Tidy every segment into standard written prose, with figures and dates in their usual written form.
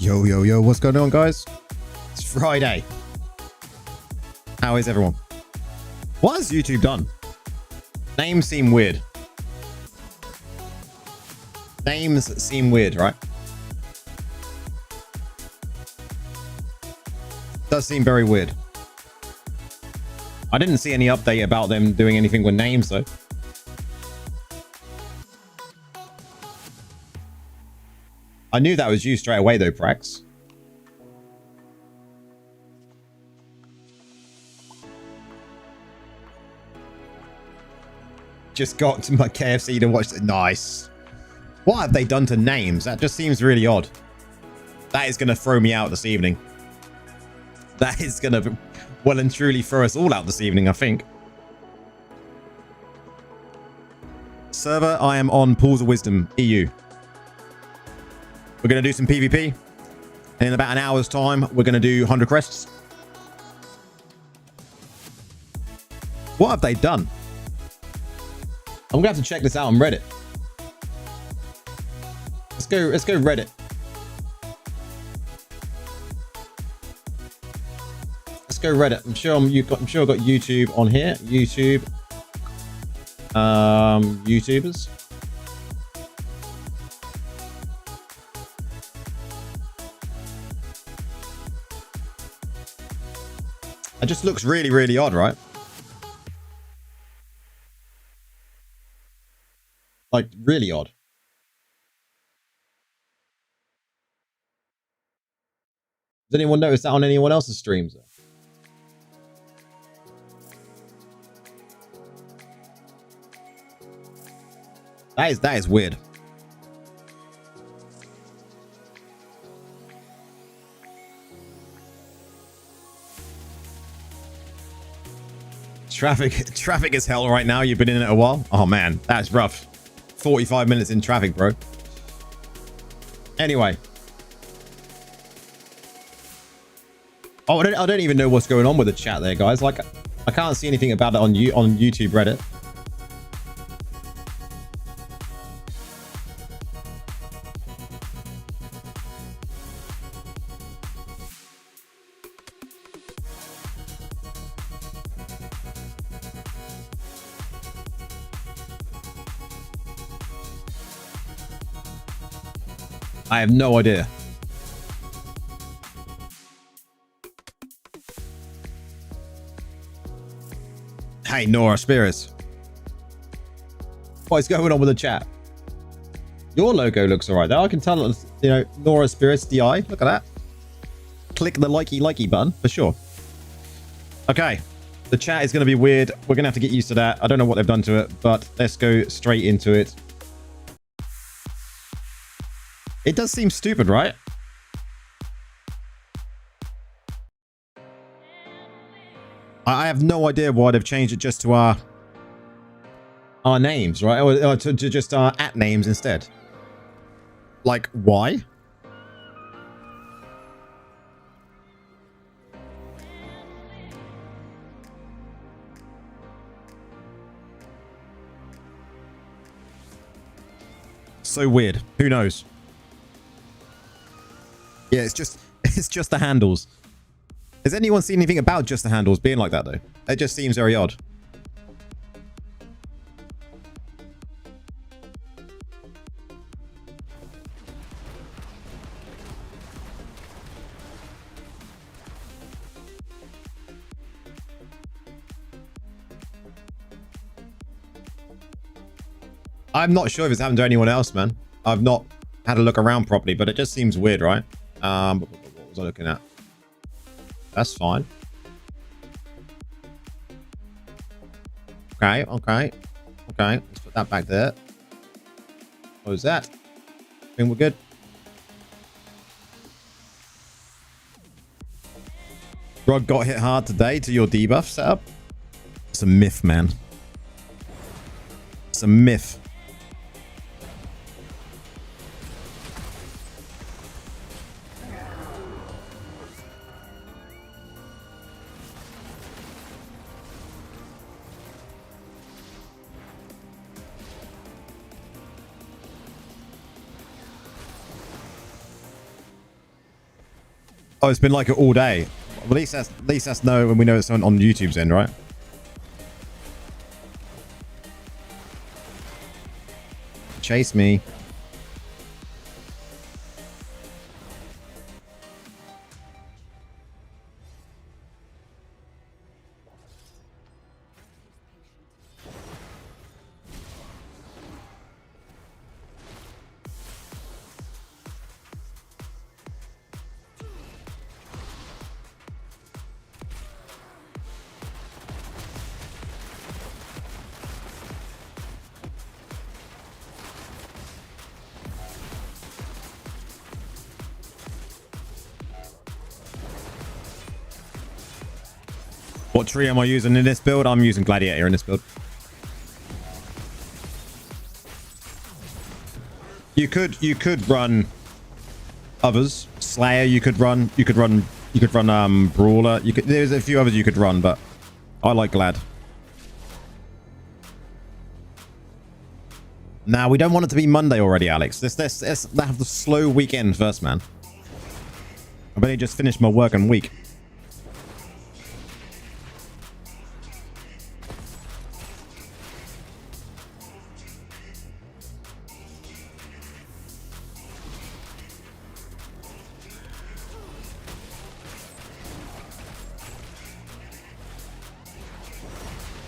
Yo, yo, yo, what's going on, guys? It's Friday. How is everyone? What has YouTube done? Names seem weird. Names seem weird, right? Does seem very weird. I didn't see any update about them doing anything with names, though. I knew that was you straight away, though, Prax. Just got to my KFC to watch it. Nice. What have they done to names? That just seems really odd. That is going to throw me out this evening. That is going to well and truly throw us all out this evening, I think. Server, I am on Pools of Wisdom, EU. We're going to do some PvP. And in about an hour's time, we're going to do 100 crests. What have they done? I'm going to have to check this out on Reddit. Let's go Reddit. Let's go Reddit. I'm sure I've got YouTube on here. YouTube. YouTubers. It just looks really, really odd, right? Like, really odd. Does anyone notice that on anyone else's streams? That is weird. Traffic is hell right now. You've been in it a while. Oh man, that's rough. 45 minutes in traffic, bro. Anyway. Oh, I don't even know what's going on with the chat there, guys. Like, I can't see anything about it on YouTube Reddit. I have no idea. Hey, Nora Spirits. What is going on with the chat? Your logo looks alright there. I can tell, you know, Nora Spirits DI. Look at that. Click the likey button for sure. Okay. The chat is going to be weird. We're going to have to get used to that. I don't know what they've done to it, but let's go straight into it. It does seem stupid, right? I have no idea why they've changed it just to our names, right? Or to just our @ names instead. Like, why? So weird. Who knows? Yeah, it's just the handles. Has anyone seen anything about just the handles being like that, though? It just seems very odd. I'm not sure if it's happened to anyone else, man. I've not had a look around properly, but it just seems weird, right? What was I looking at? That's fine. Okay. Let's put that back there. What was that? I think we're good. Rod got hit hard today to your debuff setup. It's a myth, man. It's a myth. Oh, it's been like it all day. Well, at least that's no when we know it's on YouTube's end, right? Chase me. What tree am I using in this build? I'm using Gladiator in this build. You could run others. Slayer you could run. You could run Brawler. There's a few others you could run, but I like Glad. Now we don't want it to be Monday already, Alex. Let's have the slow weekend first, man. I've only just finished my working week.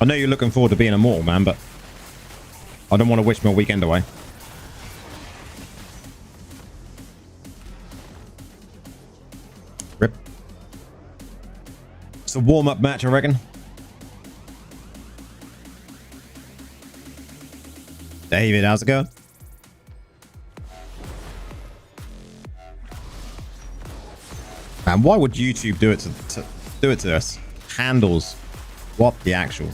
I know you're looking forward to being immortal, man, but I don't want to wish my weekend away. Rip. It's a warm-up match, I reckon. David, how's it going? Man, why would YouTube do it to us? Handles. What the actual?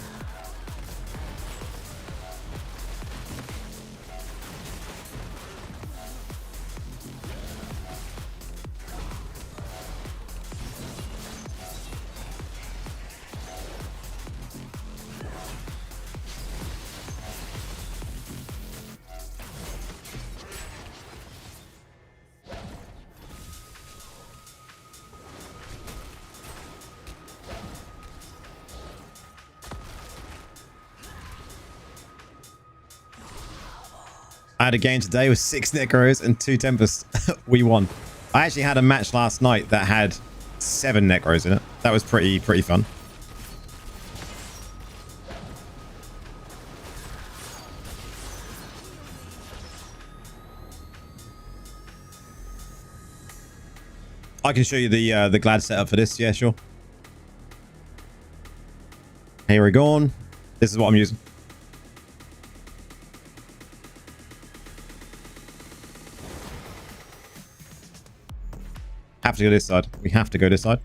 I had a game today with 6 Necros and 2 Tempests. We won. I actually had a match last night that had 7 Necros in it. That was pretty fun. I can show you the Glad setup for this. Yeah, sure. Here we go on. This is what I'm using. Have to go this side. We have to go this side.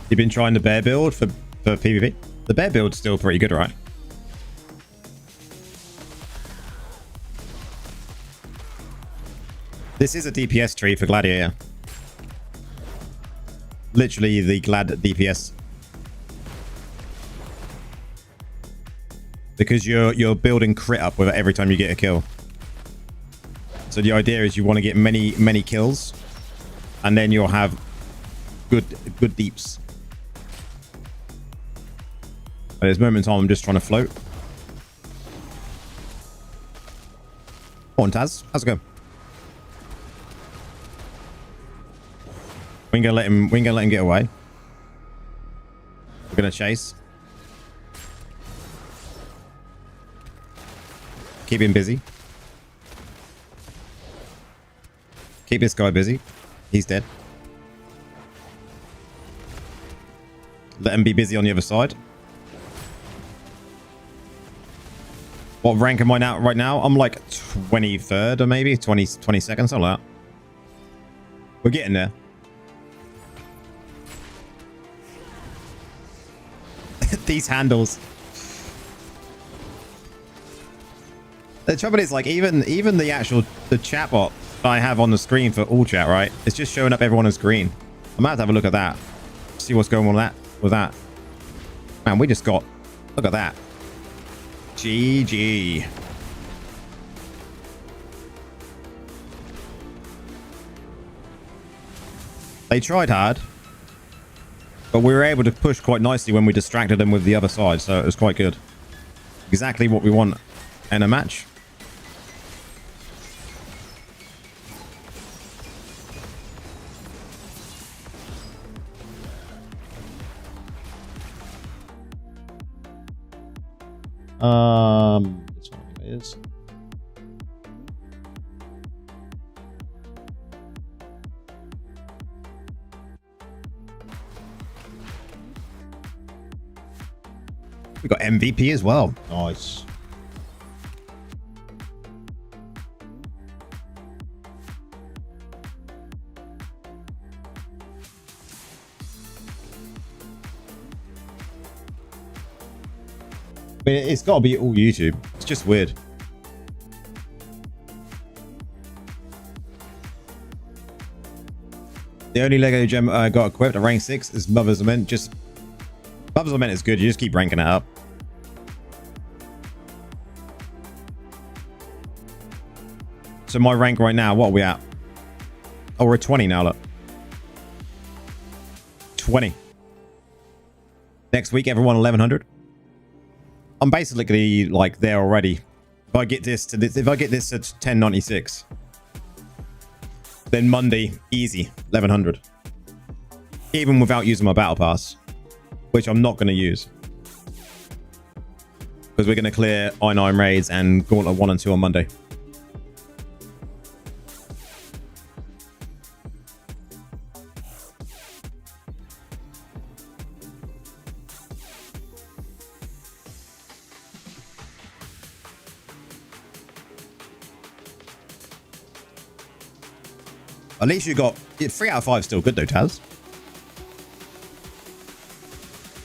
You've been trying the bear build for PvP? The bear build's still pretty good, right? This is a DPS tree for Gladiator. Literally the Glad DPS. Because you're building crit up with it every time you get a kill. So the idea is you want to get many kills, and then you'll have good deeps. At this moment in time, I'm just trying to float. Come on, Taz. How's it going? We ain't gonna let him get away. We're gonna chase. Keep him busy. Keep this guy busy. He's dead. Let him be busy on the other side. What rank am I now right now? I'm like 23rd or maybe 22nd, something like that. We're getting there. These handles. The trouble is, like, even the actual chatbot I have on the screen for all chat, right? It's just showing up everyone as green. I'm gonna have to have a look at that. See what's going on with that. Man, we just got, look at that. GG. They tried hard, but we were able to push quite nicely when we distracted them with the other side, so it was quite good. Exactly what we want in a match. This one is. We got MVP as well. Nice. I mean, it's got to be all YouTube. It's just weird. The only Lego gem I got equipped at rank 6 is Mother's Lament. Just Mother's Lament is good. You just keep ranking it up. So my rank right now, what are we at? Oh, we're at 20 now, look. 20. Next week, everyone 1100. I'm basically like there already. If I get this to 1096, then Monday, easy, 1100. Even without using my battle pass, which I'm not going to use. Because we're going to clear I9 raids and Gauntlet 1 and 2 on Monday. At least you got 3 out of 5 still good though, Taz.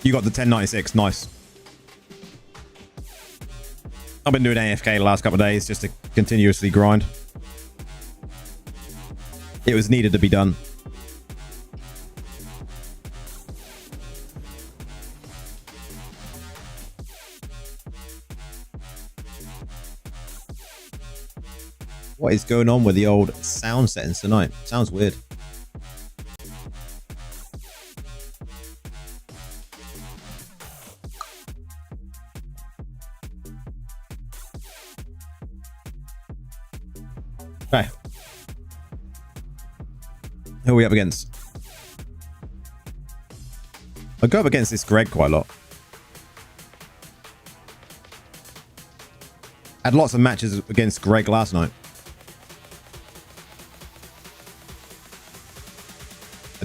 You got the 1096, nice. I've been doing AFK the last couple of days just to continuously grind. It was needed to be done. What is going on with the old sound settings tonight? Sounds weird. Okay. Who are we up against? I go up against this Greg quite a lot. Had lots of matches against Greg last night.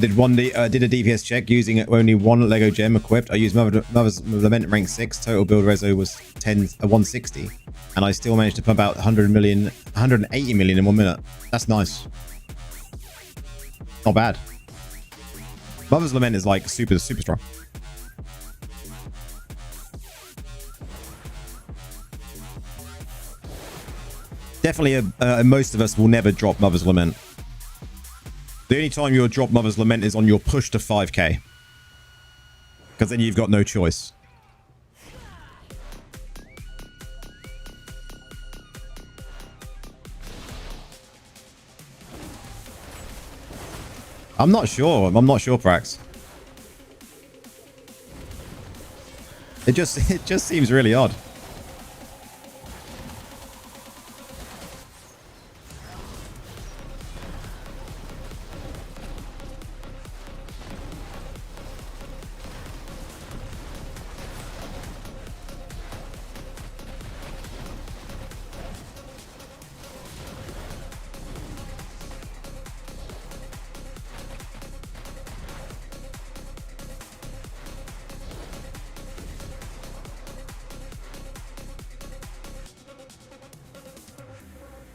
I did a DPS check using only one Lego gem equipped. I used Mother's Lament rank 6. Total build reso was 160. And I still managed to pump out 180 million in 1 minute. That's nice. Not bad. Mother's Lament is like super strong. Definitely most of us will never drop Mother's Lament. The only time you'll drop Mother's Lament is on your push to 5k. Because then you've got no choice. I'm not sure, Prax. It just seems really odd.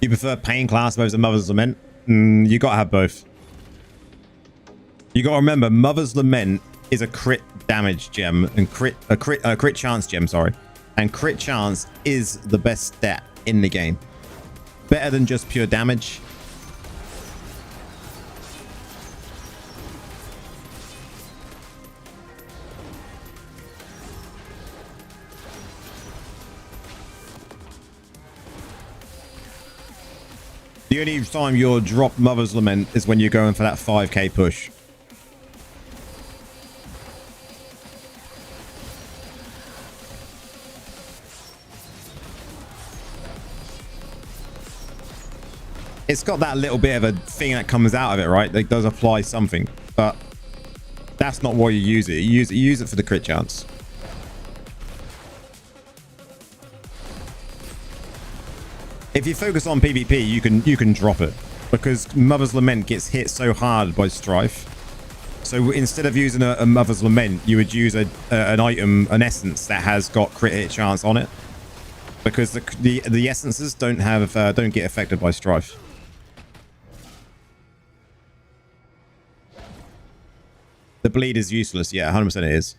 You prefer pain class moves and Mother's Lament? You gotta have both. You gotta remember, Mother's Lament is a crit damage gem and crit chance gem, sorry. And crit chance is the best stat in the game. Better than just pure damage. The only time you'll drop Mother's Lament is when you're going for that 5k push. It's got that little bit of a thing that comes out of it, right? That does apply something, but that's not why you use it. You use it for the crit chance. If you focus on PvP, you can drop it because Mother's Lament gets hit so hard by Strife. So instead of using a Mother's Lament, you would use an item, an essence that has got crit hit chance on it, because the essences don't get affected by Strife. The bleed is useless. Yeah, 100% it is.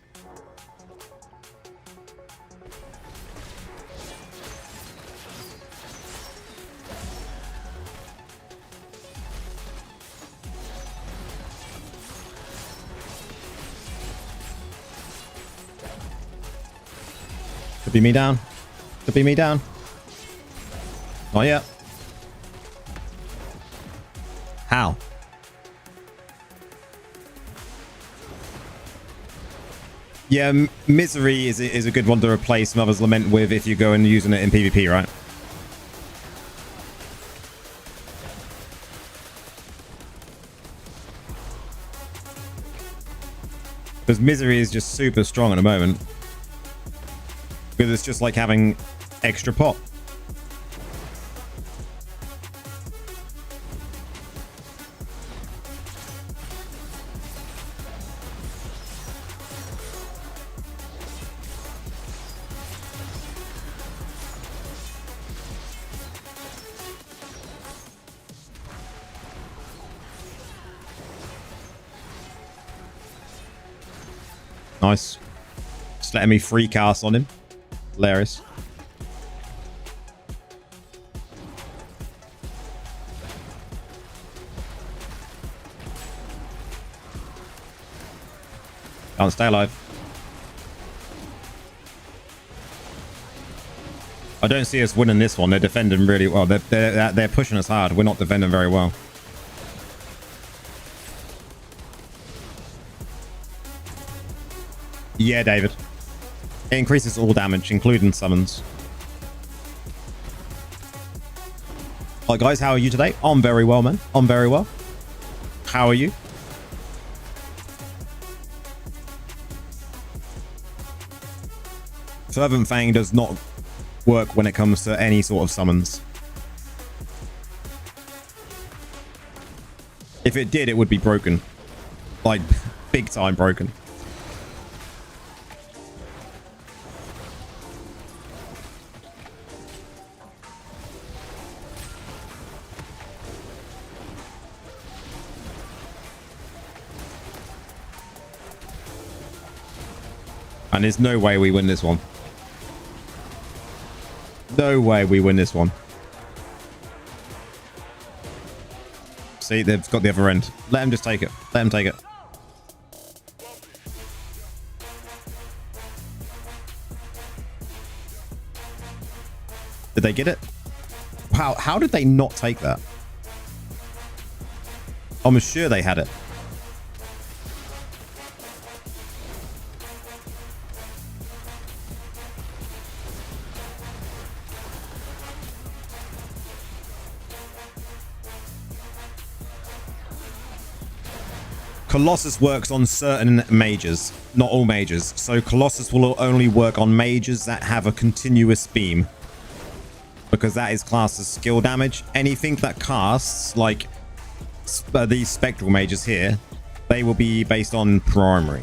Could be me down. Could be me down. Not yet. How? Yeah, Misery is a good one to replace Mother's Lament with if you go and using it in PvP, right? Because Misery is just super strong at the moment. Because it's just like having extra pop. Nice. Just letting me free cast on him. Hilarious. Can't stay alive. I don't see us winning this one. They're defending really well. They're pushing us hard. We're not defending very well. Yeah, David. It increases all damage, including summons. Hi guys, how are you today? I'm very well, man. I'm very well. How are you? Fervent Fang does not work when it comes to any sort of summons. If it did, it would be broken. Like, big time broken. And there's no way we win this one. No way we win this one. See, they've got the other end. Let them just take it. Let them take it. Did they get it? Wow, how did they not take that? I'm sure they had it. Colossus works on certain mages, not all mages. So Colossus will only work on mages that have a continuous beam, because that is classed as skill damage. Anything that casts, like these spectral mages here, they will be based on primary.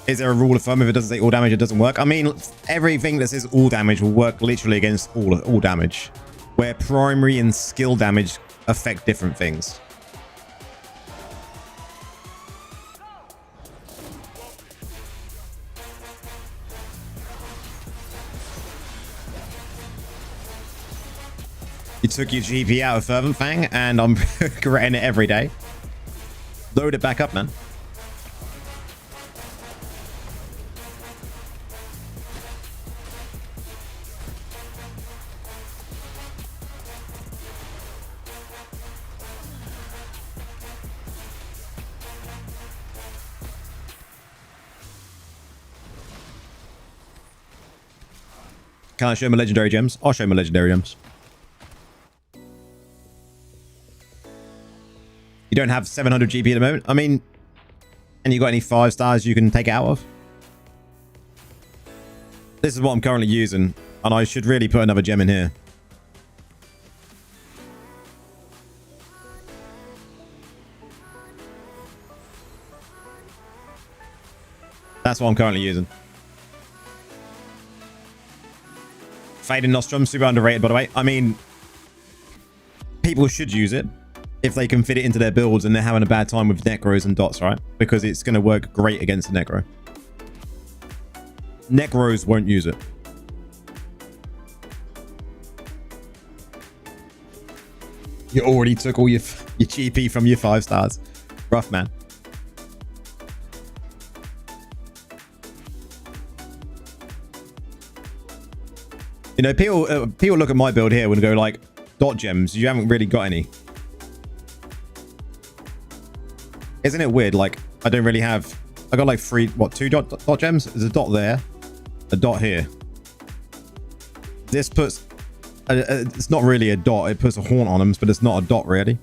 Is there a rule of thumb? If it doesn't say all damage, it doesn't work? I mean, everything that says all damage will work literally against all damage, where primary and skill damage affect different things. You took your GP out of Fervent Fang, and I'm regretting it every day. Load it back up, man. Can I show my legendary gems? I'll show my legendary gems. You don't have 700 GP at the moment. I mean, and you got any 5 stars you can take it out of? This is what I'm currently using, and I should really put another gem in here. That's what I'm currently using. Fading Nostrum, super underrated, by the way. I mean, people should use it if they can fit it into their builds and they're having a bad time with Necros and Dots, right? Because it's going to work great against the Necro. Necros won't use it. You already took all your GP from your 5 stars. Rough, man. You know, people look at my build here and go like, dot gems, you haven't really got any. Isn't it weird? Like, I don't really have... I got like 2 dot gems? There's a dot there. A dot here. This puts... it's not really a dot. It puts a haunt on them, but it's not a dot, really.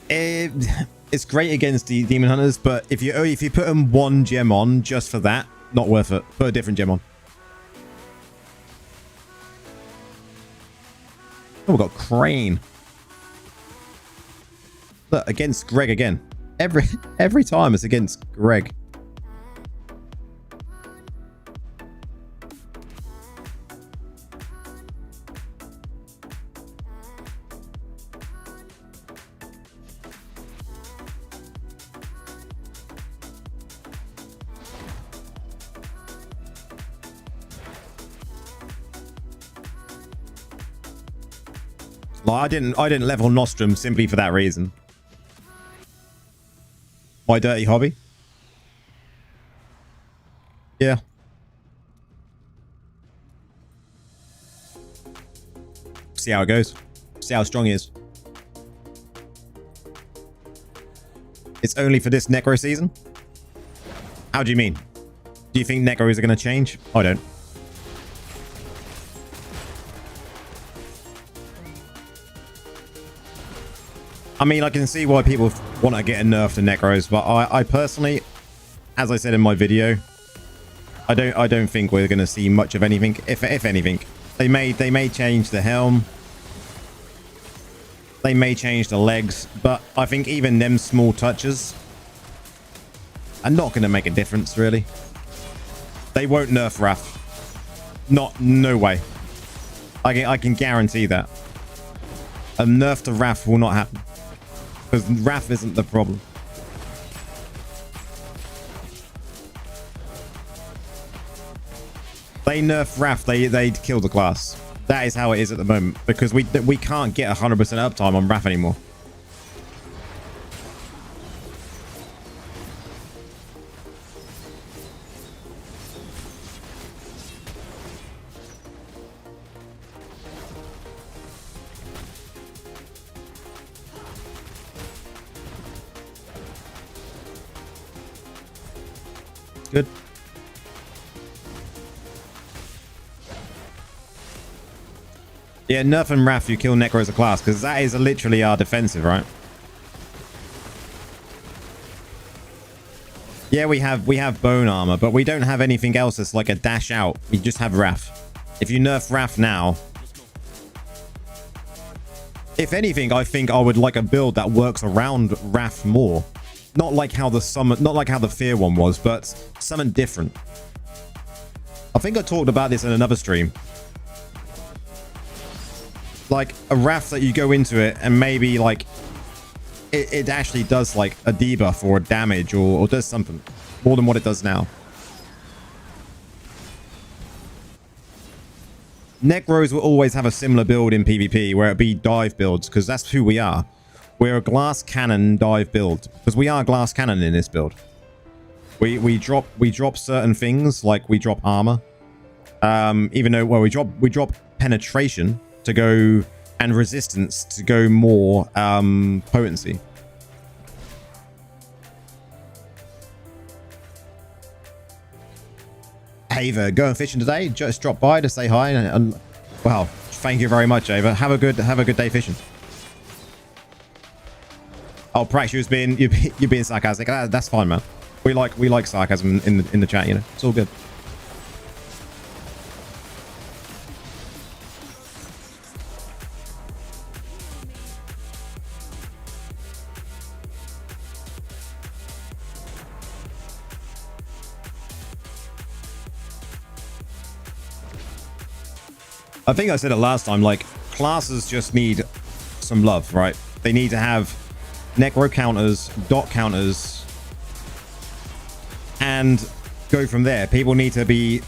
It's great against the demon hunters, but if you put them 1 gem on just for that, not worth it. Put a different gem on. Oh, we've got Crane. Look, against Greg again. Every time it's against Greg. I didn't level Nostrum simply for that reason. My dirty hobby. Yeah. See how it goes. See how strong he is. It's only for this Necro season? How do you mean? Do you think Necros are going to change? I don't. I mean, I can see why people want to get a nerf to Necros, but I personally, as I said in my video, I don't think we're going to see much of anything. If anything, they may change the helm, they may change the legs, but I think even them small touches are not going to make a difference, really. They won't nerf Wrath. No way. I can guarantee that. A nerf to Wrath will not happen. Because Wrath isn't the problem. They nerf Wrath, they kill the class. That is how it is at the moment. Because we can't get 100% uptime on Wrath anymore. Good. Yeah, nerf and Wrath, you kill Necro as a class, because that is literally our defensive, right? Yeah, we have bone armor, but we don't have anything else that's like a dash out. We just have Wrath. If you nerf Wrath now, if anything, I think I would like a build that works around Wrath more. Not like how the Fear one was, but something different. I think I talked about this in another stream. Like a Wrath that you go into it and maybe like it actually does like a debuff or a damage or does something more than what it does now. Necros will always have a similar build in PvP where it be dive builds, because that's who we are. We're a glass cannon dive build, because we are glass cannon in this build. We drop certain things, like we drop armor. Even though, well, we drop penetration to go, and resistance to go more potency. Ava, going fishing today? Just dropped by to say hi and well, thank you very much, Ava. Have a good day fishing. Oh, Prax, you're being sarcastic. That's fine, man. We like sarcasm in the chat, you know. It's all good. I think I said it last time, like, classes just need some love, right? They need to have necro counters, dot counters, and go from there. People need to be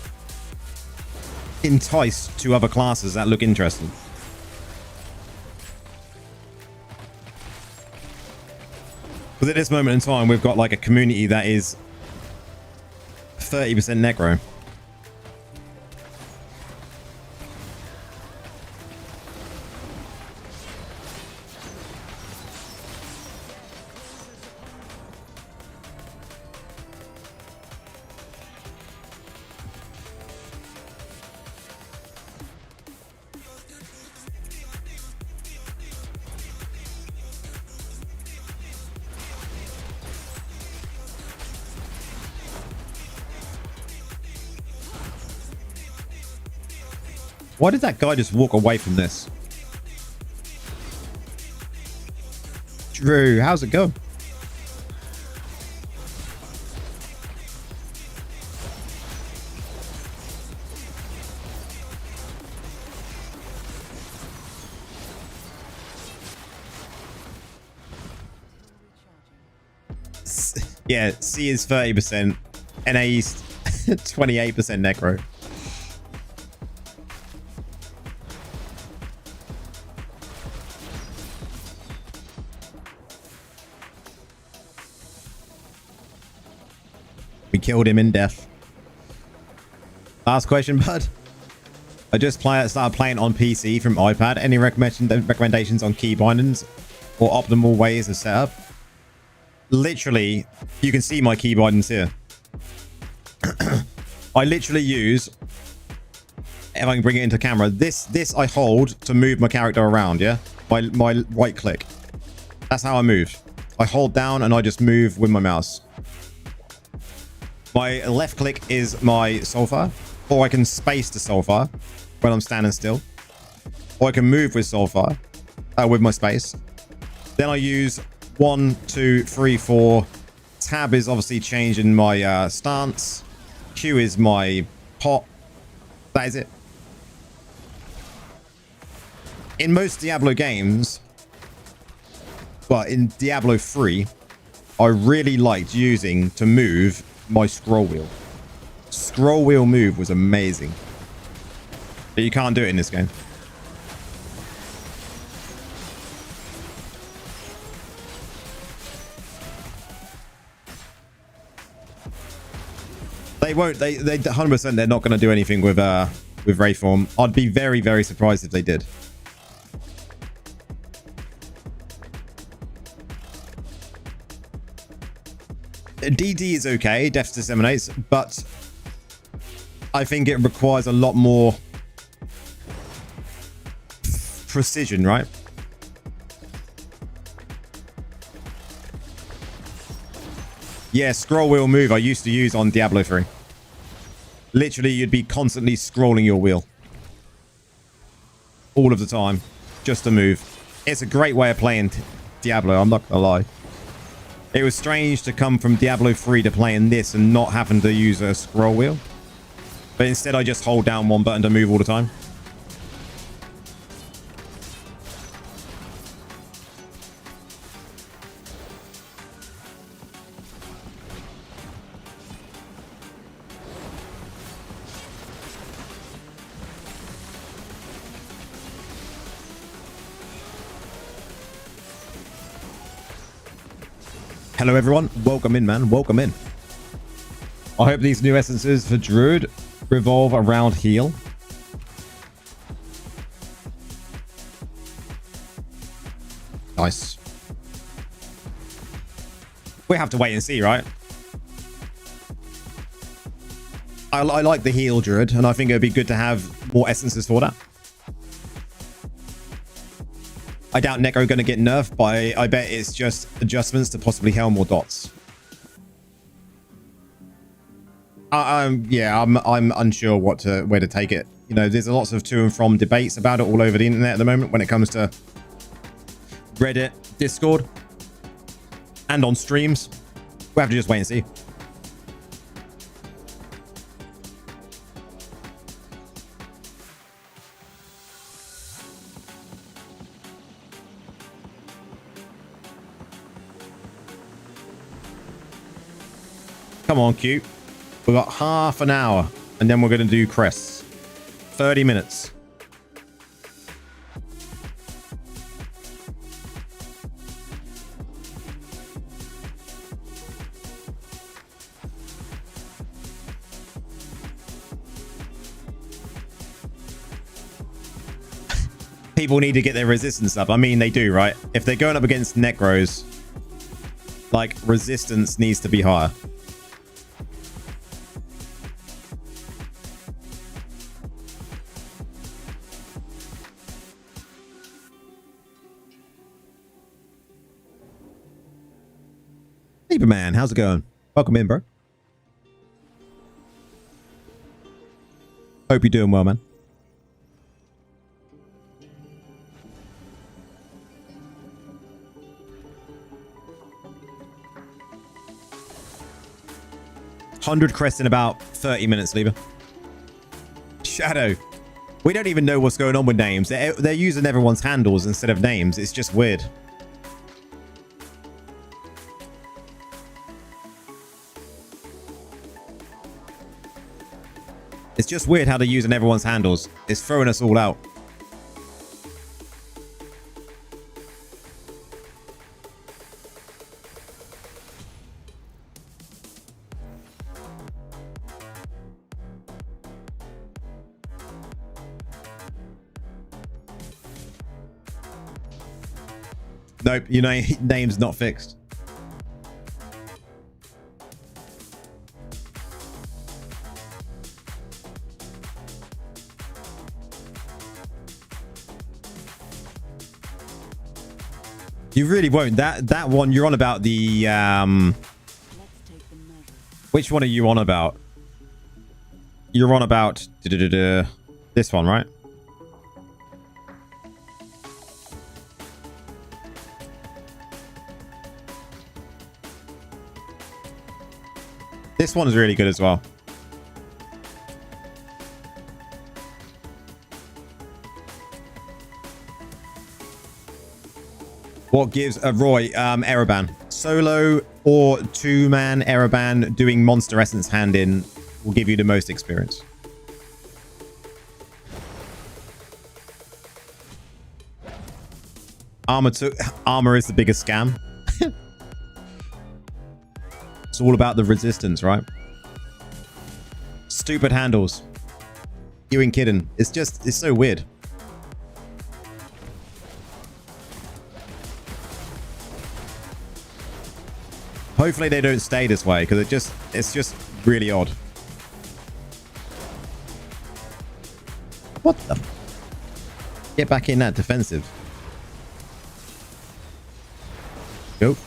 enticed to other classes that look interesting. Because at this moment in time, we've got like a community that is 30% necro. Why did that guy just walk away from this? Drew, how's it going? Yeah, C is 30%, NA is 28% necro. We killed him in death. Last question, bud. I just started playing on PC from iPad. Any recommendations on key bindings or optimal ways of setup? Literally, you can see my key bindings here. I literally use, if I can bring it into camera, this I hold to move my character around, yeah? My right click. That's how I move. I hold down and I just move with my mouse. My left click is my soulfire, or I can space the soulfire when I'm standing still, or I can move with soulfire with my space. Then I use 1, 2, 3, 4. Tab is obviously changing my stance. Q is my pot. That is it. In most Diablo games, well, in Diablo 3, I really liked using to move my scroll wheel. Scroll wheel move was amazing. But you can't do it in this game. They won't. They 100%. They're not going to do anything with Wraithform. I'd be very, very surprised if they did. DD is okay, Death Disseminates, but I think it requires a lot more precision, right? Yeah, scroll wheel move I used to use on Diablo 3. Literally, you'd be constantly scrolling your wheel. All of the time. Just to move. It's a great way of playing Diablo, I'm not gonna lie. It was strange to come from Diablo 3 to playing this and not having to use a scroll wheel. But instead I just hold down one button to move all the time. Hello everyone, welcome in man, welcome in. I hope these new essences for Druid revolve around heal. Nice. We have to wait and see, right? I like the heal Druid, and I think it would be good to have more essences for that. I doubt Necro going to get nerfed, but I bet it's just adjustments to possibly Helm or dots. Yeah, I'm unsure where to take it. You know, there's lots of to and from debates about it all over the internet at the moment when it comes to Reddit, Discord, and on streams. We have to just wait and see. Come on, Q. We've got half an hour, and then we're going to do Crests. 30 minutes. People need to get their resistance up. I mean, they do, right? If they're going up against Necros, like, resistance needs to be higher. Man, how's it going? Welcome in, bro. Hope you're doing well, man. $100 crests in about 30 minutes, Lieber. Shadow. We don't even know what's going on with names. They're using everyone's handles instead of names. It's just weird. It's just weird how they're using everyone's handles. It's throwing us all out. Nope, you know, name's not fixed. You really won't. That one you're on about the which one are you on about? You're on about this one, right? This one is really good as well. What gives a Roy error ban? Solo or two-man error ban doing monster essence hand in will give you the most experience. Armor is the biggest scam. It's all about the resistance, right? Stupid handles. You ain't kidding. It's so weird. Hopefully they don't stay this way, because it's just really odd. What the? Get back in that defensive. Go.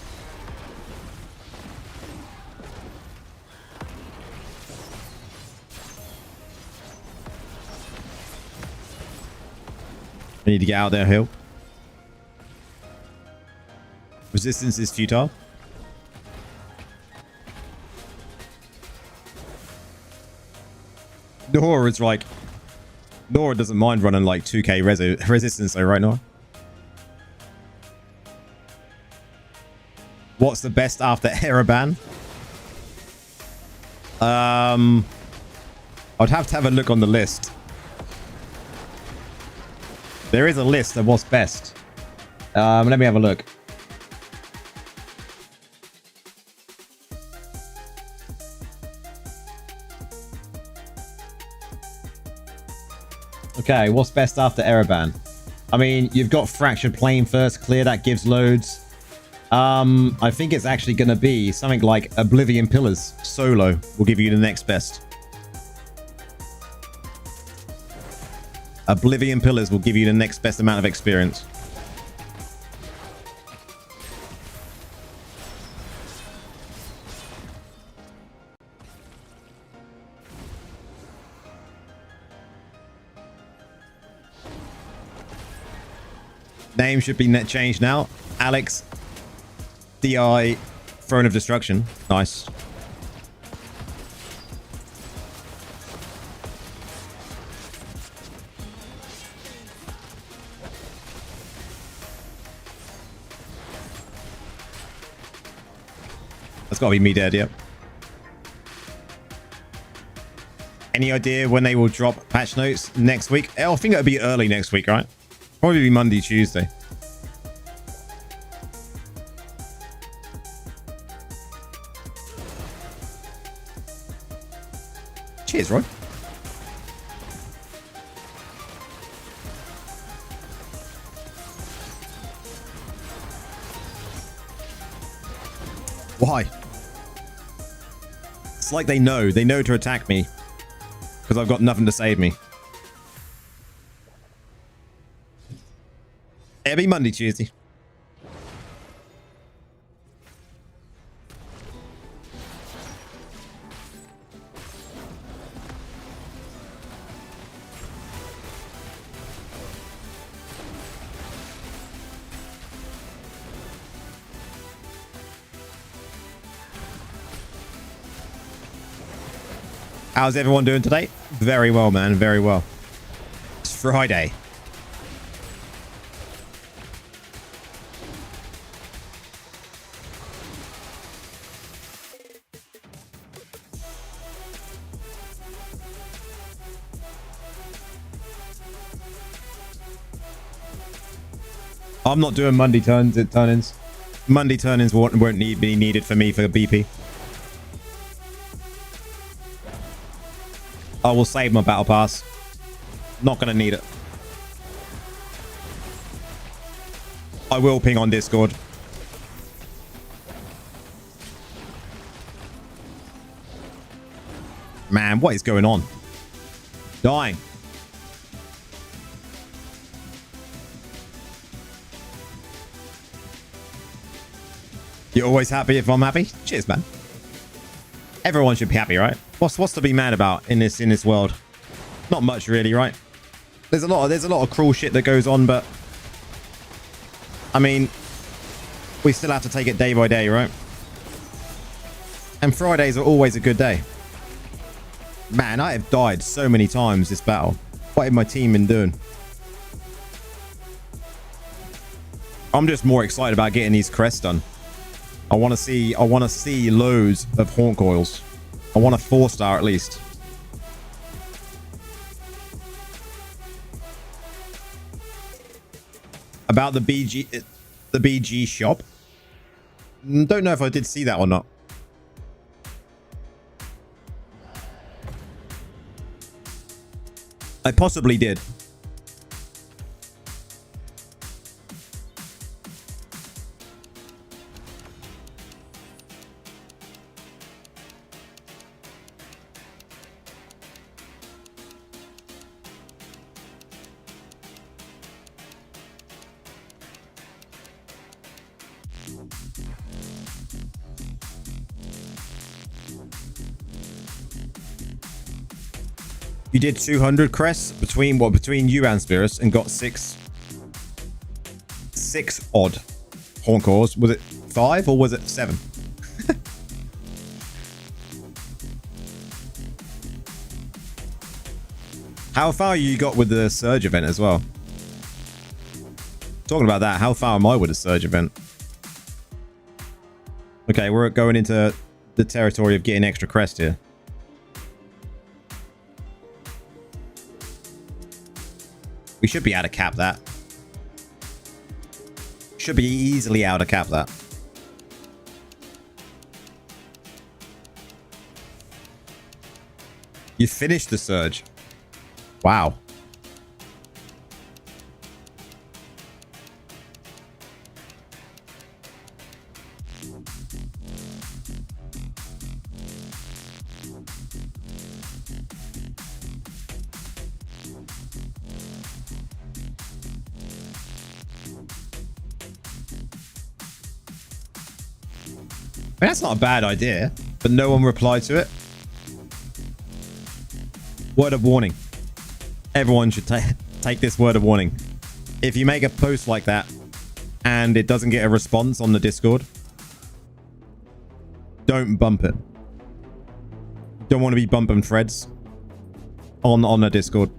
I need to get out there, Hill. Resistance is futile. Nora is like... Nora doesn't mind running like 2k resistance though, right, Nora? What's the best after error ban? I'd have to have a look on the list. There is a list of what's best. Let me have a look. Okay, what's best after Ereban? I mean, you've got Fractured Plane first clear. That gives loads. I think it's actually going to be something like Oblivion Pillars. Solo will give you the next best. Oblivion Pillars will give you the next best amount of experience. Name should be net changed now. Alex DI Throne of Destruction. Nice. That's got to be me dead, yep. Any idea when they will drop patch notes next week? I think it'll be early next week, right? Probably be Monday, Tuesday. Cheers, Roy. Why? It's like they know. They know to attack me. Because I've got nothing to save me. It'll be Monday, Tuesday. How's everyone doing today? Very well, man. Very well. It's Friday. I'm not doing Monday turn-ins. Monday turn-ins won't be needed for me for BP. I will save my battle pass. Not going to need it. I will ping on Discord. Man, what is going on? Dying. You're always happy if I'm happy? Cheers, man. Everyone should be happy, right? What's to be mad about in this world? Not much, really, right? There's a lot of cruel shit that goes on, but I mean, we still have to take it day by day, right? And Fridays are always a good day. Man, I have died so many times this battle. What have my team been doing? I'm just more excited about getting these crests done. I want to see loads of haunt coils. I want a 4-star at least. About the BG shop. Don't know if I did see that or not. I possibly did. You did 200 crests between you and Spirits and got six odd horn cores. Was it 5 or was it 7? How far you got with the Surge event as well? Talking about that, how far am I with the Surge event? Okay, we're going into the territory of getting extra crest here. We should be able to cap that. Should be easily able to cap that. You finished the Surge. Wow. mean, that's not a bad idea, but no one replied to it. Word of warning. Everyone should take this word of warning. If you make a post like that and it doesn't get a response on the Discord, don't bump it. Don't want to be bumping threads on the Discord.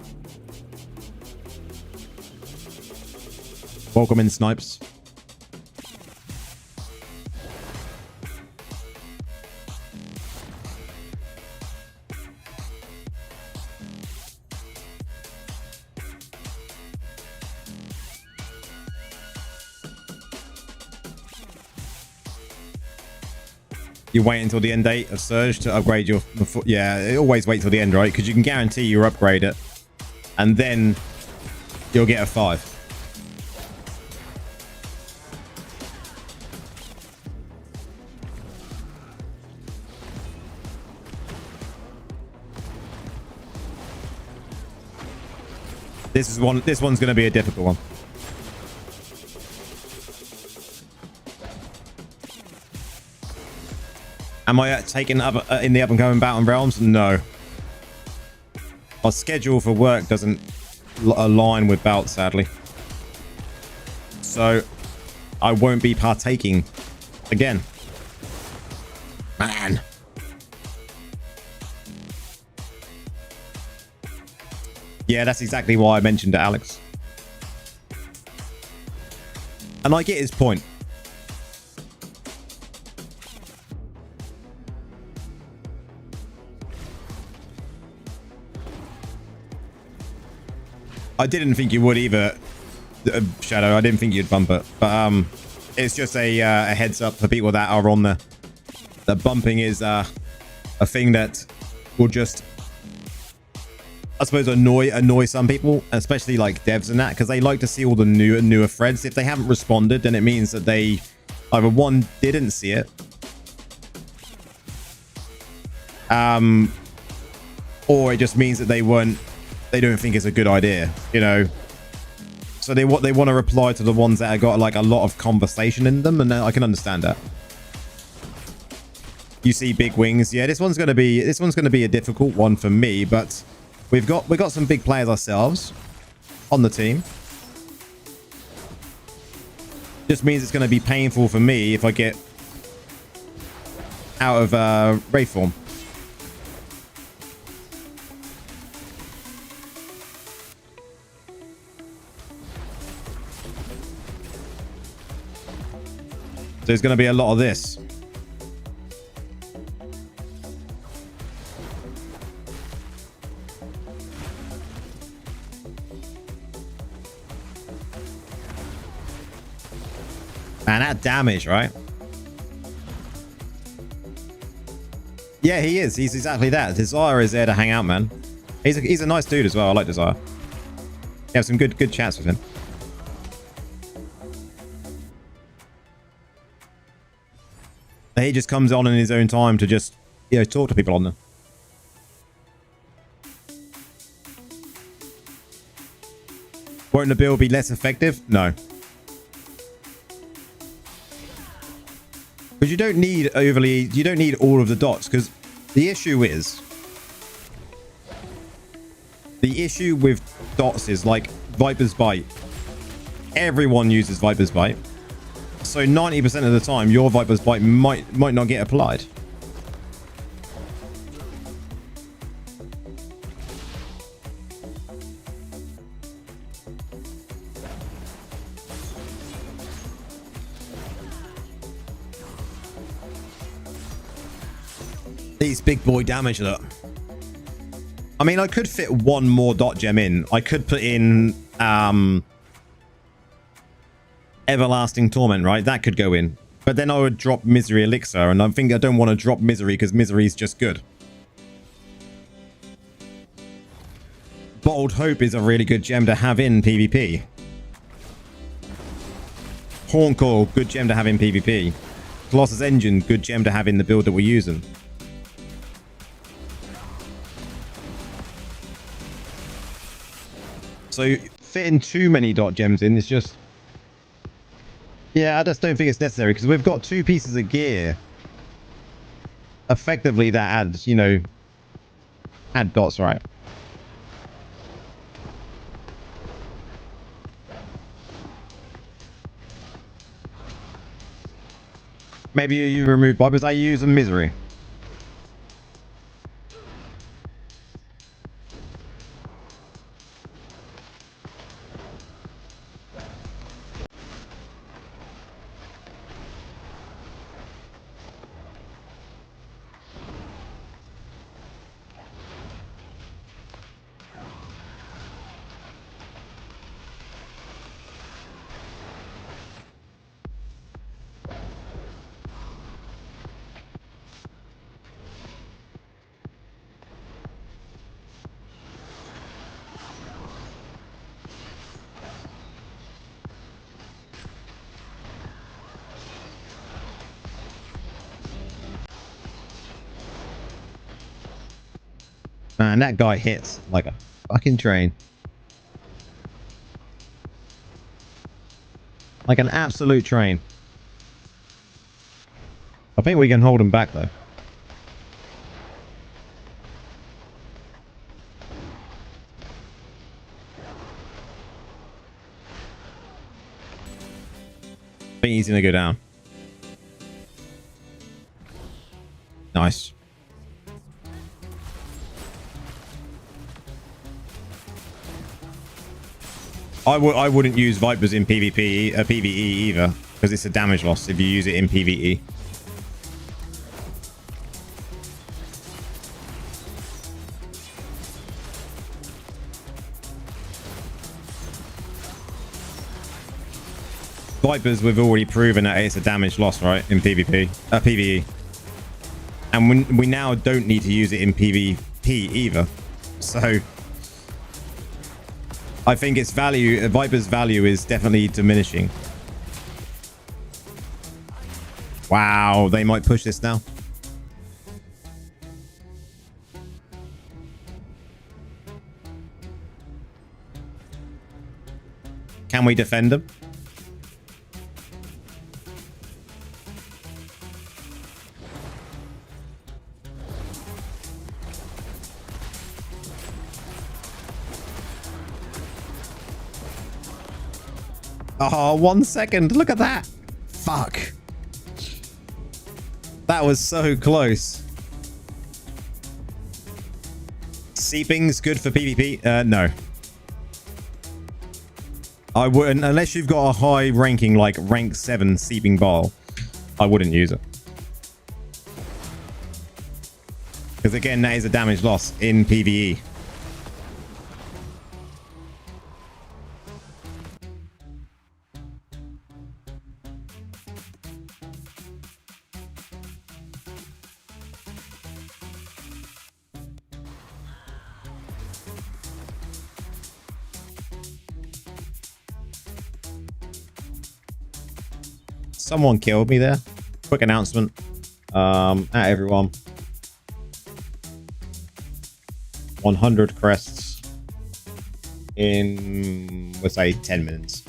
Welcome in, Snipes. You wait until the end date of Surge to upgrade your... Yeah, always wait till the end, right? Because you can guarantee you upgrade it. And then you'll get a 5. This one's going to be a difficult one. Am I taking up in the up and coming Battle Realms? No. Our schedule for work doesn't align with Bout, sadly. So I won't be partaking again. Man. Yeah, that's exactly why I mentioned it, Alex. And I get his point. I didn't think you would either, Shadow. I didn't think you'd bump it. But it's just a heads up for people that are on the... The bumping is a thing that will just... I suppose annoy some people, especially like devs and that, because they like to see all the newer threads. If they haven't responded, then it means that they either one didn't see it, or it just means that they don't think it's a good idea, you know. So they want to reply to the ones that have got like a lot of conversation in them, and I can understand that. You see big wings. Yeah, this one's gonna be a difficult one for me, but we've got some big players ourselves on the team. Just means it's going to be painful for me if I get out of Wraith form. So there's going to be a lot of this. Man, that damage, right? Yeah, he is. He's exactly that. Desire is there to hang out, man. He's a nice dude as well. I like Desire. You have some good chats with him. He just comes on in his own time to just, you know, talk to people on them. Won't the build be less effective? No. Because you don't need all of the dots, because the issue with dots is like Viper's Bite. Everyone uses Viper's Bite. So 90% of the time, your Viper's Bite might not get applied. These big boy damage, look. I mean, I could fit one more dot gem in. I could put in Everlasting Torment, right? That could go in. But then I would drop Misery Elixir, and I think I don't want to drop Misery because Misery is just good. Bottled Hope is a really good gem to have in PvP. Horncore, good gem to have in PvP. Colossus Engine, good gem to have in the build that we're using. So fitting too many dot gems in is just... Yeah, I just don't think it's necessary, because we've got 2 pieces of gear effectively that adds, you know, add dots, right? Maybe you remove Vipers. I use a Misery. Man, that guy hits like a fucking train. Like an absolute train. I think we can hold him back though. I think he's gonna go down. Nice. I wouldn't use Vipers in PvP, PvE either, because it's a damage loss if you use it in PvE. Vipers, we've already proven that it's a damage loss, right, in PvP, PvE. And we now don't need to use it in PvP either. So I think its value, Viper's value is definitely diminishing. Wow, they might push this now. Can we defend them? Oh, 1 second. Look at that. Fuck. That was so close. Seeping's good for PvP? No. I wouldn't, unless you've got a high ranking like rank 7 seeping bile, I wouldn't use it. Because again, that is a damage loss in PvE. Someone killed me there. Quick announcement. At everyone. 100 crests in, let's say, 10 minutes.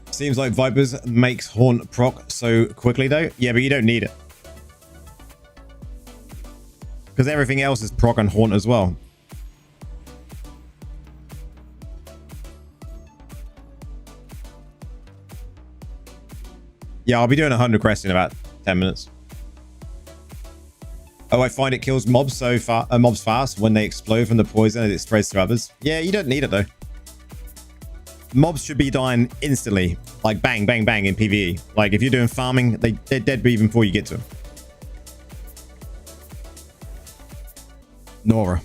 Seems like Vipers makes Haunt proc so quickly though. Yeah, but you don't need it. Because everything else is proc and Haunt as well. Yeah, I'll be doing 100 crests in about 10 minutes. Oh, I find it kills mobs mobs fast when they explode from the poison and it spreads to others. Yeah, you don't need it though. Mobs should be dying instantly, like bang, bang, bang in PvE. Like if you're doing farming, they're dead even before you get to them. Nora.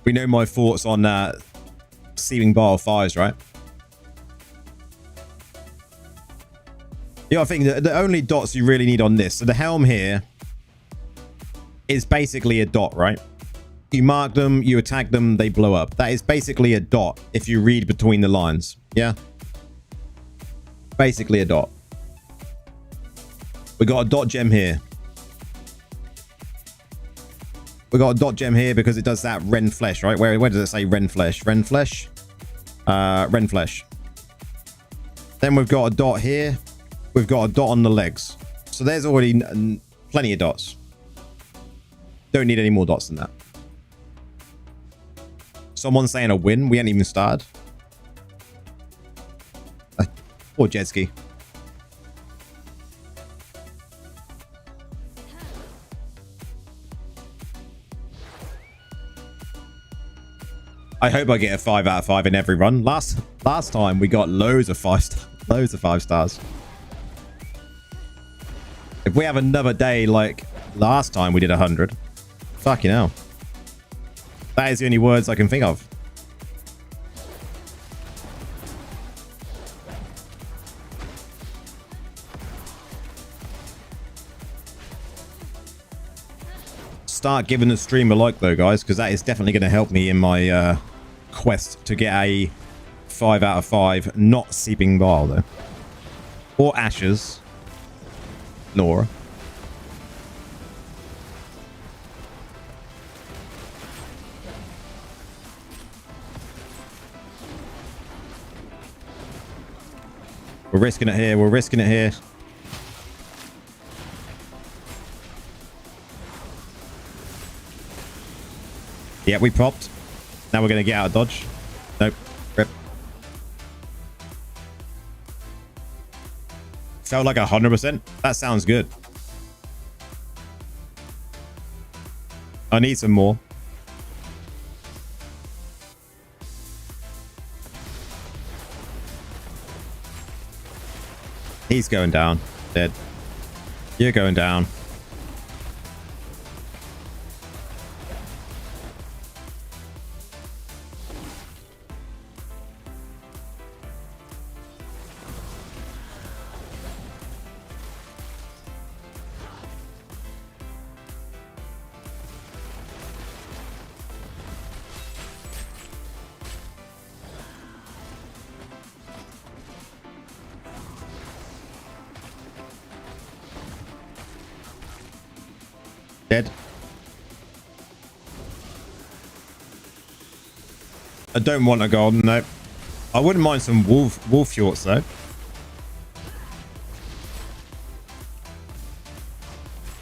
We know my thoughts on seeming bile fires, right? Yeah, I think the only dots you really need on this. So the helm here is basically a dot, right? You mark them, you attack them, they blow up. That is basically a dot if you read between the lines. Yeah? Basically a dot. We got a dot gem here. We got a dot gem here because it does that Ren Flesh, right? Where does it say Ren Flesh? Ren Flesh? Ren Flesh. Then we've got a dot here. We've got a dot on the legs. So there's already plenty of dots. Don't need any more dots than that. Someone's saying a win. We ain't even started. Poor jet ski. I hope I get a 5 out of 5 in every run. Last time we got loads of 5 stars. If we have another day like last time we did 100, fucking hell. That is the only words I can think of. Start giving the stream a like though, guys, because that is definitely going to help me in my quest to get a 5 out of 5 not seeping bile though, or ashes. Nora. We're risking it here. We're risking it here. Yeah, we popped. Now we're going to get out of dodge. Nope. Rip. Felt like 100%. That sounds good. I need some more. He's going down. Dead. You're going down. Dead. I don't want a golden, no. I wouldn't mind some wolf fjords though.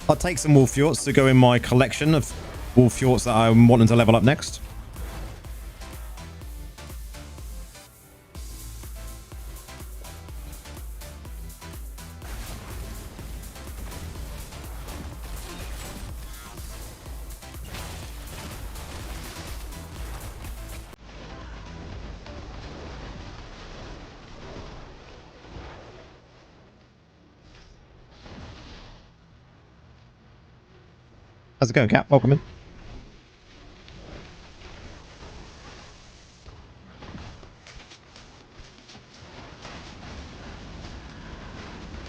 I'll take some wolf fjords to go in my collection of wolf fjords that I'm wanting to level up next. How's it going, Cap? Welcome in.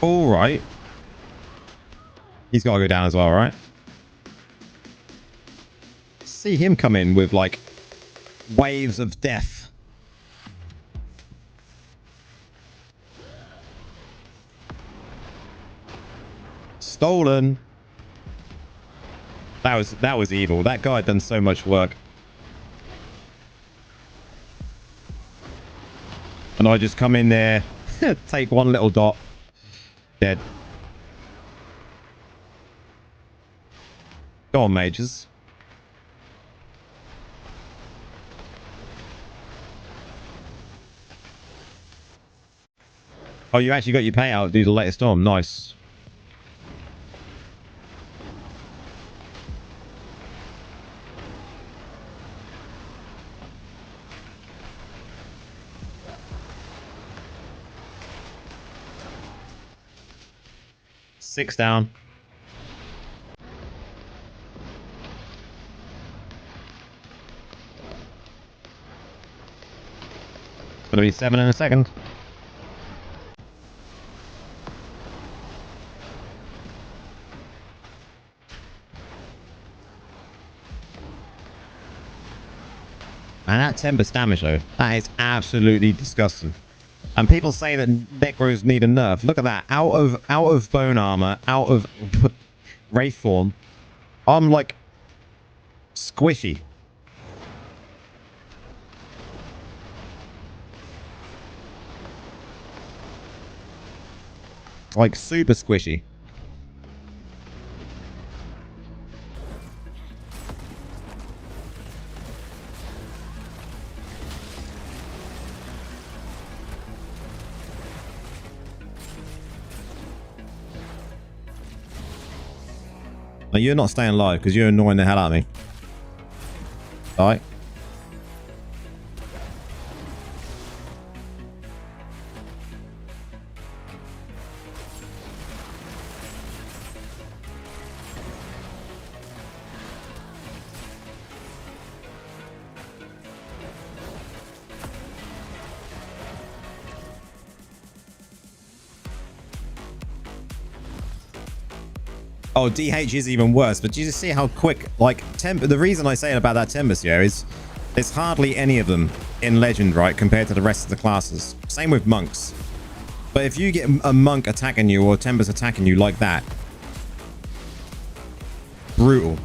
All right. He's got to go down as well, right? See him come in with like waves of death. Stolen. That was evil. That guy had done so much work. And I just come in there, take one little dot. Dead. Go on, mages. Oh, you actually got your payout, do the latest storm. Nice. Six down. It's gonna be 7 in a second. Man, that Tempest damage though, that is absolutely disgusting. And people say that Necros need a nerf. Look at that. Out of bone armor, out of Wraith form, I'm like squishy. Like super squishy. Now you're not staying alive because you're annoying the hell out of me. Die. Oh, DH is even worse, but you just see how quick, like, the reason I say it about that Tempest here is there's hardly any of them in Legend, right, compared to the rest of the classes. Same with monks. But if you get a monk attacking you or a Tempest attacking you like that, brutal.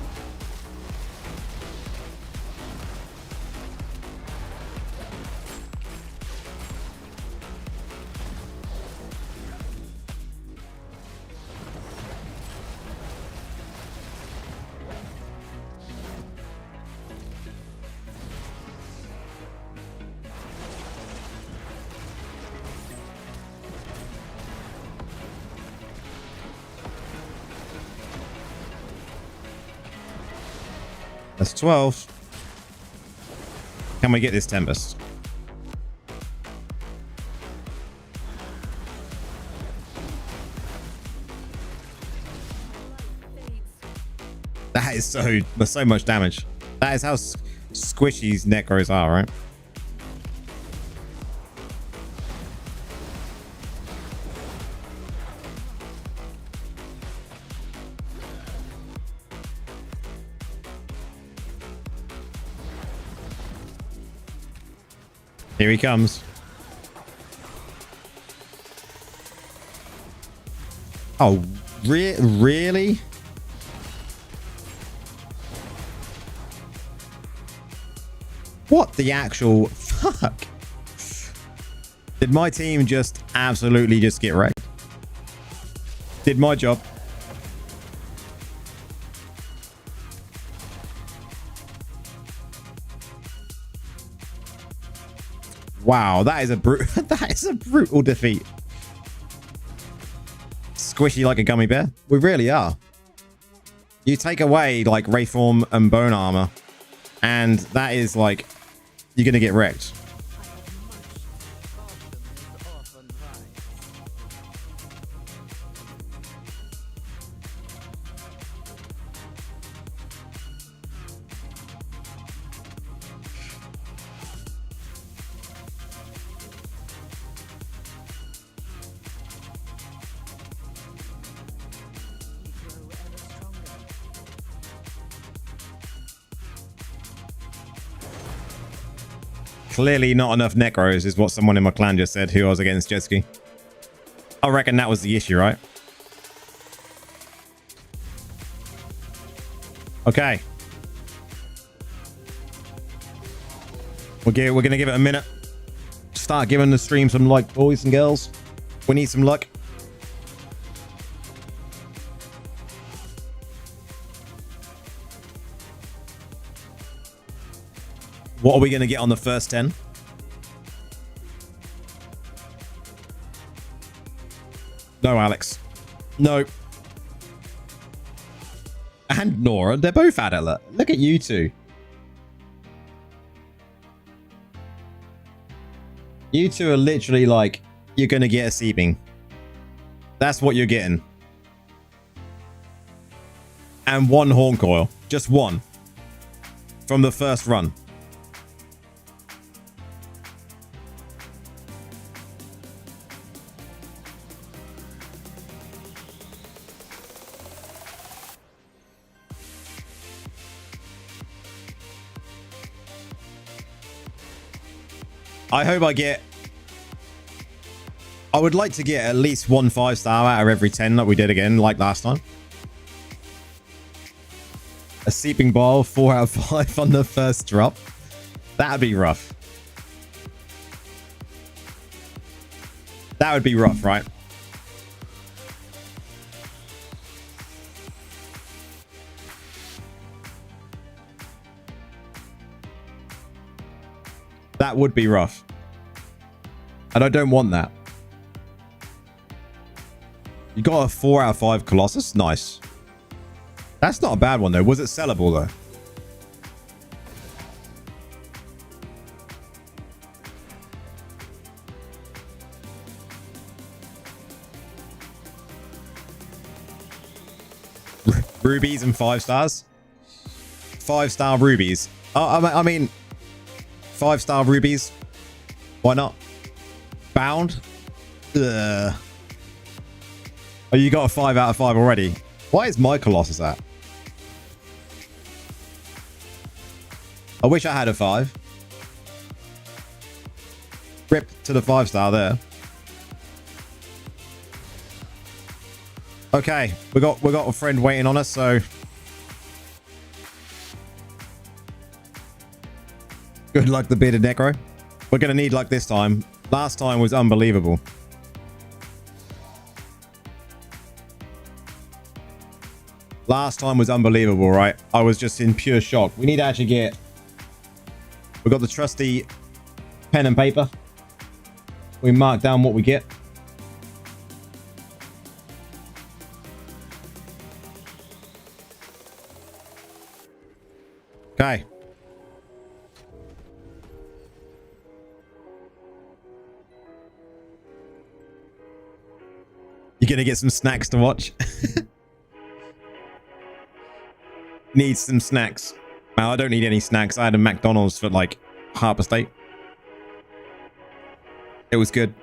That's 12. Can we get this Tempest? That is so much damage. That is how squishy Necros are, right? Here he comes. Oh, really? What the actual fuck? Did my team just absolutely just get wrecked? Did my job. Wow, that is a brutal defeat. Squishy like a gummy bear. We really are. You take away like Wraith form and bone armor, and that is like you're gonna get wrecked. Clearly not enough Necros is what someone in my clan just said who I was against jet ski. I reckon that was the issue, right? Okay. We're going to give it a minute. Start giving the stream some like, boys and girls. We need some luck. What are we going to get on the first 10? No, Alex. No. And Nora. They're both at it. Look at you two. You two are literally like, you're going to get a Seeping. That's what you're getting. And one Horn Coil. Just one. From the first run. I hope I get... I would like to get at least 1 5-star out of every 10 like we did again, like last time. A Seeping Bowl, 4 out of 5 on the first drop. That'd be rough. That would be rough, right? That would be rough. And I don't want that. You got a 4 out of 5 Colossus? Nice. That's not a bad one, though. Was it sellable, though? Rubies and 5 stars? 5-star rubies. I mean, 5-star rubies. Why not? Bound? Ugh. Oh, you got a 5 out of 5 already. Why is my Colossus at? I wish I had a 5. Rip to the 5-star there. Okay, we got a friend waiting on us, so good luck, the bearded Necro. We're gonna need luck this time. Last time was unbelievable. Last time was unbelievable, right? I was just in pure shock. We need to actually get... We got the trusty pen and paper. We mark down what we get. Okay. You're gonna get some snacks to watch. Need some snacks. Well, I don't need any snacks. I had a McDonald's for like Harper State. It was good.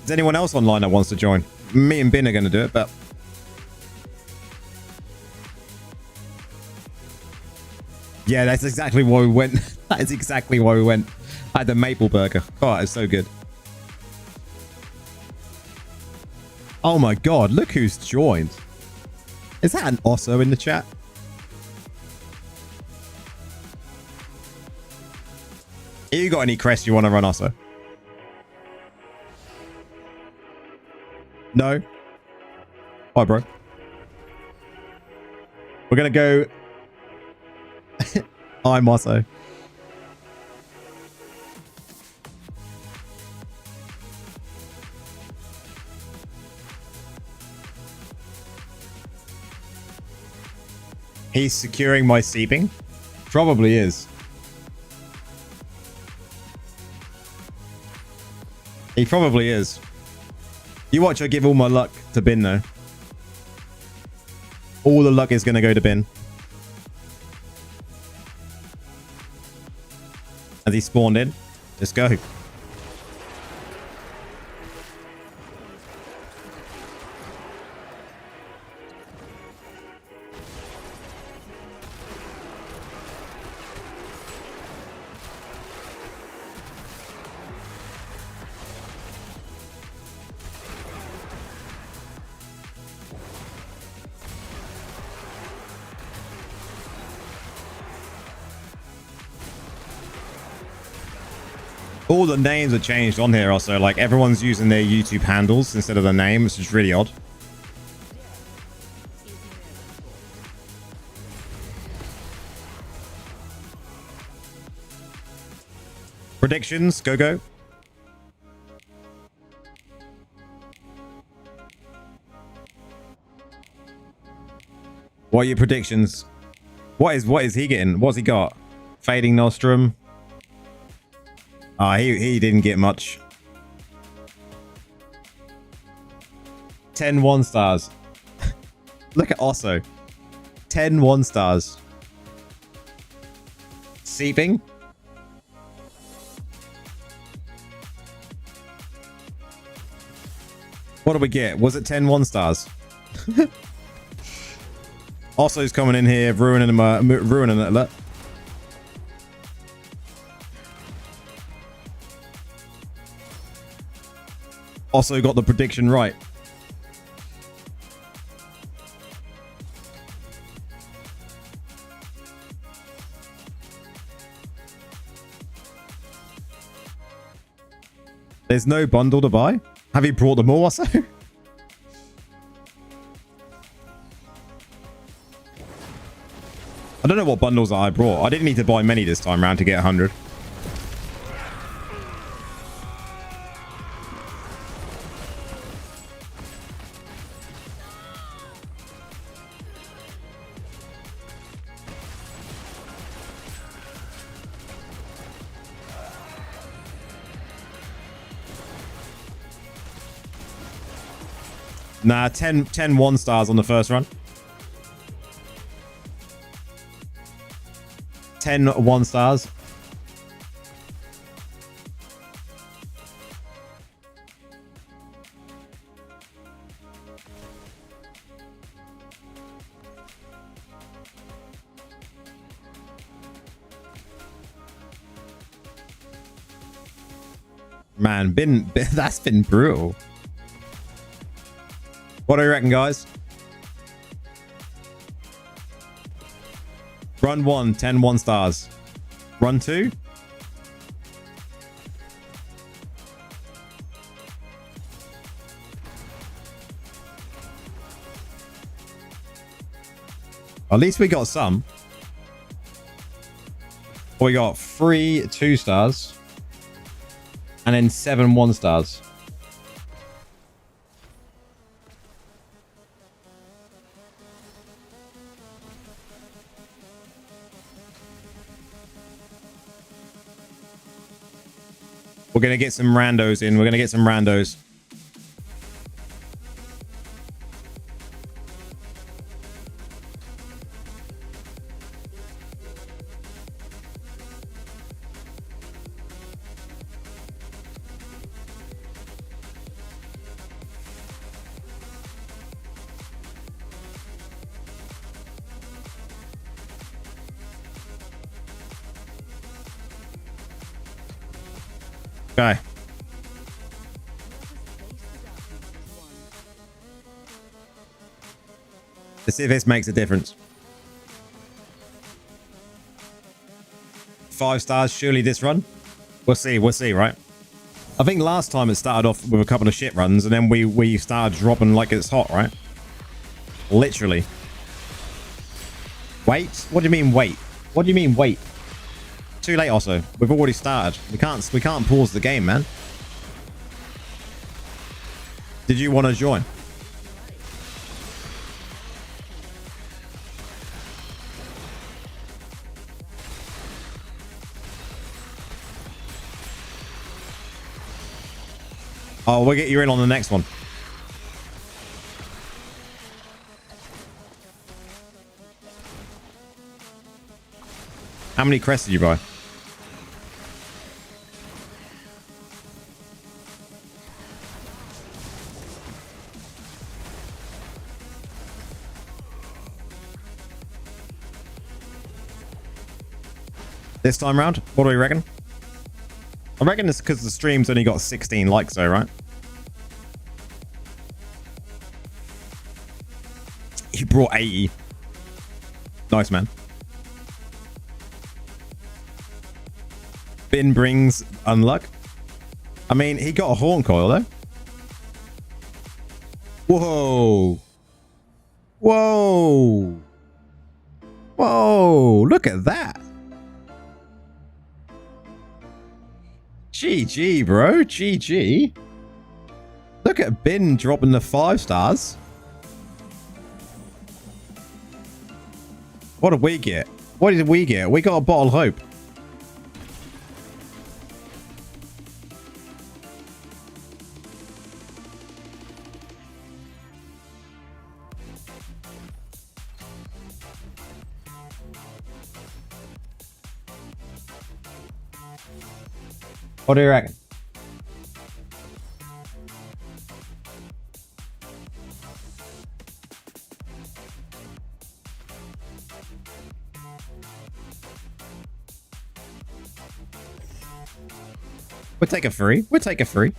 Is anyone else online that wants to join? Me and Bin are going to do it, but... Yeah, that's exactly why we went. That is exactly why we went. I had the maple burger. Oh, it's so good. Oh my god, look who's joined. Is that an Osso in the chat? Have you got any Crests you want to run, Osso? No? Hi, bro. We're going to go... I'm Osso. He's securing my seeping? Probably is. He probably is. You watch, I give all my luck to Bin, though. All the luck is going to go to Bin. As he spawned in. Let's go. All the names are changed on here also. Like, everyone's using their YouTube handles instead of their name, which is really odd. Predictions, go. What are your predictions? What is he getting? What's he got? Fading Nostrum. He didn't get much. 10 1-stars. Look at Osso. 10 1-stars. Seeping. What did we get? Was it 10 1-stars? Osso's coming in here, ruining it. Look. Osso got the prediction right. There's no bundle to buy. Have you brought them all, Osso? I don't know what bundles I brought. I didn't need to buy many this time around to get 100. Nah, 10 1 stars on the first run. 10 1 stars. Man, that's been brutal. What do you reckon, guys? Run 1, 10 1 stars. Run 2. At least we got some. We got 3 2 stars. And then 7 1 stars. We're going to get some randos in. We're going to get some randos. Okay. Let's see if this makes a difference. 5 stars, surely this run. We'll see, right? I think last time it started off with a couple of shit runs and then we started dropping like it's hot, right? Literally. Wait? What do you mean wait? What do you mean wait? Too late also. We've already started. We can't pause the game, man. Did you want to join? Oh, we'll get you in on the next one. How many crests did you buy? This time round, what do we reckon? I reckon it's because the stream's only got 16 likes though, right? He brought 80. Nice, man. Bin brings unluck. I mean, he got a horn coil though. Whoa. Whoa. Whoa. Look at that. GG, bro. GG. Look at Bin dropping the 5 stars. What did we get? What did we get? We got a bottle of hope. What do you reckon? We'll take a free. We'll take a free.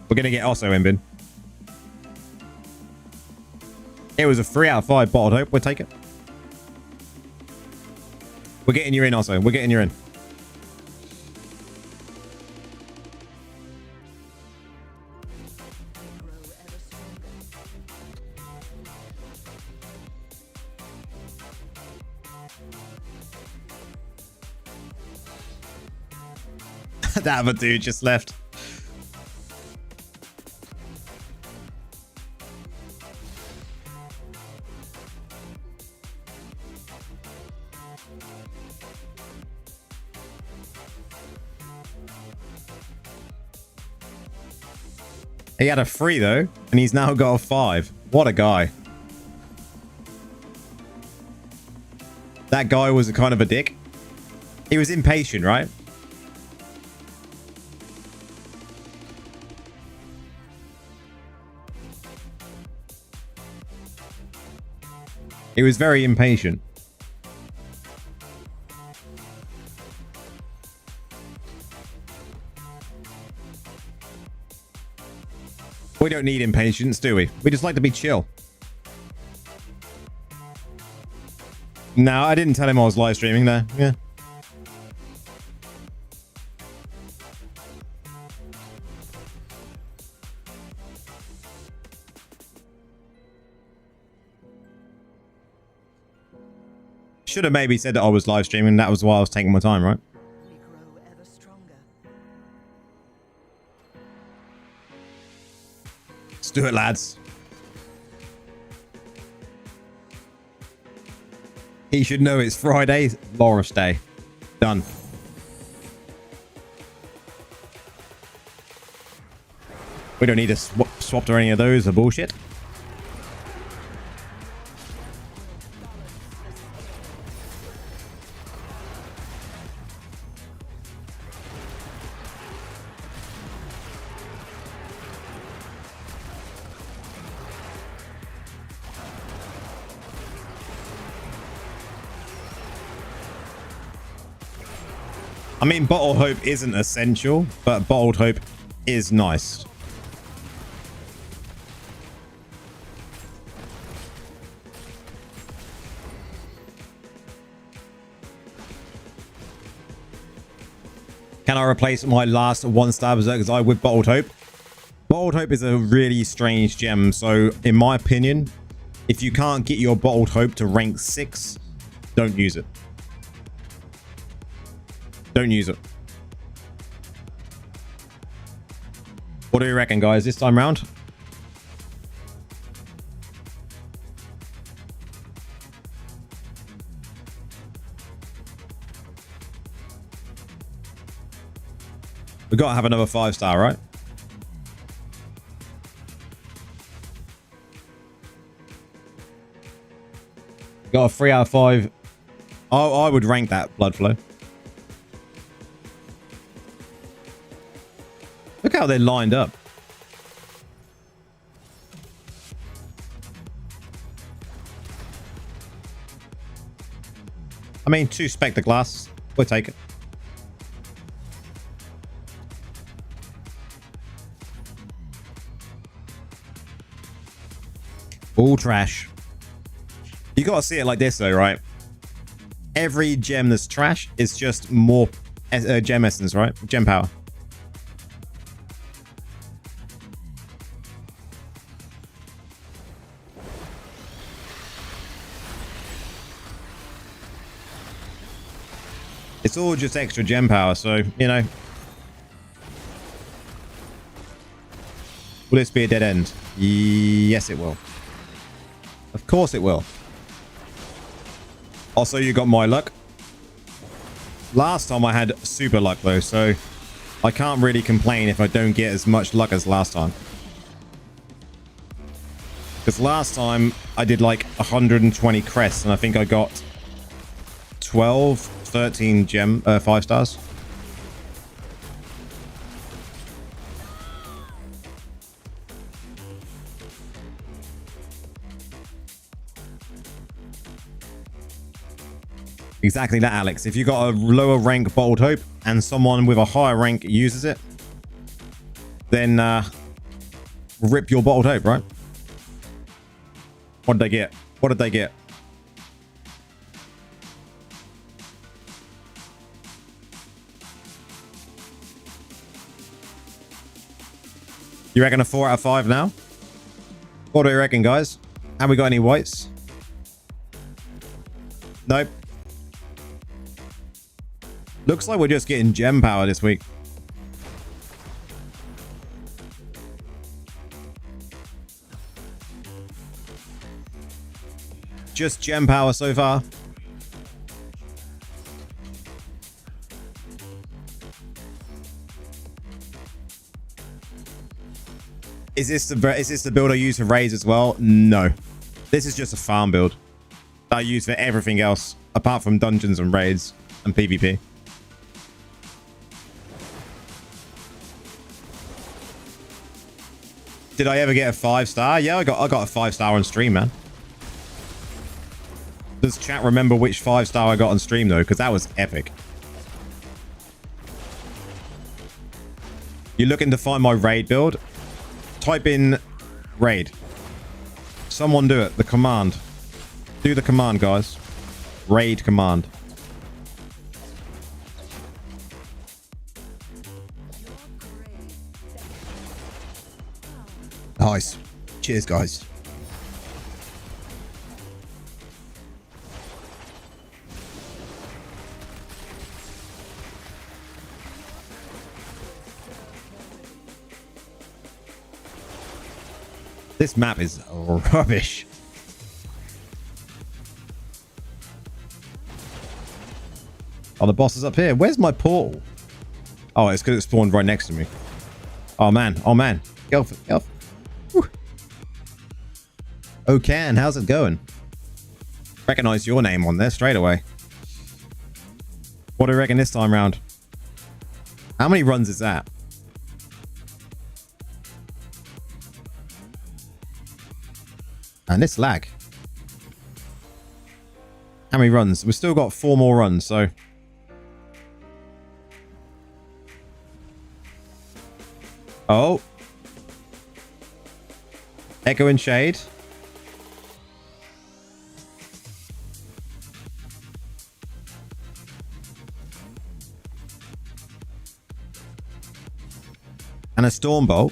We're going to get also in bin. It was a 3 out of 5 bottled hope. We'll take it. We're getting you in also. We're getting you in. That other dude just left. He had a 3 though, and he's now got a 5. What a guy. That guy was a kind of a dick. He was impatient, right? He was very impatient. We don't need impatience, do we? We just like to be chill. No, I didn't tell him I was live streaming there. Yeah. Should have maybe said that I was live streaming. That was why I was taking my time, right? Let's do it, lads. He should know it's Friday, Loris Day. Done. We don't need to swap or any of those. Are bullshit. I mean, bottled hope isn't essential, but bottled hope is nice. Can I replace my last 1-star Berserker's Eye with bottled hope? Bottled hope is a really strange gem. So in my opinion, if you can't get your bottled hope to rank 6, don't use it. Don't use it. What do you reckon, guys, this time round? We've got to have another 5-star, right? Got a 3 out of 5. I would rank that blood flow. Look how they're lined up. I mean, 2 Spectre Glass. We'll take it. All trash. You got to see it like this though, right? Every gem that's trash is just more gem essence, right? Gem power. It's all just extra gem power, so, you know. Will this be a dead end? Yes, it will. Of course it will. Also, you got my luck. Last time I had super luck, though, so I can't really complain if I don't get as much luck as last time. Because last time I did like 120 crests, and I think I got 12, 13 gem 5 stars. Exactly that, Alex. If you got a lower rank Bottled Hope and someone with a higher rank uses it, then rip your Bottled Hope, right? What did they get? What did they get? You reckon a 4 out of 5 now? What do you reckon, guys? Have we got any whites? Nope. Looks like we're just getting gem power this week. Just gem power so far. Is this the build I use for raids as well? No. This is just a farm build that I use for everything else apart from dungeons and raids and PvP. Did I ever get a 5-star? Yeah, I got a 5-star on stream, man. Does chat remember which 5-star I got on stream though? Because that was epic. You're looking to find my raid build? Type in raid. Someone do it. The command. Do the command, guys. Raid command. Nice. Cheers, guys. This map is rubbish. Oh, the boss is up here. Where's my portal? Oh, it's because it spawned right next to me. Oh, man. Oh, man. Get off it. Get off. Whew. Oh, Can. How's it going? Recognize your name on there straight away. What do you reckon this time round? How many runs is that? And this lag. How many runs? We've still got 4 more runs, so. Oh. Echo and Shade. And a Stormbolt.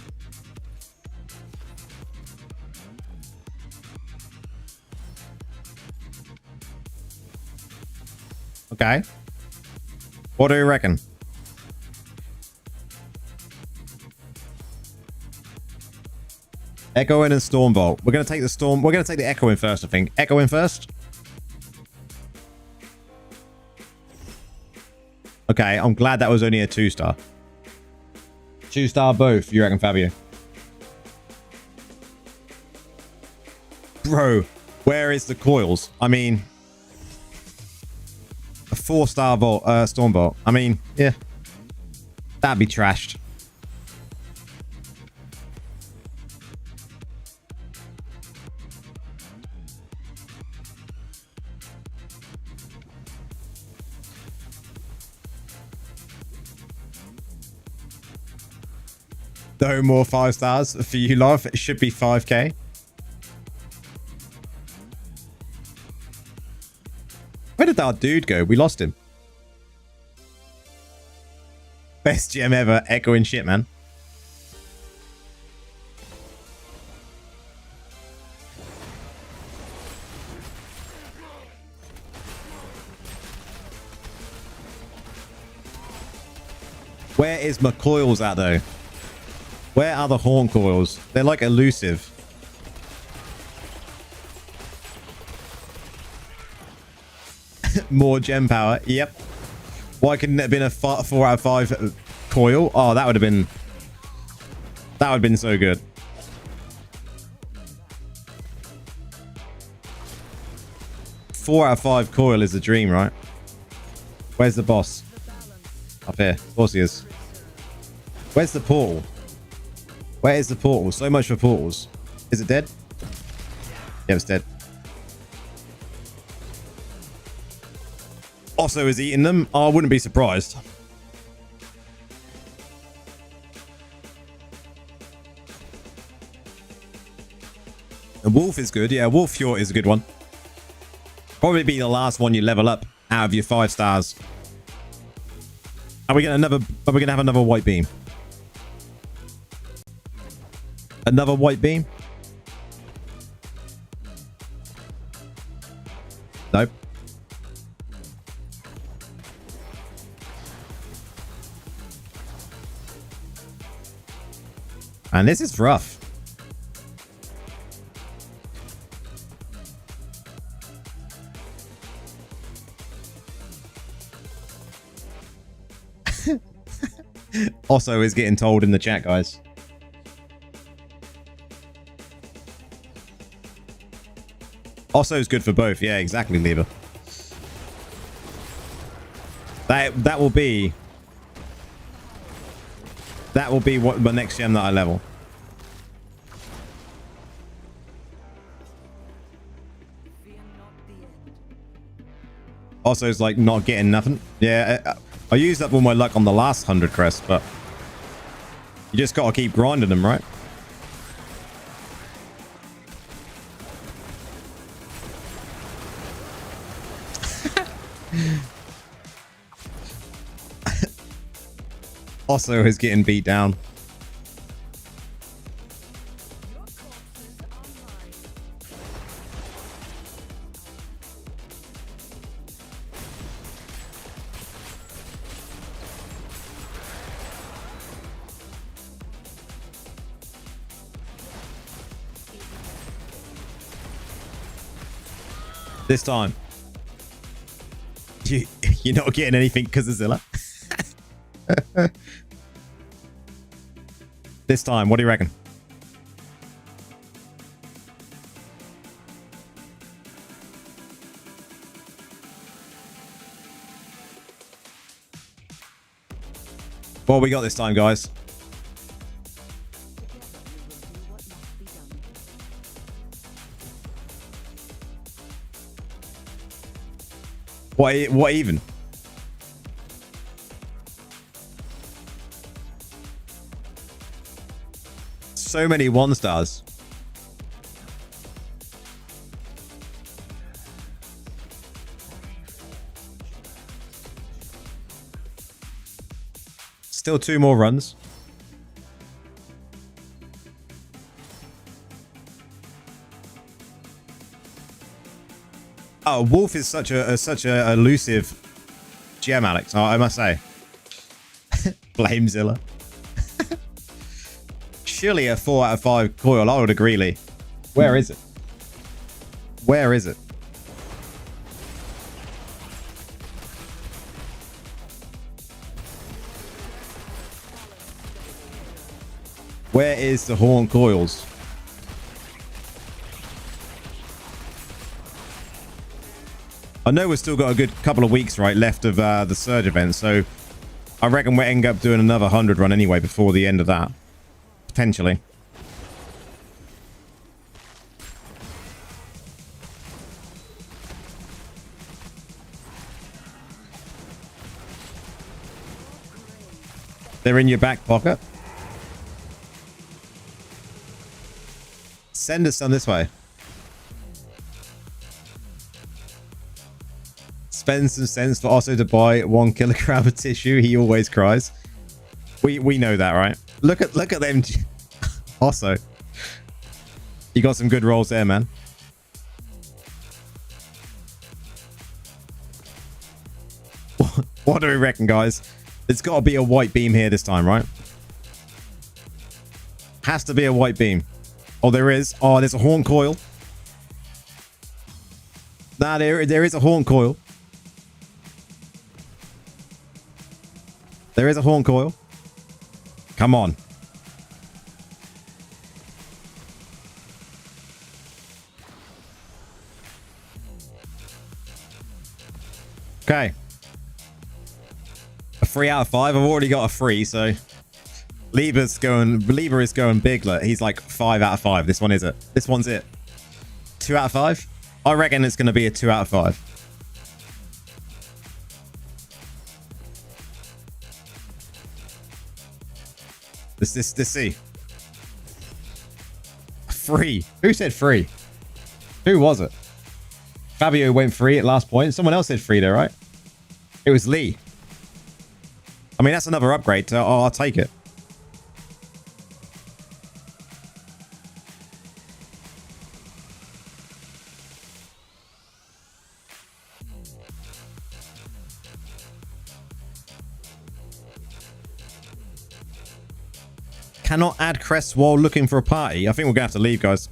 Okay. What do you reckon? Echo in and Stormbolt. We're gonna take the Storm. We're gonna take the Echo in first, I think. Echo in first. Okay, I'm glad that was only a 2-star. 2-star both, you reckon, Fabio? Bro, where is the coils? I mean, a 4-star Stormbolt. I mean, yeah, that'd be trashed. No more 5 stars for you, love. It should be 5k. Where did that dude go? We lost him. Best gem ever. Echoing shit, man. Where is my coils at, though? Where are the horn coils? They're like elusive. More gem power. Yep. Why couldn't it have been a 4 out of 5 coil? Oh, that would have been... That would have been so good. Four out of 5 coil is a dream, right? Where's the boss? Up here. Of course he is. Where's the portal? Where is the portal? So much for portals. Is it dead? Yeah, it's dead. Also is eating them. I wouldn't be surprised. The wolf is good. Yeah, wolf fjord is a good one. Probably be the last one you level up out of your 5 stars. Are we gonna have another white beam? Another white beam? Nope. And this is rough. Also is getting told in the chat, guys. Also is good for both. Yeah, exactly, Lever. That will be what the next gem that I level. Also, it's like not getting nothing. Yeah, I used up all my luck on the last 100 crests, but you just gotta keep grinding them, right? Also is getting beat down. This time. You're not getting anything because of Zilla. This time, what do you reckon? What we got this time, guys? What even? So many 1-stars. Still 2 more runs. Oh, wolf is such a elusive gem, Alex. I must say. Blame Zilla. Surely a 4 out of 5 coil. I would agree, Lee. Where is it? Where is it? Where is the horn coils? I know we've still got a good couple of weeks right left of the surge event, so I reckon we'll end up doing another 100 run anyway before the end of that. Potentially. They're in your back pocket. Send us some this way. Spend some cents for also to buy 1 kilogram of tissue. He always cries. We know that, right? Look at them. Also, you got some good rolls there, man. What do we reckon, guys? It's got to be a white beam here this time, right? Has to be a white beam. Oh, there is. Oh, there's a horn coil. Nah, there is a horn coil. There is a horn coil. Come on. Okay. A 3 out of 5. I've already got a 3, so Lieber is going big. Look, he's like 5 out of 5. This one is it. This one's it. 2 out of 5. I reckon it's going to be a 2 out of 5. Let's see. Free. Who said free? Who was it? Fabio went free at last point. Someone else said free though, right? It was Lee. I mean, that's another upgrade. So I'll take it. Cannot add crests while looking for a party. I think we're gonna have to leave, guys.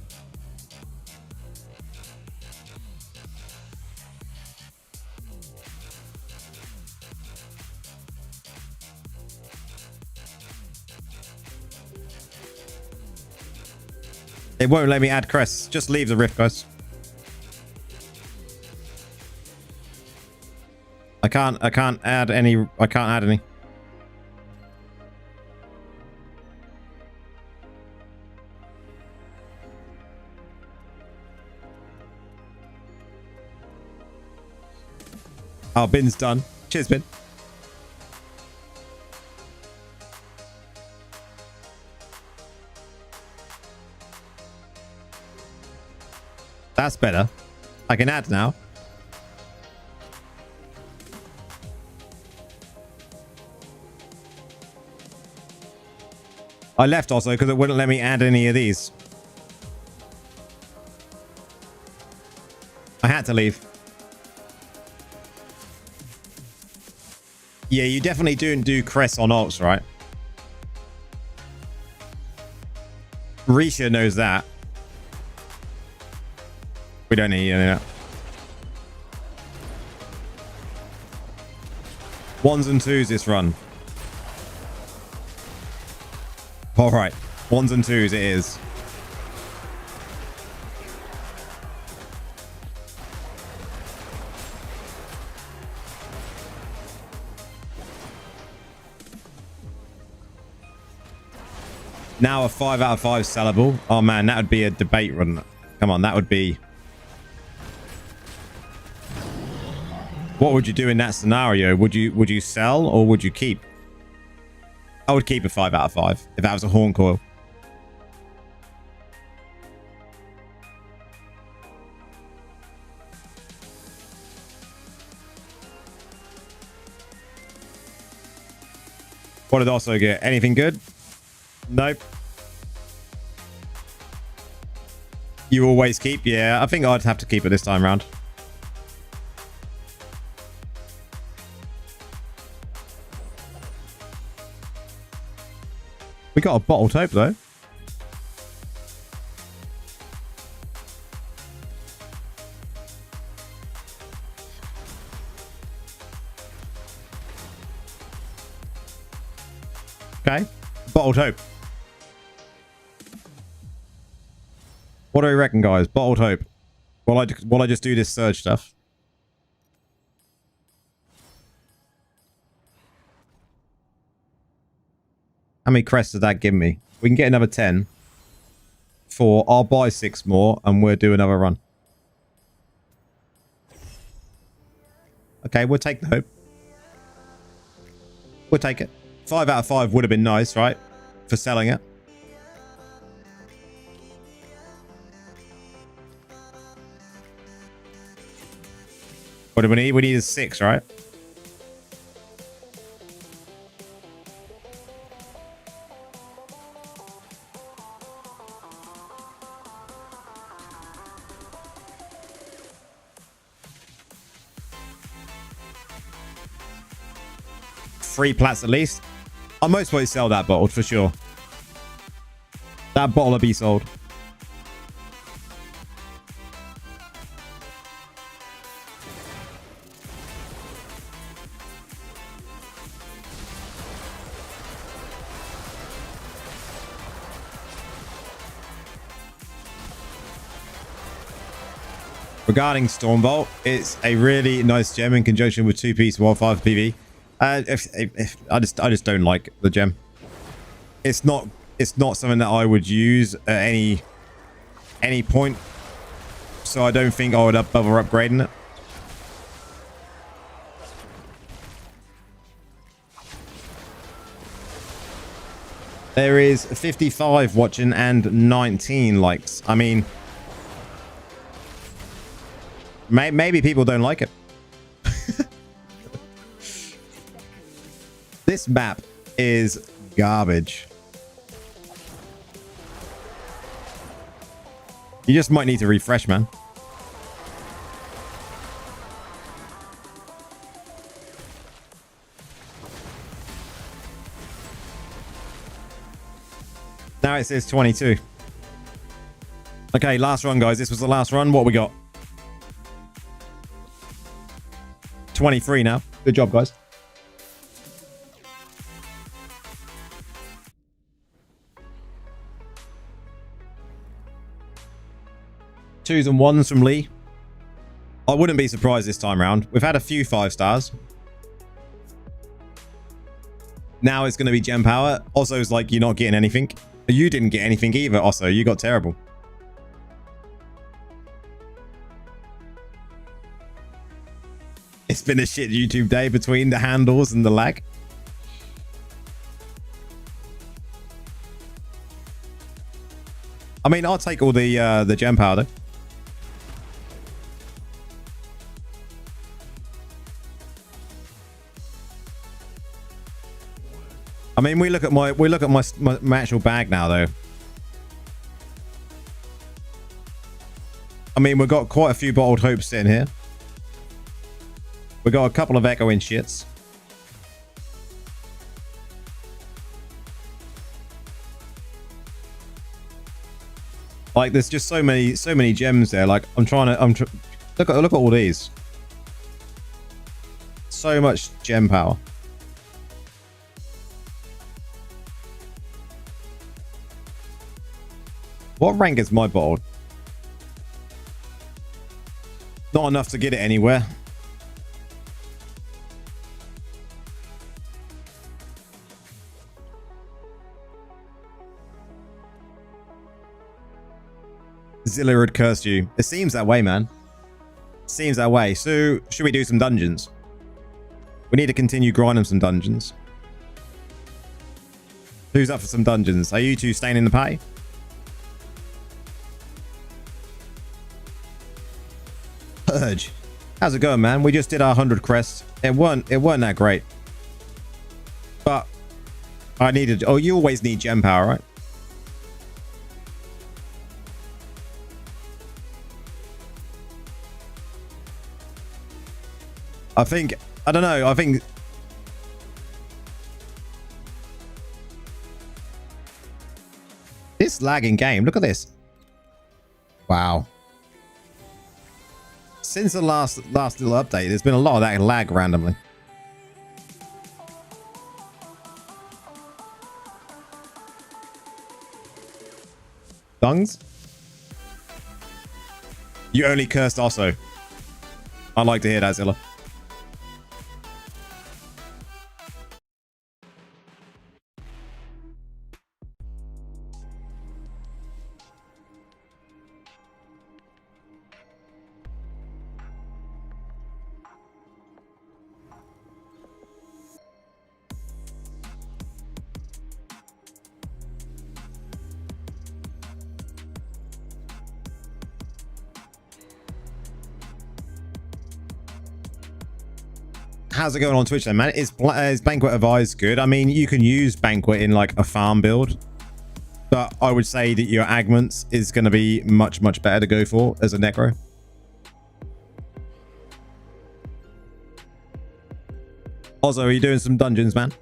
It won't let me add crests. Just leave the rift, guys. I can't add any. I can't add any. Oh, Bin's done. Cheers, Bin. That's better. I can add now. I left also because it wouldn't let me add any of these. I had to leave. Yeah, you definitely don't do crests on alts, right? Risha knows that. We don't need any of that. Ones and twos this run. All right. Ones and twos it is. Now a 5 out of 5 sellable. Oh man, that would be a debate run. Come on, that would be... What would you do in that scenario? Would you sell or would you keep? I would keep a 5 out of 5 if that was a horn coil. What did also get? Anything good? Nope. You always keep? Yeah, I think I'd have to keep it this time round. We got a bottle taupe though. Okay, bottle taupe. What do you reckon, guys? Bottled hope. While I just do this surge stuff. How many crests did that give me? We can get another 10. 4. I'll buy 6 more and we'll do another run. Okay, we'll take the hope. We'll take it. 5 out of 5 would have been nice, right? For selling it. What do we need? We need a 6, right? Three plats at least. I'll most probably sell that bottle for sure. That bottle will be sold. Regarding Stormbolt, it's a really nice gem in conjunction with 2-piece 1-5 PV. I just don't like the gem. It's not something that I would use at any point. So I don't think I would bother upgrading it. There is 55 watching and 19 likes. I mean, maybe people don't like it. This map is garbage. You just might need to refresh, man. Now it says 22. Okay, last run, guys. This was the last run. What we got? 23 now. Good job, guys. Twos and ones from Lee. I wouldn't be surprised this time around. We've had a few 5 stars. Now it's going to be gem power. Osso's like, you're not getting anything. You didn't get anything either, Osso. You got terrible. It's been a shit YouTube day between the handles and the lag. I mean, I'll take all the gem power though. I mean, we look at my actual bag now, though. I mean, we've got quite a few bottled hopes sitting here. We got a couple of echoing shits. Like, there's just so many gems there. Like, look at all these. So much gem power. What rank is my bottled? Not enough to get it anywhere. Zilla had cursed you. It seems that way, man. Seems that way. So, should we do some dungeons? We need to continue grinding some dungeons. Who's up for some dungeons? Are you two staying in the party? Purge. How's it going, man? We just did our 100 crests. It weren't that great. But I needed... Oh, you always need gem power, right? I don't know. I think this lagging game. Look at this. Wow. Since the last little update, there's been a lot of that lag randomly. Dungs? You only cursed Osso. I'd like to hear that, Zilla. How's it going on Twitch then, man? Is Banquet of Eyes good? I mean, you can use Banquet in like a farm build, but I would say that your Agments is going to be much better to go for as a Necro. Also, are you doing some dungeons, man?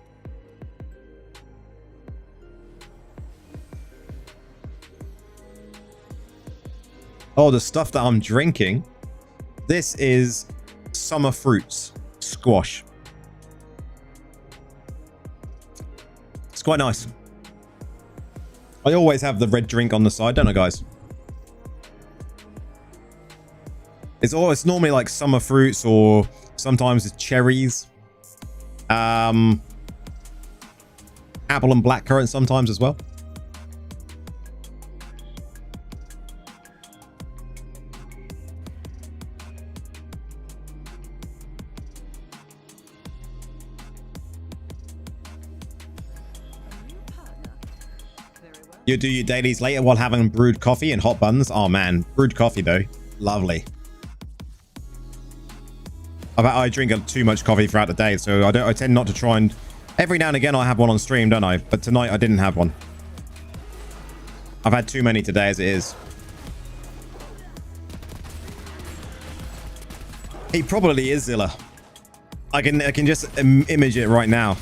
Oh, the stuff that I'm drinking. This is summer fruits. Squash. It's quite nice. I always have the red drink on the side, don't I, guys? It's normally like summer fruits, or sometimes it's cherries. Apple and blackcurrant sometimes as well. You do your dailies later while having brewed coffee and hot buns. Oh man, brewed coffee though, lovely. I drink too much coffee throughout the day, so I tend not to try and. Every now and again I have one on stream, don't I? But tonight I didn't have one. I've had too many today as it is. He probably is Zilla. I can just image it right now.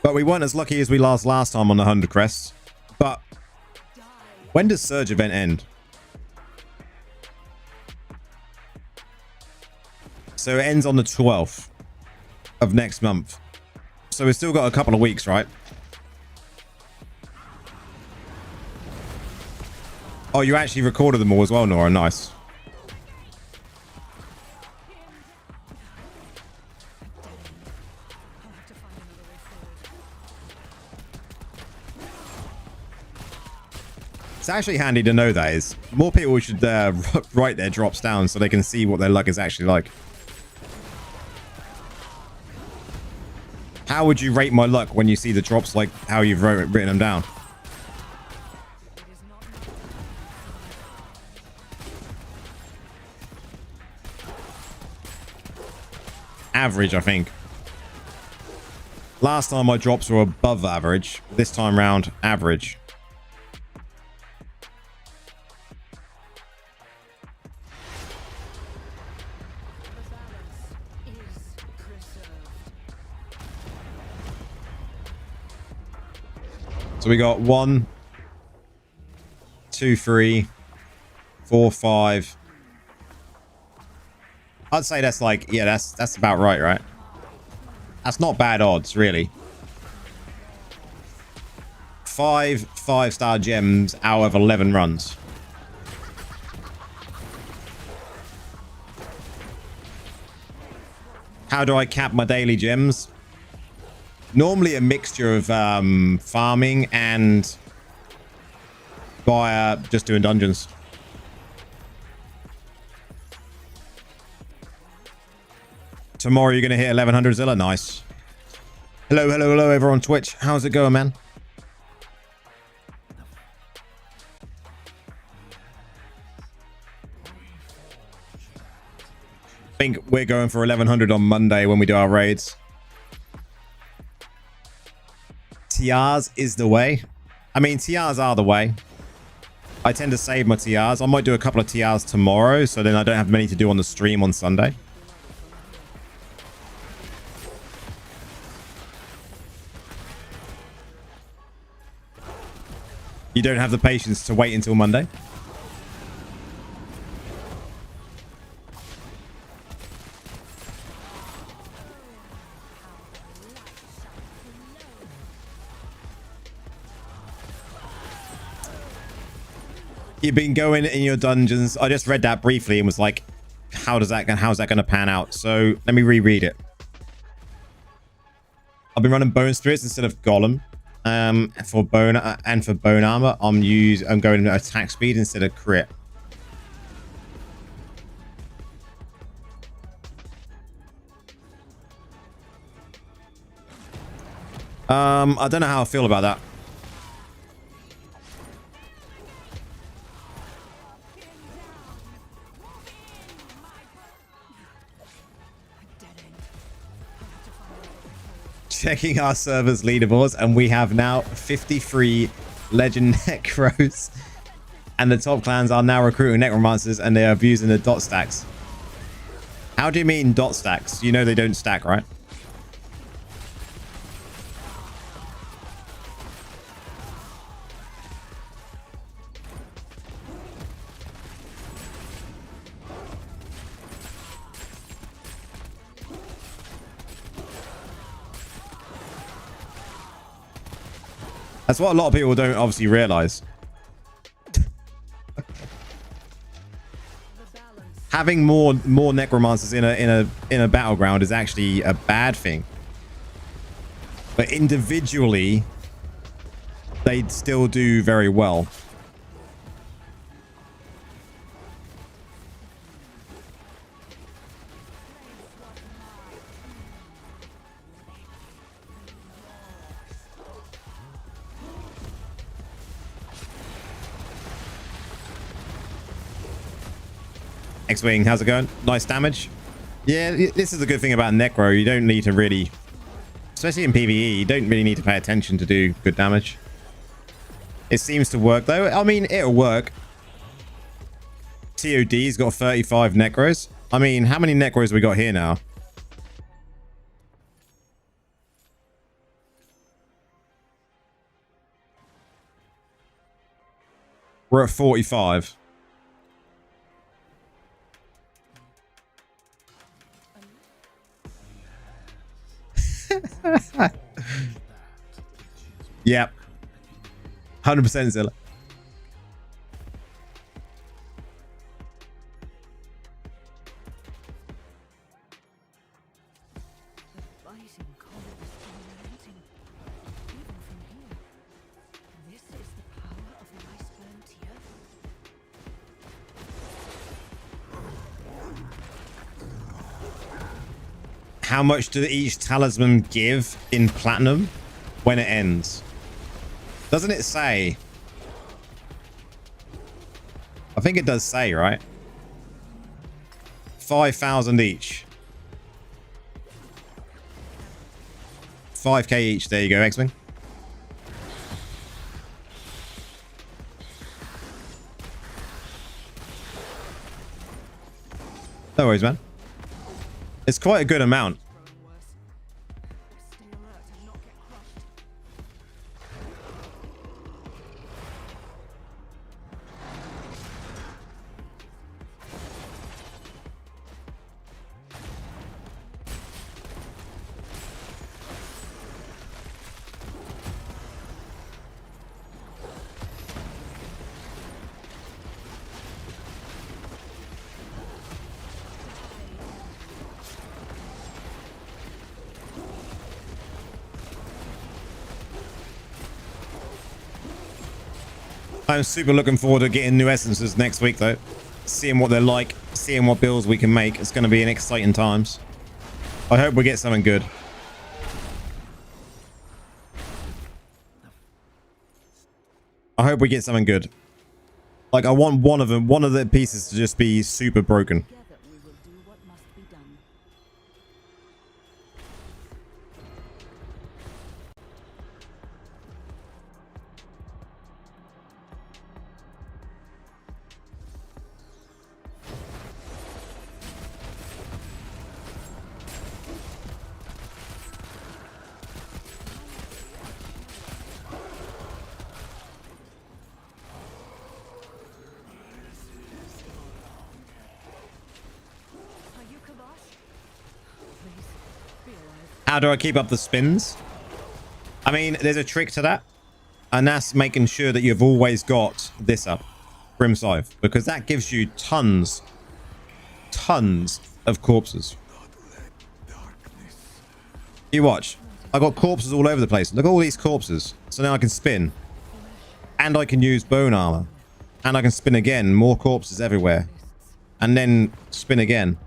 But we weren't as lucky as we last time on the 100 crests. But when does Surge event end? So it ends on the 12th of next month. So we've still got a couple of weeks, right? Oh, you actually recorded them all as well, Nora. Nice. It's actually handy to know that is. More people should write their drops down so they can see what their luck is actually like. How would you rate my luck when you see the drops like how you've written them down? Average, I think. Last time my drops were above average. This time round, average. So we got 1, 2, 3, 4, 5. I'd say that's like, yeah, that's about right? That's not bad odds, really. 5 5-star gems out of 11 runs. How do I cap my daily gems? Normally a mixture of farming and by just doing dungeons. Tomorrow you're going to hit 1100 Zilla. Nice. Hello over on Twitch. How's it going, man? I think we're going for 1100 on Monday when we do our raids. TRs is the way. I mean, TRs are the way. I tend to save my TRs. I might do a couple of TRs tomorrow, so then I don't have many to do on the stream on Sunday. You don't have the patience to wait until Monday? You've been going in your dungeons. I just read that briefly and was like, how's that going to pan out? So let me reread it. I've been running bone spirits instead of golem. For bone and for bone armor, I'm going attack speed instead of crit. I don't know how I feel about that. Checking our server's leaderboards, and we have now 53 legend necros, and the top clans are now recruiting necromancers, and they are abusing the dot stacks. How do you mean dot stacks? You know they don't stack, right? That's what a lot of people don't obviously realize. having more necromancers in a battleground is actually a bad thing. But individually, they'd still do very well. X-Wing, how's it going? Nice damage. Yeah, this is a good thing about Necro. You don't need to really, especially in PvE, you don't really need to pay attention to do good damage. It seems to work, though. I mean, it'll work. TOD's got 35 Necros. I mean, how many Necros we got here now? We're at 45. Yep. 100% Zilla. How much do each talisman give in platinum when it ends? Doesn't it say? I think it does say, right? 5,000 each. 5k each. There you go, X-Wing. No worries, man. It's quite a good amount. I'm super looking forward to getting new essences next week, though. Seeing what they're like, seeing what builds we can make. It's going to be an exciting times. I hope we get something good. I hope we get something good. Like, I want one of the pieces to just be super broken. How do I keep up the spins? I mean, there's a trick to that. And that's making sure that you've always got this up. Grim Scythe. Because that gives you tons of corpses. You watch. I got corpses all over the place. Look at all these corpses. So now I can spin. And I can use bone armor. And I can spin again. More corpses everywhere. And then spin again.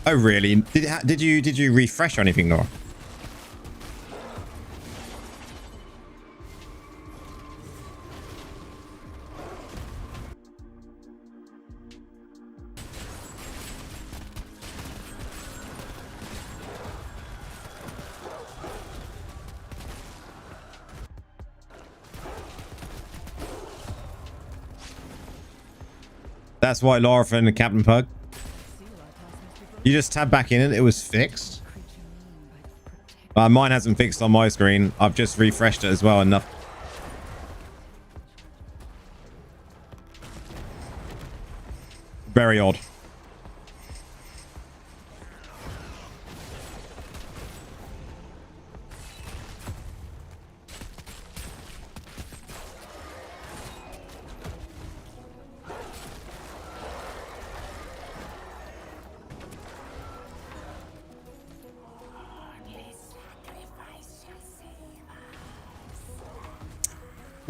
Oh really? Did you refresh or anything, Nora? That's why Laura and Captain Pug. You just tab back in and it was fixed. Mine hasn't fixed on my screen. I've just refreshed it as well. Enough. Very odd.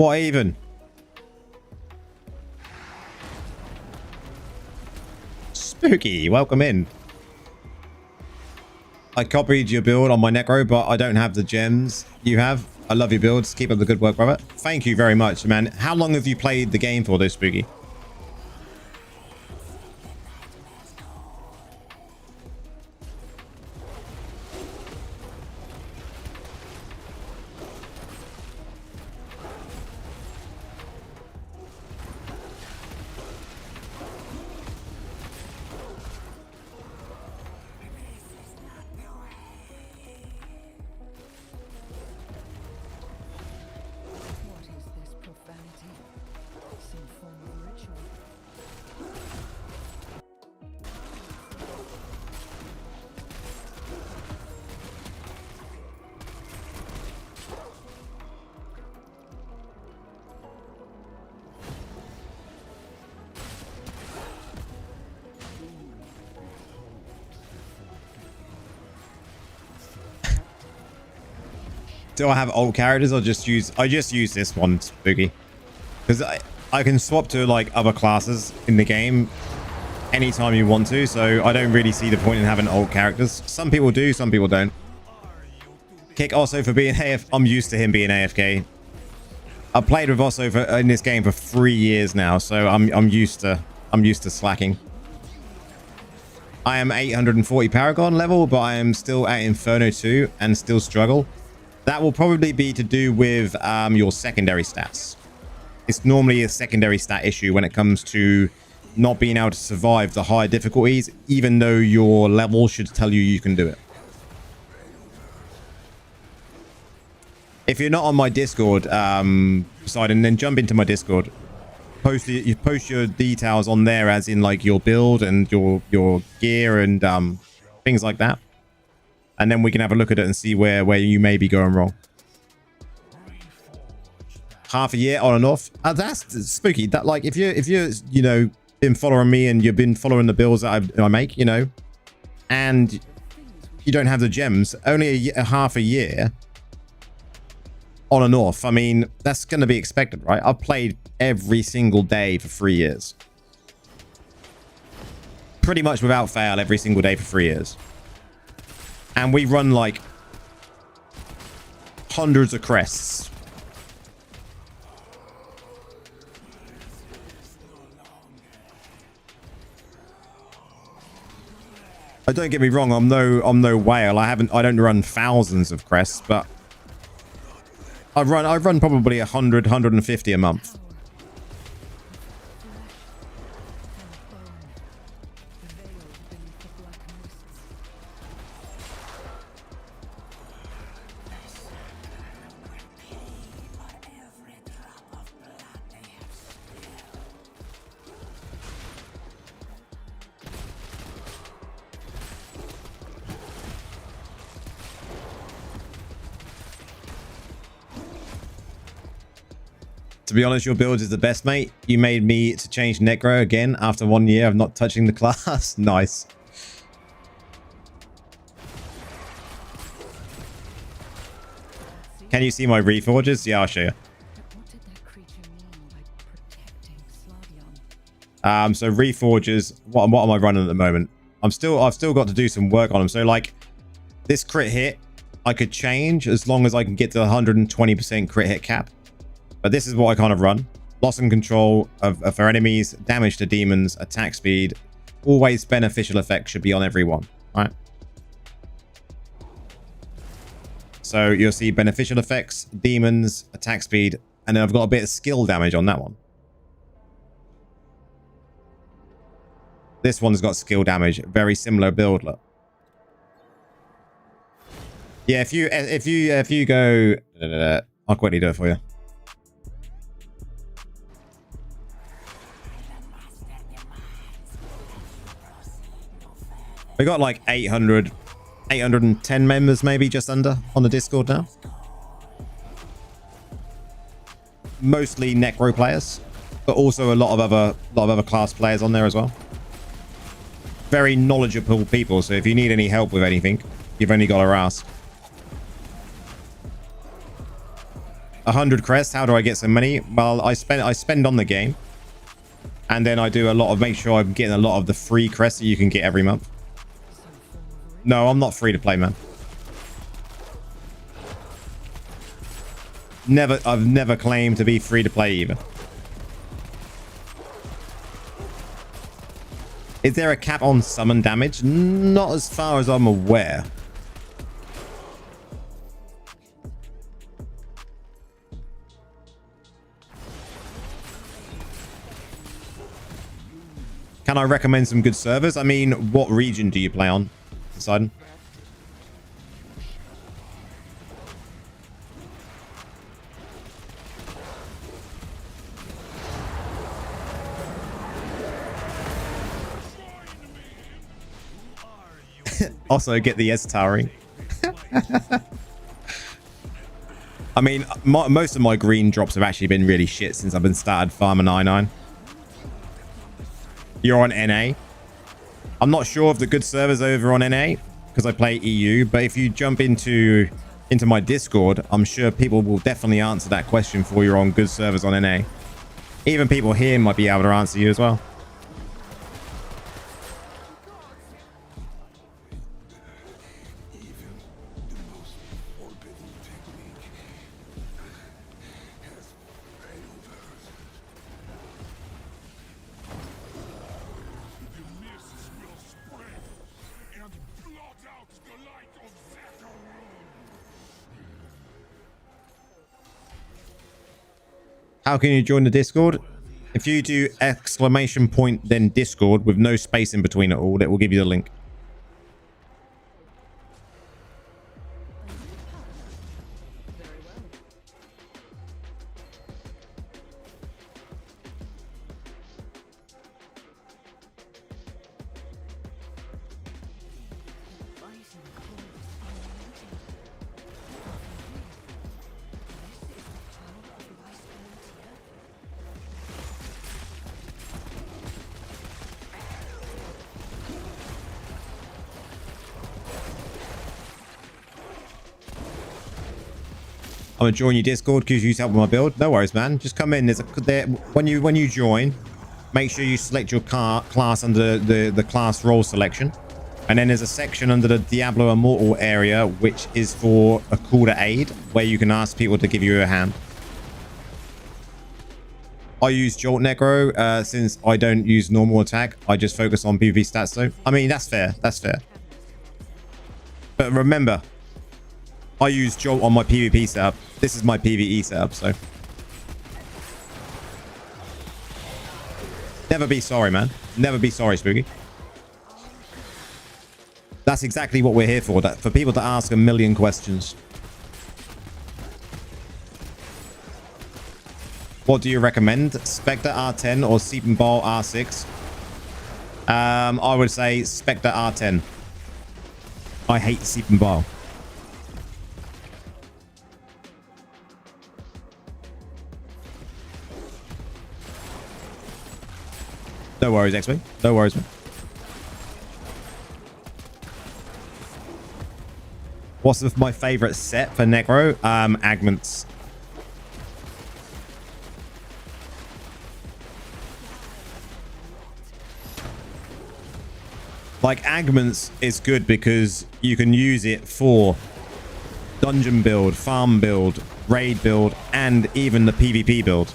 What even? Spooky, welcome in. I copied your build on my Necro, but I don't have the gems you have. I love your builds. Keep up the good work, brother. Thank you very much, man. How long have you played the game for, though, Spooky? Do I have old characters or just use... I just use this one, Spooky. Because I can swap to like other classes in the game anytime you want to. So I don't really see the point in having old characters. Some people do, some people don't. Kick Osso for being AFK. I'm used to him being AFK. I've played with Osso in this game for 3 years now. So I'm used to slacking. I am 840 Paragon level, but I am still at Inferno 2 and still struggle. That will probably be to do with your secondary stats. It's normally a secondary stat issue when it comes to not being able to survive the high difficulties, even though your level should tell you can do it. If you're not on my Discord side, and then jump into my Discord, you post your details on there, as in like your build and your gear and things like that. And then we can have a look at it and see where you may be going wrong. Half a year on and off. That's spooky. That, like, if you're you know, been following me and you've been following the builds that I make, you know, and you don't have the gems, only a half a year on and off. I mean, that's going to be expected, right? I've played every single day for 3 years. Pretty much without fail, every single day for 3 years. And we run like hundreds of crests. Don't get me wrong, I'm no whale. I don't run thousands of crests, but I run probably 100, 150 a month. To be honest, your build is the best, mate. You made me to change Necro again after 1 year of not touching the class. Nice. Can you see my reforges? Yeah, I'll show you. So reforges, what am I running at the moment? I've still got to do some work on them. So like this crit hit, I could change as long as I can get to 120% crit hit cap. But this is what I kind of run. Loss and control for enemies, damage to demons, attack speed. Always beneficial effects should be on everyone, right? So you'll see beneficial effects, demons, attack speed, and then I've got a bit of skill damage on that one. This one's got skill damage, very similar build, look. Yeah, if you go, I'll quickly do it for you. We got like 810 members, maybe just under, on the Discord now. Mostly Necro players, but also a lot of other class players on there as well. Very knowledgeable people, so if you need any help with anything, you've only got to ask. 100 crests. How do I get so many? Well, I spend on the game. And then I do a lot of, make sure I'm getting a lot of the free crests that you can get every month. No, I'm not free to play, man. I've never claimed to be free to play either. Is there a cap on summon damage? Not as far as I'm aware. Can I recommend some good servers? I mean, what region do you play on, Poseidon? Also, get the S towering. I mean, most of my green drops have actually been really shit since I've been started farming I9. You're on NA. I'm not sure if the good servers over on NA because I play EU, but if you jump into my Discord, I'm sure people will definitely answer that question for you on good servers on NA. Even people here might be able to answer you as well. How can you join the Discord? If you do exclamation point then Discord with no space in between it all, it will give you the link. I'm gonna join your Discord because you help with my build. No worries, man. Just come in. When you join, make sure you select your class under the class role selection, and then there's a section under the Diablo Immortal area which is for a call to aid where you can ask people to give you a hand. I use Jolt Necro since I don't use normal attack. I just focus on PvP stats though. I mean, that's fair. That's fair. But remember, I use Jolt on my PvP setup. This is my PvE setup, so. Never be sorry, man. Never be sorry, Spooky. That's exactly what we're here for. For people to ask a million questions. What do you recommend? Spectre R10 or Seep Ball R6? I would say Spectre R10. I hate Seep Ball. No worries, X-Wing. No worries, man. What's my favorite set for Necro? Agments. Like, Agments is good because you can use it for dungeon build, farm build, raid build, and even the PvP build.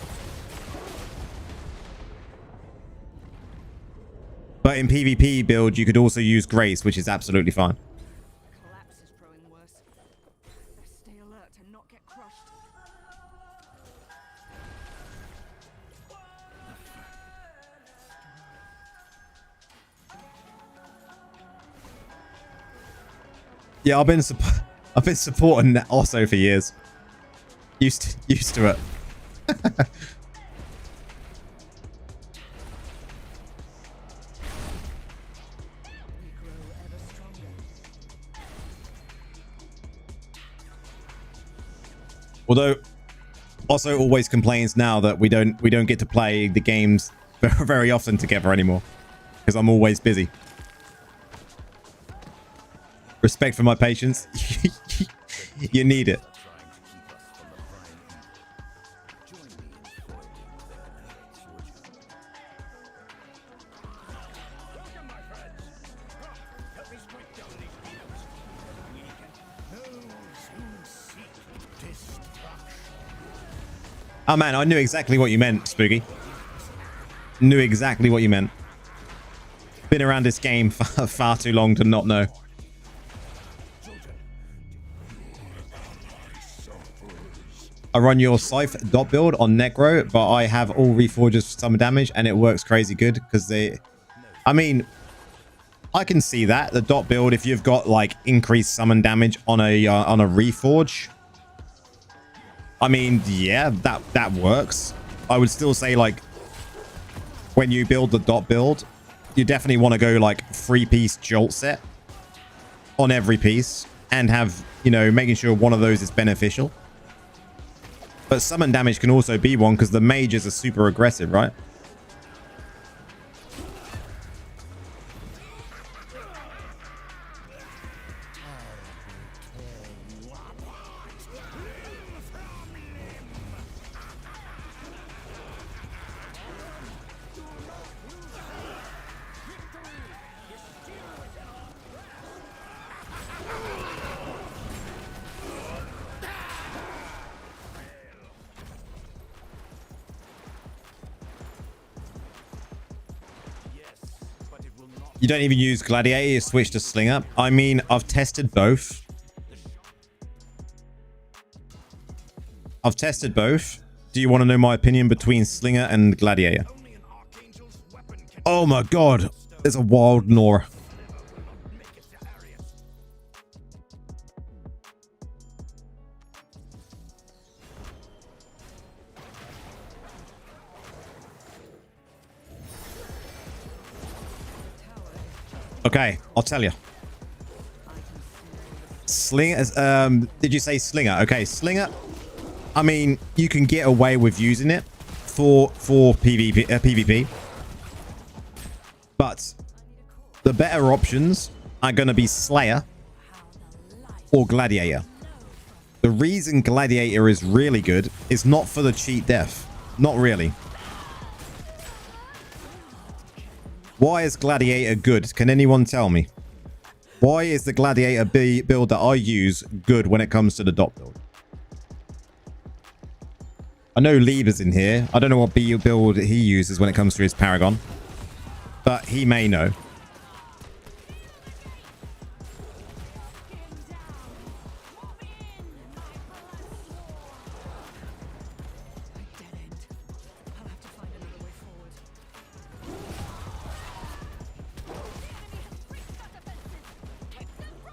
But in PvP build, you could also use Grace, which is absolutely fine. Collapse is growing worse. Let's stay alert and not get crushed. Yeah, I've been supporting that also for years. Used to it. Although, also always complains now that we don't get to play the games very often together anymore because I'm always busy. Respect for my patience. You need it. Oh man, I knew exactly what you meant, Spooky. Knew exactly what you meant. Been around this game for far too long to not know. I run your Scythe dot build on Necro, but I have all reforges for summon damage, and it works crazy good because they... I mean, I can see that the dot build, if you've got like increased summon damage on a reforge. I mean, yeah, that works. I would still say like when you build the dot build, you definitely want to go like 3-piece jolt set on every piece and have, you know, making sure one of those is beneficial. But summon damage can also be one because the mages are super aggressive, right? You don't even use Gladiator, you switch to Slinger. I mean, I've tested both. Do you want to know my opinion between Slinger and Gladiator? Oh my god, there's a wild Nora. Okay, I'll tell you. Slinger, did you say Slinger? Okay, Slinger. I mean, you can get away with using it for PvP. But the better options are going to be Slayer or Gladiator. The reason Gladiator is really good is not for the cheat death. Not really. Why is Gladiator good? Can anyone tell me? Why is the Gladiator build that I use good when it comes to the dot build? I know Lieber's in here. I don't know what build he uses when it comes to his Paragon. But he may know.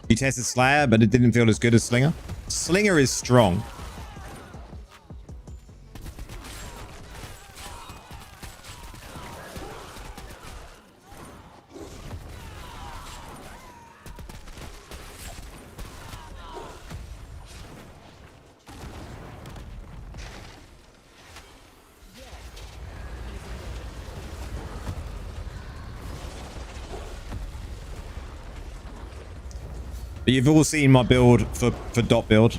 You tested Slayer, but it didn't feel as good as Slinger. Slinger is strong. But you've all seen my build for dot build.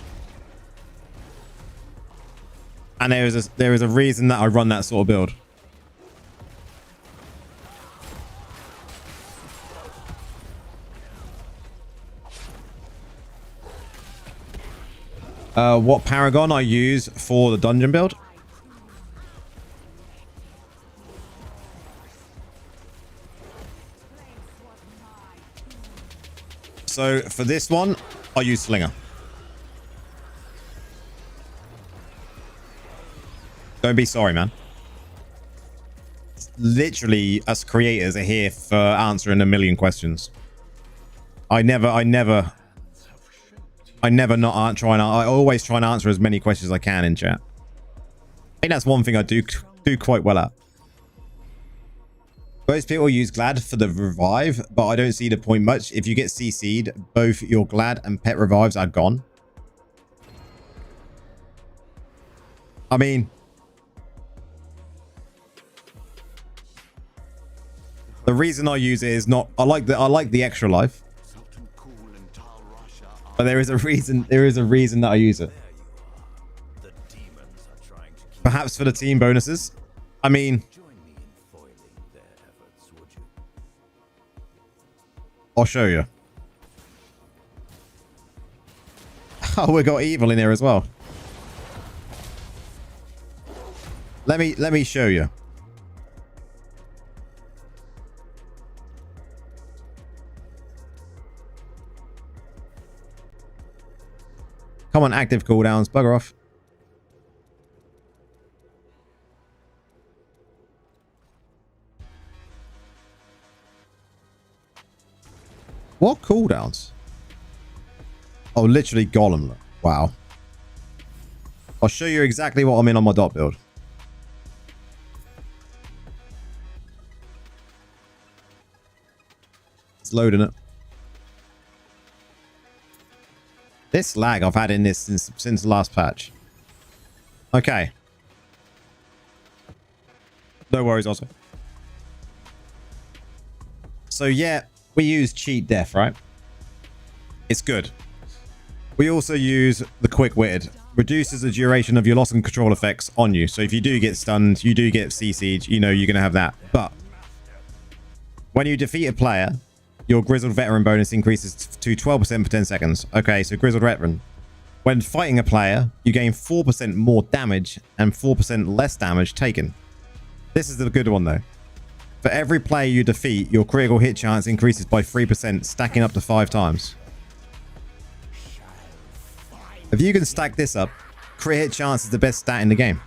And there is a reason that I run that sort of build. What Paragon I use for the dungeon build? So for this one, I use Slinger. Don't be sorry, man. Literally, us creators are here for answering a million questions. I always try and answer as many questions as I can in chat. I think that's one thing I do quite well at. Most people use Glad for the revive, but I don't see the point much. If you get CC'd, both your Glad and pet revives are gone. I mean, the reason I use it is not I like the extra life. But there is a reason that I use it. Perhaps for the team bonuses. I mean, I'll show you. Oh, we got evil in here as well. Let me show you. Come on, active cooldowns. Bugger off. What cooldowns? Oh, literally Golem. Wow. I'll show you exactly what I'm in on my dot build. It's loading it. This lag I've had in this since the last patch. Okay. No worries, also. So yeah, we use cheat death, right? It's good. We also use the quick-witted. Reduces the duration of your loss and control effects on you. So if you do get stunned, you do get CC'd, you know you're going to have that. But when you defeat a player, your Grizzled Veteran bonus increases to 12% for 10 seconds. Okay, so Grizzled Veteran. When fighting a player, you gain 4% more damage and 4% less damage taken. This is the good one, though. For every player you defeat, your critical hit chance increases by 3%, stacking up to 5 times. If you can stack this up, crit hit chance is the best stat in the game.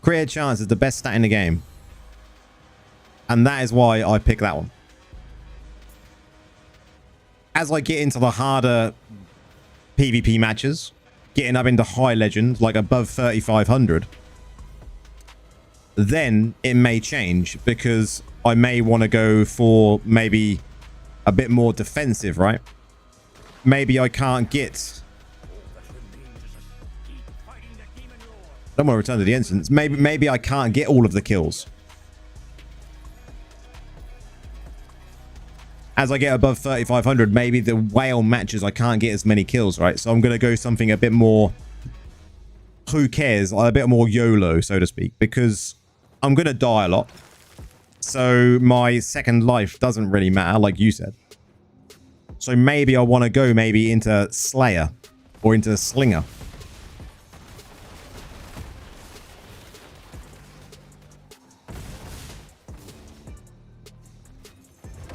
Crit hit chance is the best stat in the game. And that is why I pick that one. As I get into the harder PvP matches, getting up into high legend, like above 3,500, then it may change because I may want to go for maybe a bit more defensive, right? Maybe I can't get... I don't want to return to the instance. Maybe I can't get all of the kills. As I get above 3,500, maybe the whale matches I can't get as many kills, right? So I'm going to go something a bit more... Who cares? A bit more YOLO, so to speak. Because I'm going to die a lot. So my second life doesn't really matter, like you said. So maybe I want to go maybe into Slayer. Or into Slinger.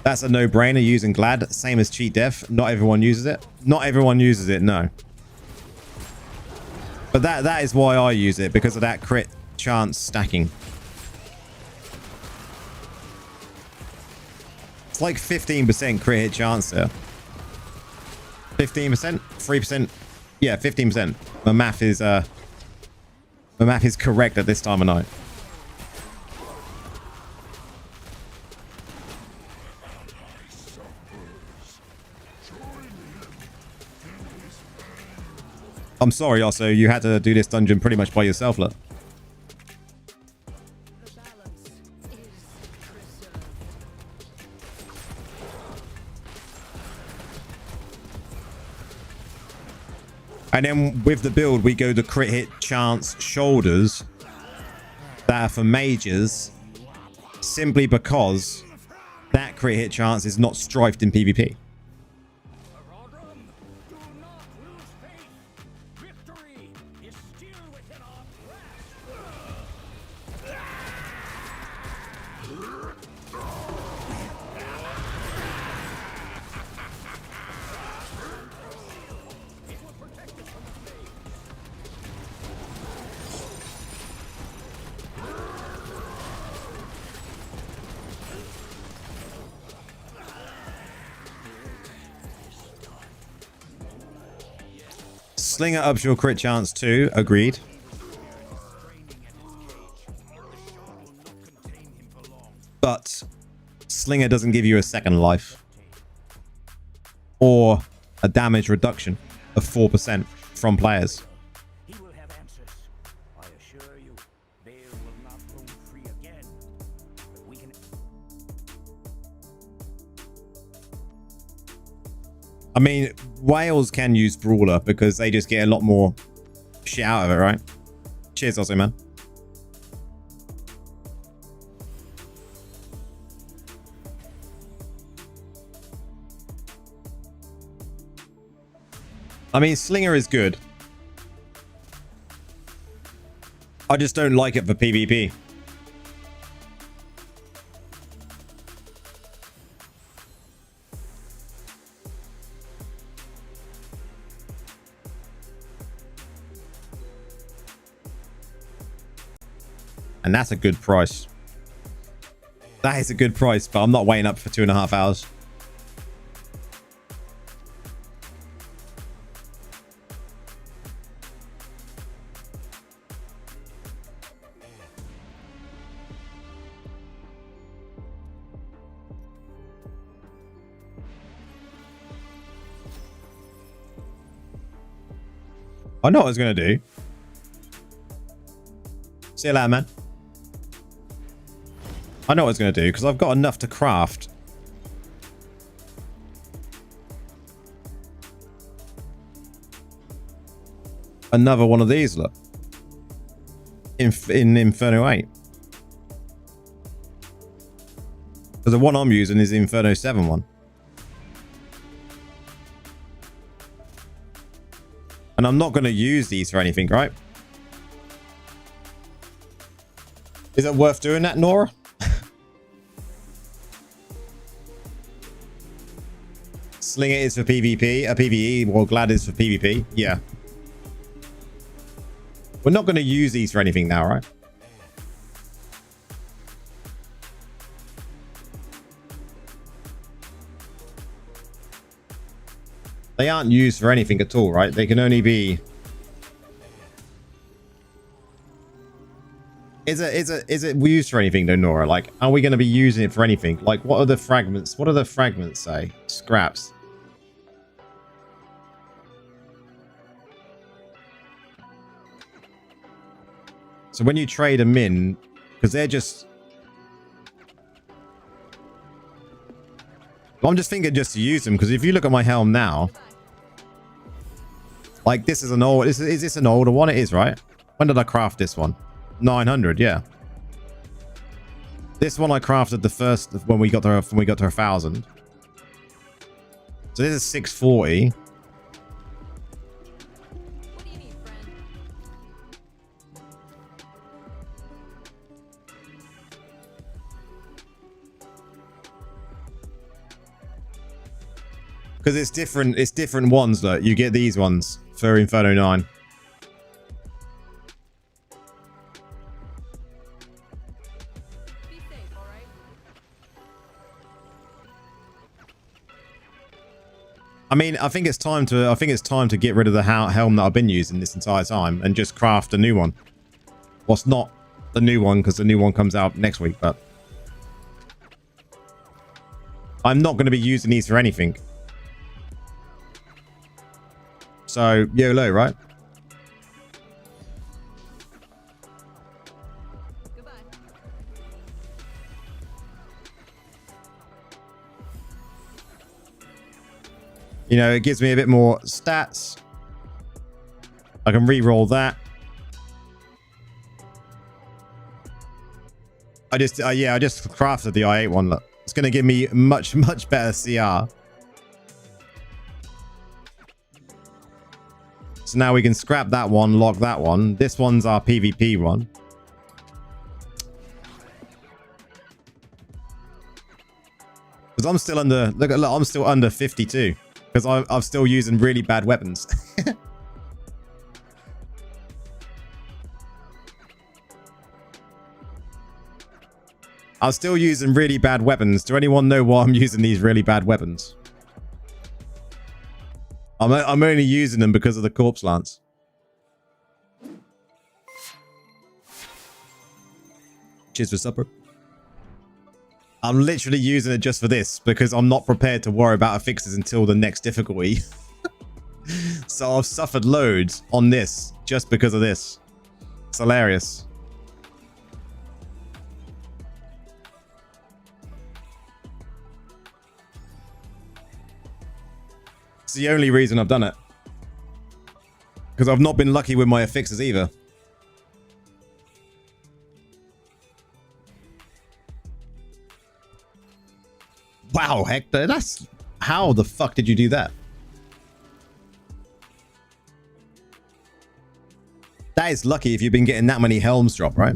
That's a no-brainer using Glad. Same as cheat death. Not everyone uses it. Not everyone uses it, no. But that is why I use it. Because of that crit chance stacking. It's like 15% crit hit chance there. 15%? 3%? Yeah, 15%. My math is correct at this time of night. I'm sorry, also, you had to do this dungeon pretty much by yourself, look. And then with the build, we go the crit hit chance shoulders that are for mages simply because that crit hit chance is not strifed in PvP. Slinger ups your crit chance too. Agreed. But Slinger doesn't give you a second life. Or a damage reduction of 4% from players. He will have answers. I assure you, Vale will not roam free again. But we can... I mean, whales can use Brawler because they just get a lot more shit out of it, right? Cheers, also, man. I mean, Slinger is good. I just don't like it for PvP. And that's a good price. That is a good price, but I'm not waiting up for 2.5 hours. I know what I was going to do. See you later, man. I know what I was going to do because I've got enough to craft. Another one of these, look. In Inferno 8. Because the one I'm using is the Inferno 7 one. And I'm not going to use these for anything, right? Is it worth doing that, Nora? Sling it is for PvP, PvE, well, Glad is for PvP. Yeah. We're not going to use these for anything now, right? They aren't used for anything at all, right? They can only be... Is it used for anything though, Nora? Like, are we going to be using it for anything? Like, what are the fragments? What do the fragments say? Scraps. So when you trade them in, because they're just... I'm just thinking just to use them, because if you look at my helm now, like this is an old... Is this an older one? It is, right? When did I craft this one? 900, yeah. This one I crafted the first when we got to 1,000. So this is 640. What do you need, friend? Because it's different ones that you get these ones for Inferno 9. Be safe, all right? I mean, I think it's time to get rid of the helm that I've been using this entire time and just craft a new one. Well, it's not the new one because the new one comes out next week, but I'm not going to be using these for anything. So, YOLO, right? Goodbye. You know, it gives me a bit more stats. I can re-roll that. I just crafted the i8 one. Look, it's going to give me much better CR. So now we can scrap that one, lock that one. This one's our PvP one. Because I'm still under, look, I'm still under 52. Because I'm still using really bad weapons. I'm still using really bad weapons. Do anyone know why I'm using these really bad weapons? I'm only using them because of the corpse lance. Cheers for supper. I'm literally using it just for this because I'm not prepared to worry about affixes until the next difficulty. So I've suffered loads on this just because of this. It's hilarious. It's the only reason I've done it. Because I've not been lucky with my affixes either. Wow, Hector, that's... How the fuck did you do that? That is lucky if you've been getting that many helms drop, right?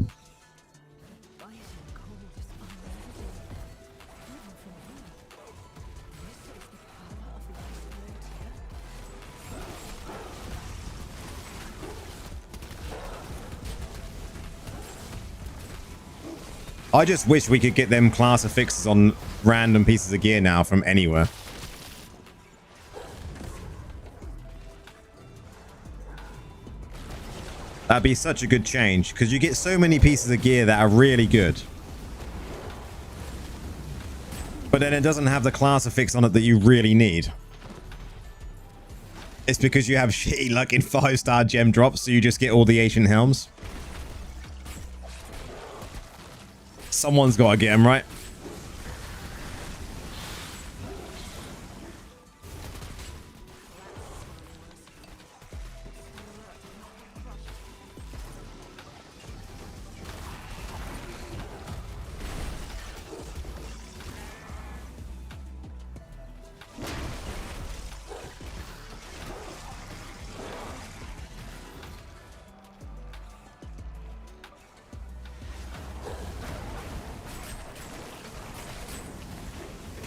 I just wish we could get them class affixes on random pieces of gear now from anywhere. That'd be such a good change because you get so many pieces of gear that are really good. But then it doesn't have the class affix on it that you really need. It's because you have shitty luck in 5-star gem drops, so you just get all the ancient helms. Someone's got to get them, right?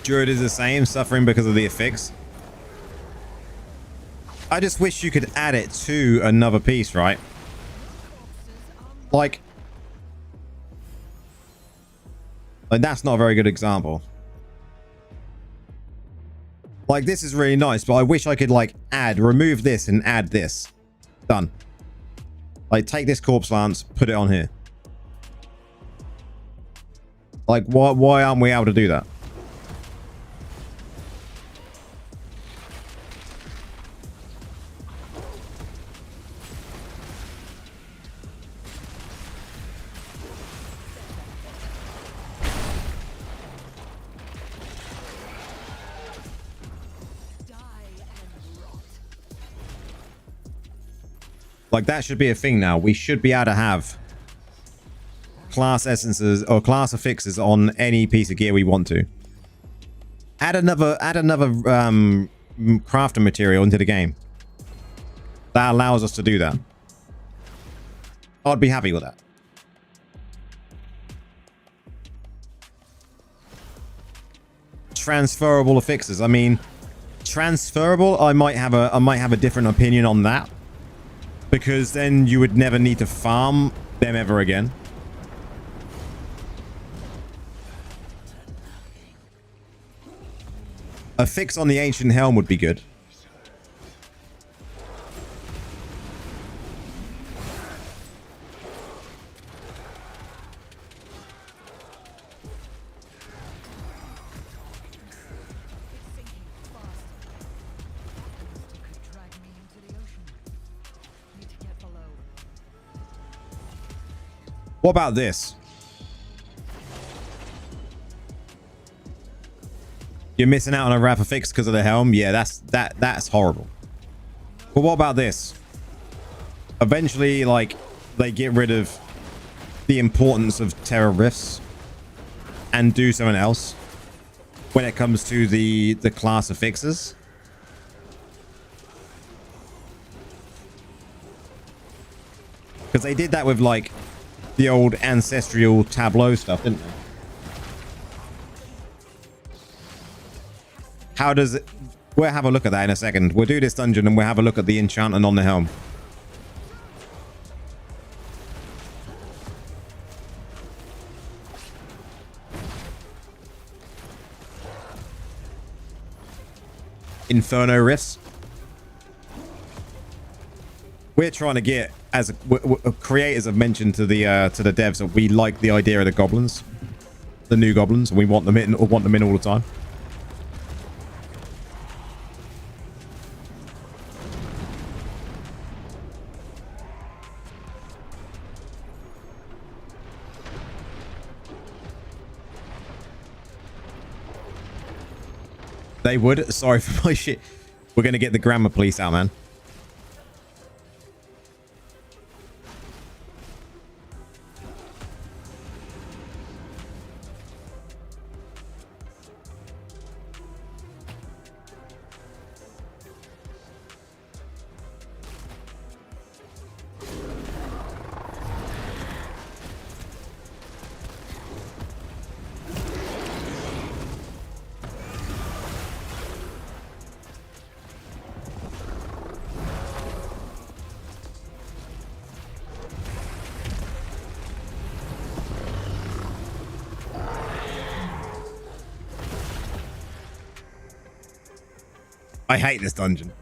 Druid is the same, suffering because of the affix. I just wish you could add it to another piece, right? Like that's not a very good example. Like this is really nice, but I wish I could like remove this and add this. Done. Like take this corpse lance, put it on here. Like why aren't we able to do that? Like that should be a thing now. We should be able to have class essences or class affixes on any piece of gear we want to. Add another crafting material into the game. That allows us to do that. I'd be happy with that. Transferable affixes. I mean, transferable, I might have a different opinion on that. Because then you would never need to farm them ever again. A fix on the ancient helm would be good. What about this? You're missing out on a wrap affix because of the helm. Yeah, that's horrible. But what about this? Eventually, like, they get rid of the importance of Terra Rifts and do something else when it comes to the class affixes. Because they did that with like the old ancestral tableau stuff, didn't they? How does it... We'll have a look at that in a second. We'll do this dungeon and we'll have a look at the enchantment on the helm. Inferno Rifts. We're trying to get, as creators have mentioned to the devs, that we like the idea of the goblins, the new goblins, and we want them in all the time. They would. Sorry for my shit. We're gonna get the grammar police out, man. I hate this dungeon.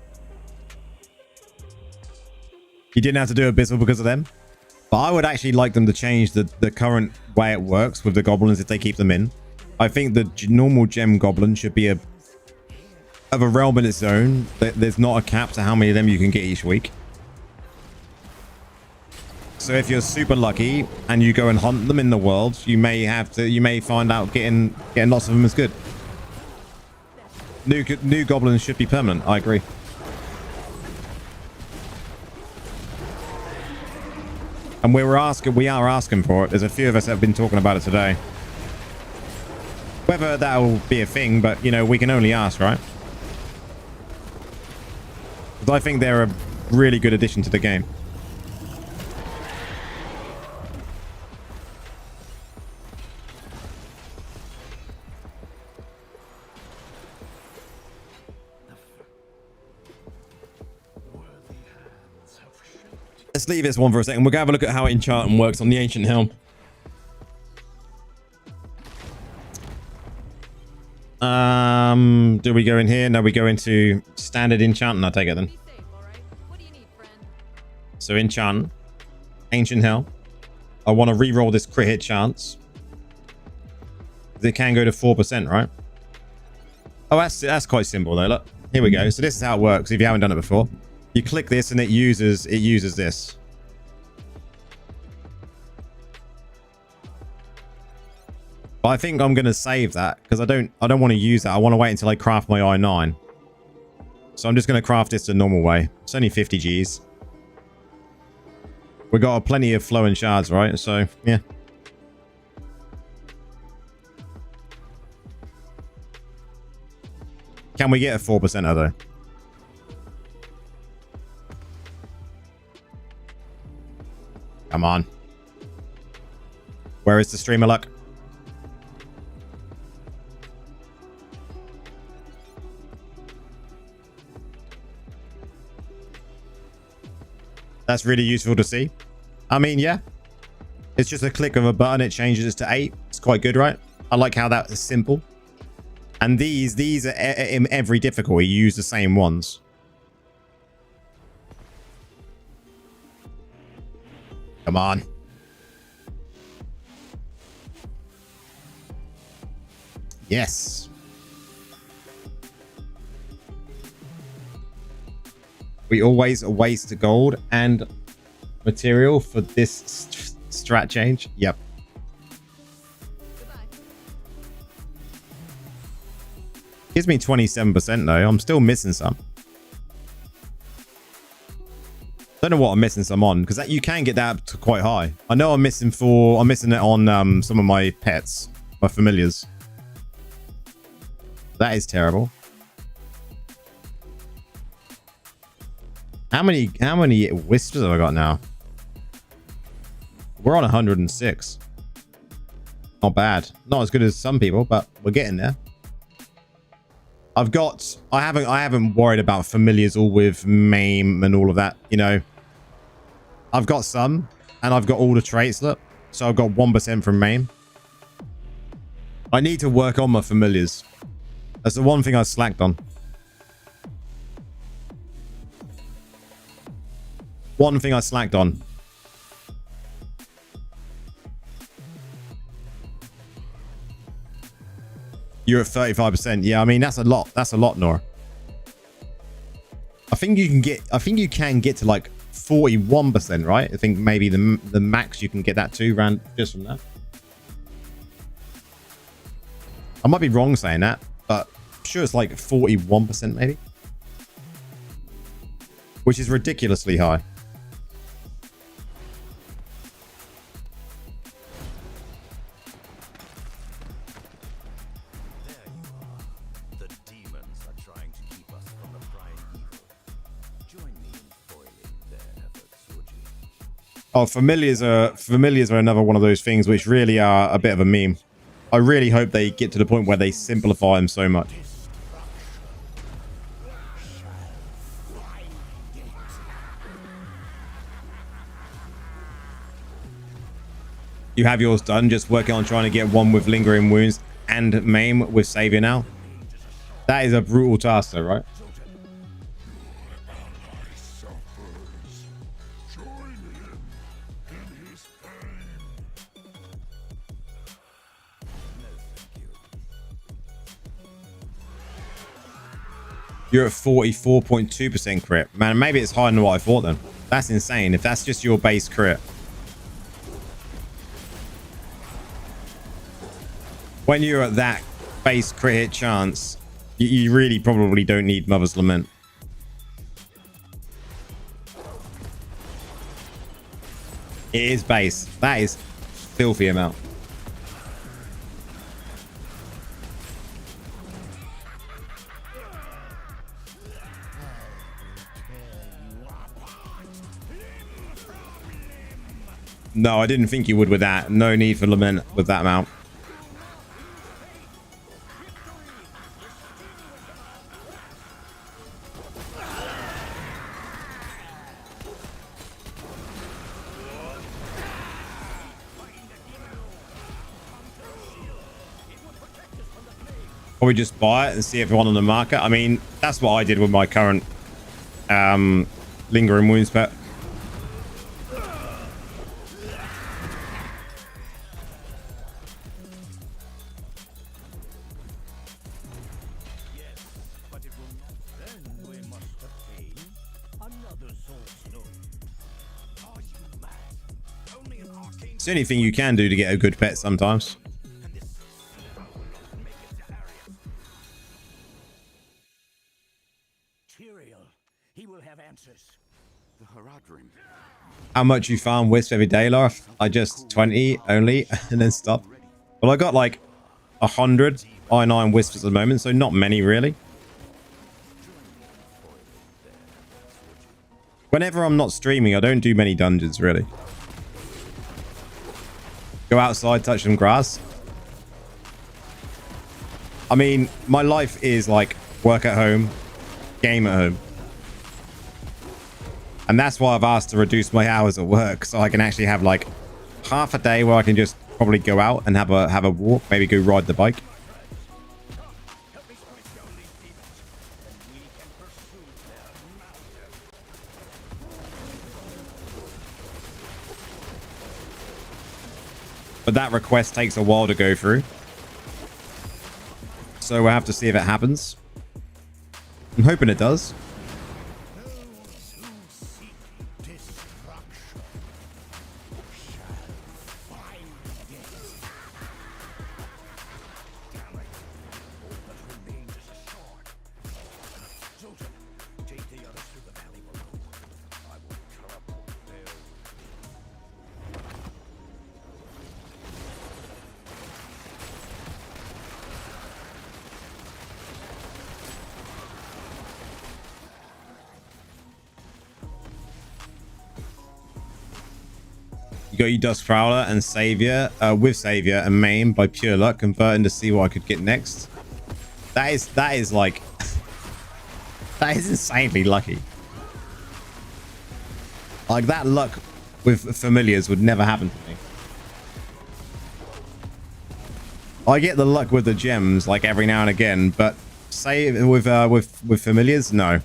You didn't have to do Abyssal because of them. But I would actually like them to change the current way it works with the goblins if they keep them in. I think the normal gem goblin should be of a realm in its own. There's not a cap to how many of them you can get each week. So if you're super lucky and you go and hunt them in the world, you may find out getting lots of them is good. New goblins should be permanent. I agree. And we are asking for it. There's a few of us that have been talking about it today. Whether that will be a thing, but, you know, we can only ask, right? Because I think they're a really good addition to the game. Let's leave this one for a second. We're going to have a look at how enchanting works on the Ancient Helm. Do we go in here? No, we go into standard enchanting, I take it then. So enchant, Ancient Helm. I want to re-roll this crit hit chance. It can go to 4%, right? Oh, that's quite simple though. Look, here we go. So this is how it works if you haven't done it before. You click this and it uses this. But I think I'm going to save that because I don't want to use that. I want to wait until I craft my i9. So I'm just going to craft this the normal way. It's only 50 Gs. We got plenty of flowing shards, right? So, yeah. Can we get a 4% of though? Come on. Where is the streamer luck? That's really useful to see. I mean, yeah. It's just a click of a button. It changes it to 8. It's quite good, right? I like how that is simple. And these are in every difficulty. You use the same ones. Come on. Yes. We always waste gold and material for this strat change. Yep. Gives me 27% though. I'm still missing some. Don't know what I'm missing some on because you can get that up to quite high. I know I'm missing it on some of my pets, my familiars. That is terrible. How many whispers have I got now? We're on 106. Not bad. Not as good as some people, but we're getting there. I haven't worried about familiars all with MAME and all of that, you know. I've got some, and I've got all the traits, look. So I've got 1% from MAME. I need to work on my familiars. That's the one thing I slacked on. One thing I slacked on. You're at 35%. Yeah, I mean, that's a lot. That's a lot, Nora. I think you can get to like 41%, right? I think maybe the max you can get that to around just from that. I might be wrong saying that, but I'm sure it's like 41% maybe. Which is ridiculously high. Oh, familiars are another one of those things which really are a bit of a meme. I really hope they get to the point where they simplify them so much. You have yours done, just working on trying to get one with lingering wounds and MAME with Savior now. That is a brutal task though, right? You're at 44.2% crit. Man, maybe it's higher than what I thought then. That's insane. If that's just your base crit. When you're at that base crit hit chance, you really probably don't need Mother's Lament. It is base. That is filthy amount. No, I didn't think you would with that. No need for Lament with that amount. Or we just buy it and see everyone on the market. I mean, that's what I did with my current Lingering Wounds pet. It's the only thing you can do to get a good pet sometimes. He will have answers. The Haradrim. How much you farm wisps every day, Laura? I just 20 only and then stop. Well, I got like 100 I9 wisps at the moment, so not many really. Whenever I'm not streaming, I don't do many dungeons really. Go outside, touch some grass. I mean, my life is like work at home, game at home. And that's why I've asked to reduce my hours at work, so I can actually have like half a day where I can just probably go out and have a walk, maybe go ride the bike. But that request takes a while to go through. So we'll have to see if it happens. I'm hoping it does. You got your Dust Prowler and Savior, with Savior and Maim by pure luck, converting to see what I could get next. That is like, that is insanely lucky. Like that luck with familiars would never happen to me. I get the luck with the gems like every now and again, but say with familiars, no.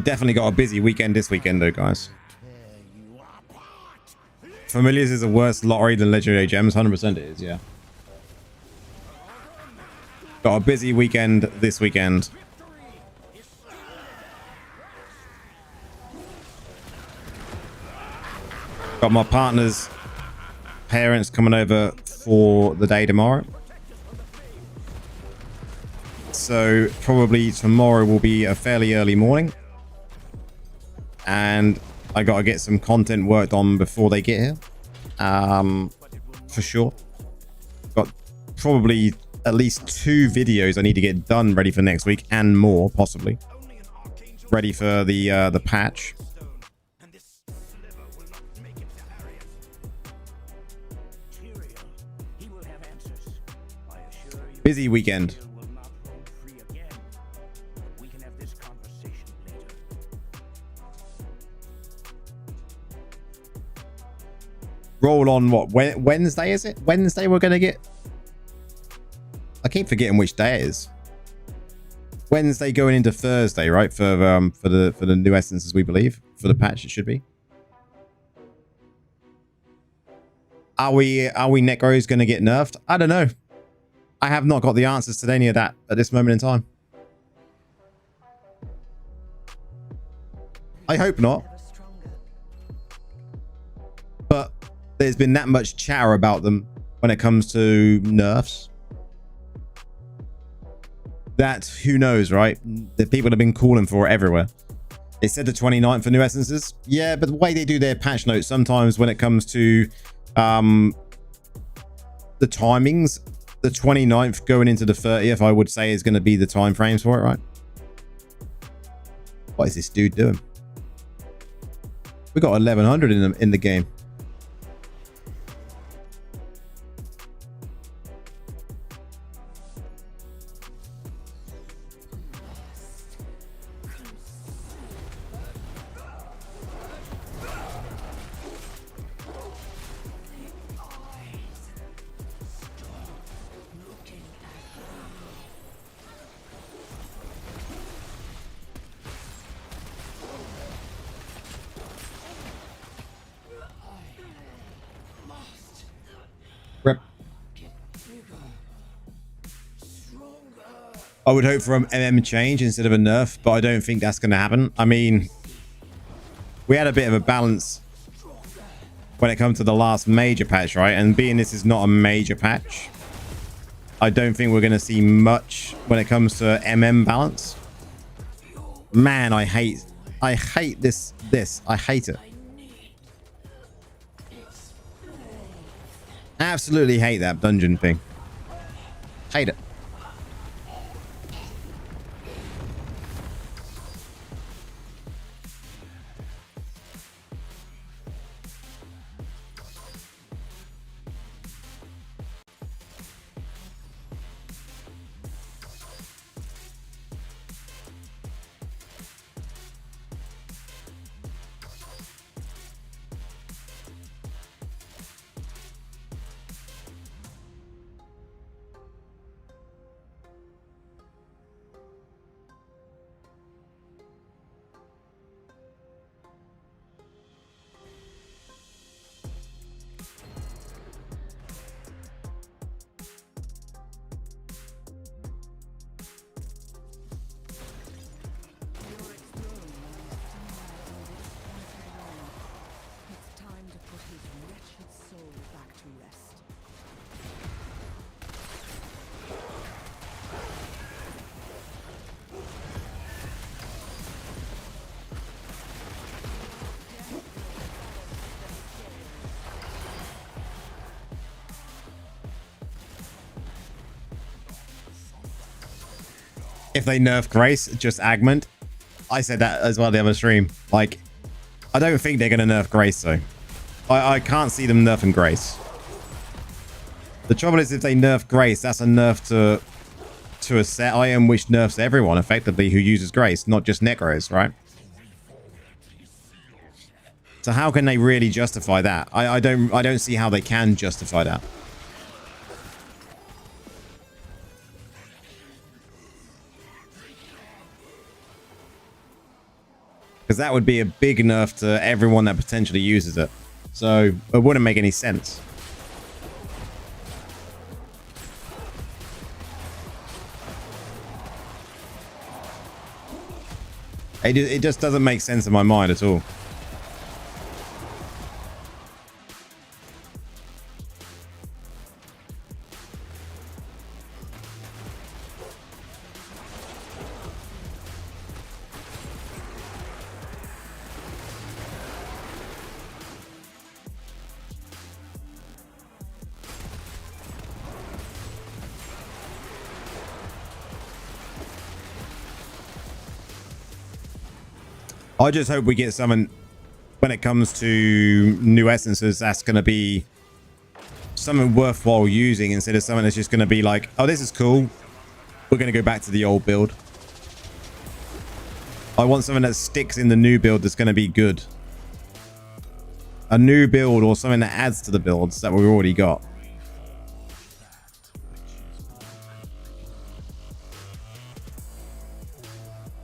Definitely got a busy weekend this weekend though, guys. Familiars is a worse lottery than legendary gems. 100% it is, yeah. Got a busy weekend this weekend. Got my partner's parents coming over for the day tomorrow. So probably tomorrow will be a fairly early morning. And I got to get some content worked on before they get here. For sure. Got probably at least 2 videos I need to get done ready for next week and more, possibly. Ready for the patch. Busy weekend. Vale will not roam free again. We can have this conversation later. Roll on what? Wednesday is it? Wednesday we're gonna get. I keep forgetting which day it is. Wednesday going into Thursday, right? For the new essences, we believe for the patch it should be. Are we Necros going to get nerfed? I don't know. I have not got the answers to any of that at this moment in time. I hope not. Ever stronger. But there's been that much chatter about them when it comes to nerfs. That who knows, right? The people have been calling for it everywhere. They said the 29th for new essences. Yeah, but the way they do their patch notes, sometimes when it comes to the timings, the 29th going into the 30th, I would say is going to be the time frames for it, right? What is this dude doing? We got 1100 in the game. Rep. I would hope for an MM change instead of a nerf, but I don't think that's going to happen. I mean, we had a bit of a balance when it comes to the last major patch, right? And being this is not a major patch, I don't think we're going to see much when it comes to MM balance. Man, I hate this. I hate it. Absolutely hate that dungeon thing. Hate it. It's time to put his wretched soul back to rest. If they nerf Grace, just Agment. I said that as well the other stream. Like, I don't think they're going to nerf Grace, though. I can't see them nerfing Grace. The trouble is, if they nerf Grace, that's a nerf to a set item which nerfs everyone, effectively, who uses Grace, not just Necros, right? So how can they really justify that? I don't see how they can justify that. Because that would be a big nerf to everyone that potentially uses it. So it wouldn't make any sense. It just doesn't make sense in my mind at all. I just hope we get something when it comes to new essences that's going to be something worthwhile using instead of something that's just going to be like, oh, this is cool. We're going to go back to the old build. I want something that sticks in the new build that's going to be good. A new build or something that adds to the builds that we've already got.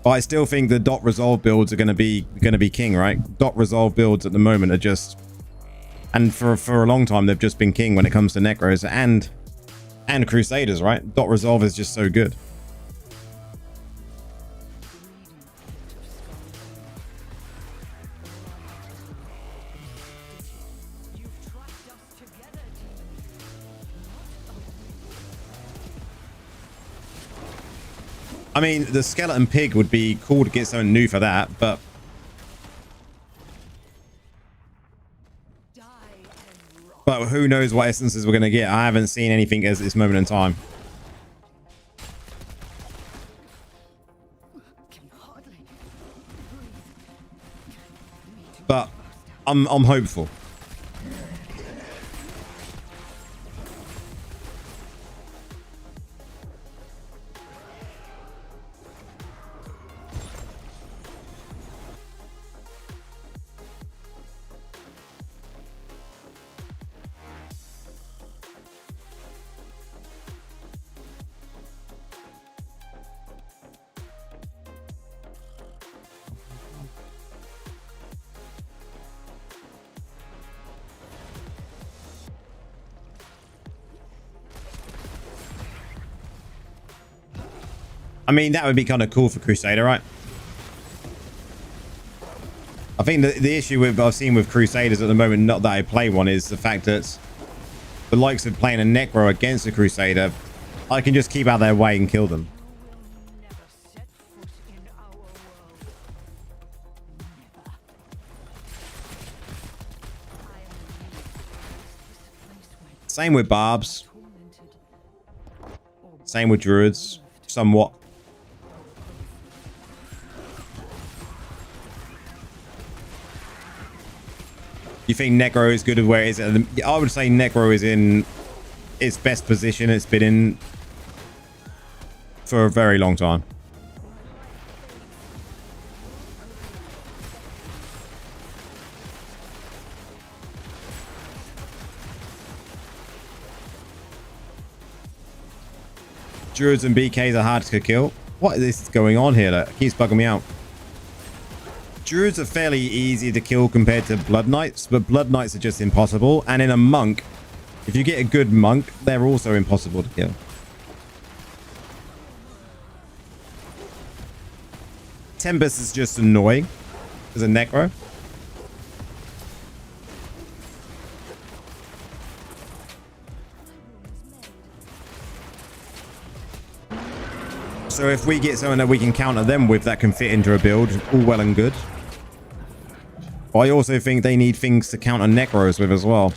But I still think the dot resolve builds are going to be king, right? Dot resolve builds at the moment are just, and for a long time they've just been king when it comes to Necros and Crusaders, right? Dot resolve is just so good. I mean, the skeleton pig would be cool to get something new for that, but who knows what essences we're going to get. I haven't seen anything at this moment in time. But I'm hopeful. I mean, that would be kind of cool for Crusader, right? I think the issue I've seen with Crusaders at the moment, not that I play one, is the fact that the likes of playing a Necro against a Crusader, I can just keep out their way and kill them. Same with Barbs. Same with Druids, somewhat. You think Necro is good at where it is? I would say Necro is in its best position it's been in for a very long time. Druids and BKs are hard to kill. What is this going on here? That keeps bugging me out. Druids are fairly easy to kill compared to Blood Knights, but Blood Knights are just impossible. And in a monk, if you get a good monk, they're also impossible to kill. Tempest is just annoying as a Necro. So if we get someone that we can counter them with that can fit into a build, all well and good. But I also think they need things to counter Necros with as well.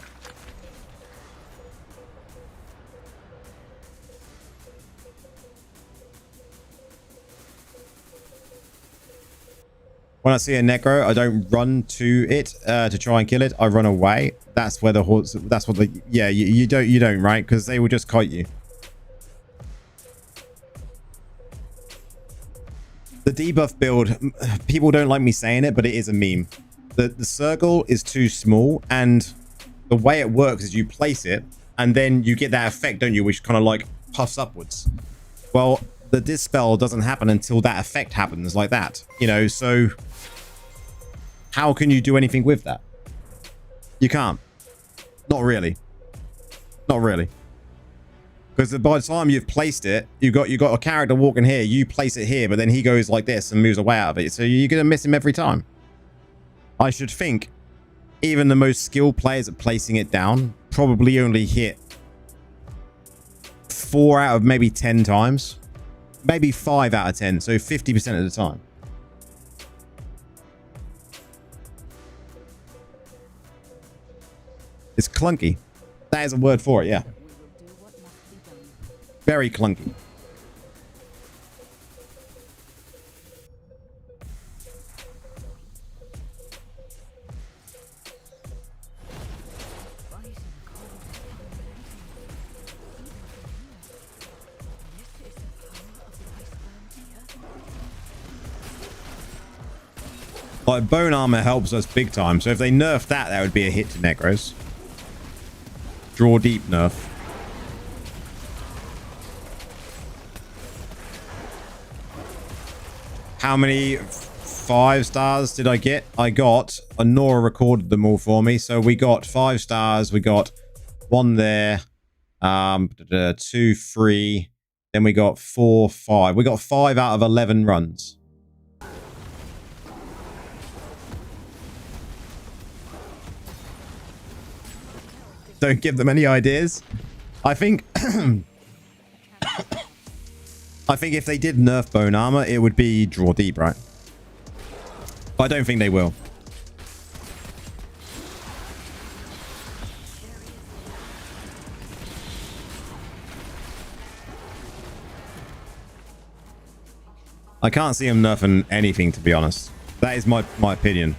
When I see a Necro, I don't run to it to try and kill it. I run away. That's where the horse. That's what the. Yeah, you don't right, because they will just kite you. The debuff build, people don't like me saying it, but it is a meme. The circle is too small, and the way it works is you place it, and then you get that effect, don't you, which kind of like puffs upwards. Well, the dispel doesn't happen until that effect happens like that, you know, so how can you do anything with that? You can't. Not really. Not really. Because by the time you've placed it, you got a character walking here, you place it here, but then he goes like this and moves away out of it. So you're going to miss him every time. I should think even the most skilled players at placing it down probably only hit 4 out of maybe 10 times. Maybe 5 out of 10. So 50% of the time. It's clunky. That is a word for it, yeah. Very clunky. Like, bone armor helps us big time. So if they nerf that, that would be a hit to Necros. Draw deep nerf. How many 5 stars did I get? I got, Nora recorded them all for me. So we got 5 stars. We got 1 there. 2, 3. Then we got 4, 5. We got 5 out of 11 runs. Don't give them any ideas. I think I think if they did nerf bone armor, it would be draw deep, right? But I don't think they will. I can't see them nerfing anything, to be honest. That is my opinion.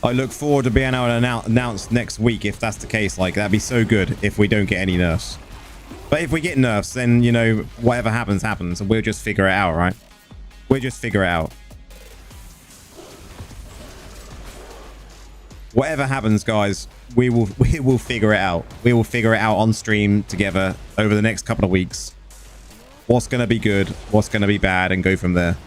I look forward to being able to announce next week if that's the case. Like, that'd be so good if we don't get any nerfs. But if we get nerfs, then, you know, whatever happens, happens. And we'll just figure it out, right? We'll just figure it out. Whatever happens, guys, we will figure it out. We will figure it out on stream together over the next couple of weeks. What's going to be good, what's going to be bad, and go from there.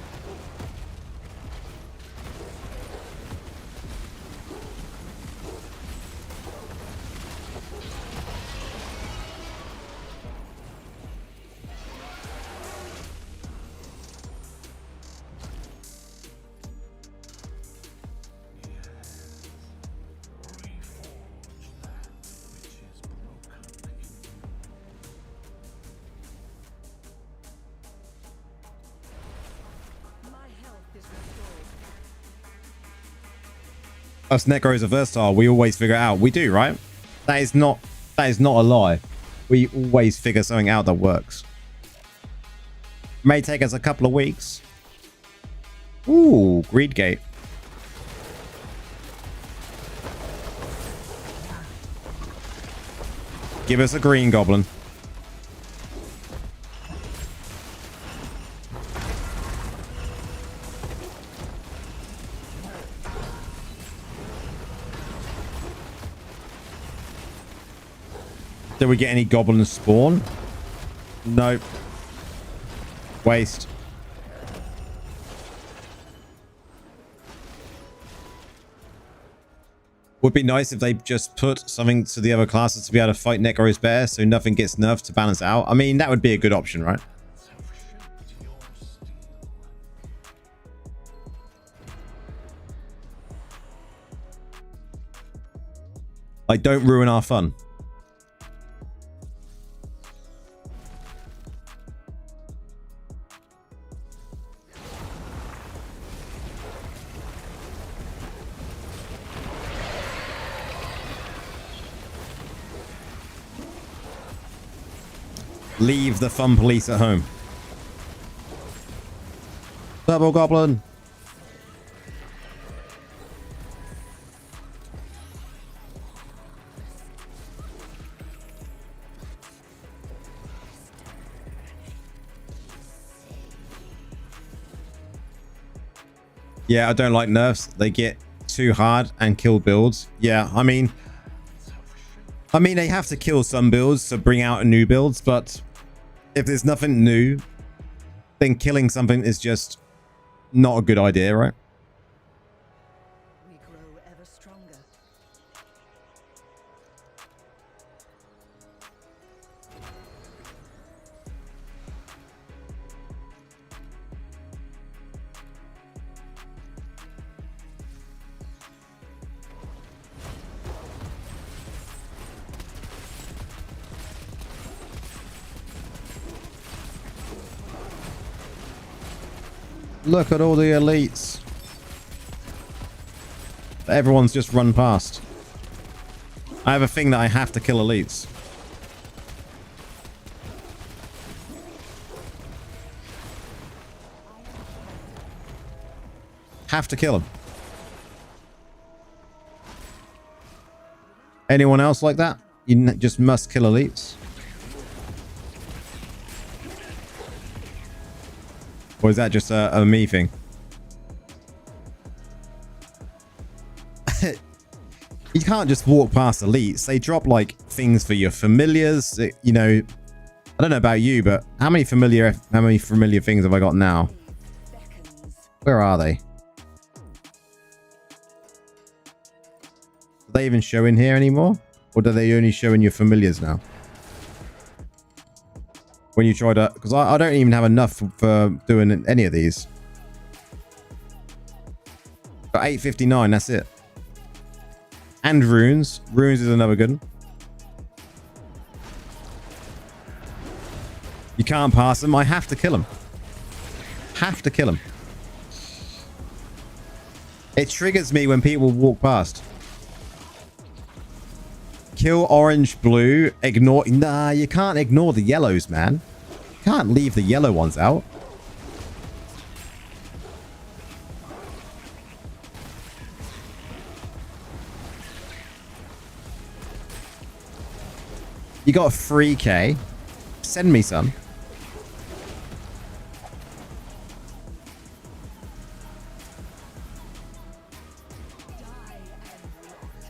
Us Necros are versatile. We always figure it out. We do, right? That is not a lie. We always figure something out that works. May take us a couple of weeks. Ooh, Greed Gate. Give us a green goblin. Did we get any goblins spawn? Nope. Waste. Would be nice if they just put something to the other classes to be able to fight Necros better so nothing gets nerfed to balance out. I mean, that would be a good option, right? Like, don't ruin our fun. Leave the fun police at home. Double goblin. Yeah, I don't like nerfs. They get too hard and kill builds. Yeah, I mean they have to kill some builds to bring out new builds, but if there's nothing new, then killing something is just not a good idea, right? We grow ever stronger. Look at all the elites. Everyone's just run past. I have a thing that I have to kill elites. Have to kill them. Anyone else like that? You just must kill elites. Or is that just a me thing? You can't just walk past elites. They drop like things for your familiars. You know, I don't know about you, but how many familiar things have I got now? Where are they? Do they even show in here anymore? Or do they only show in your familiars now? When you try to... Because I don't even have enough for doing any of these. Got 859, that's it. And runes. Runes is another good one. You can't pass them. I have to kill them. Have to kill them. It triggers me when people walk past. Kill orange, blue. Ignore... Nah, you can't ignore the yellows, man. You can't leave the yellow ones out. You got a 3k. Send me some.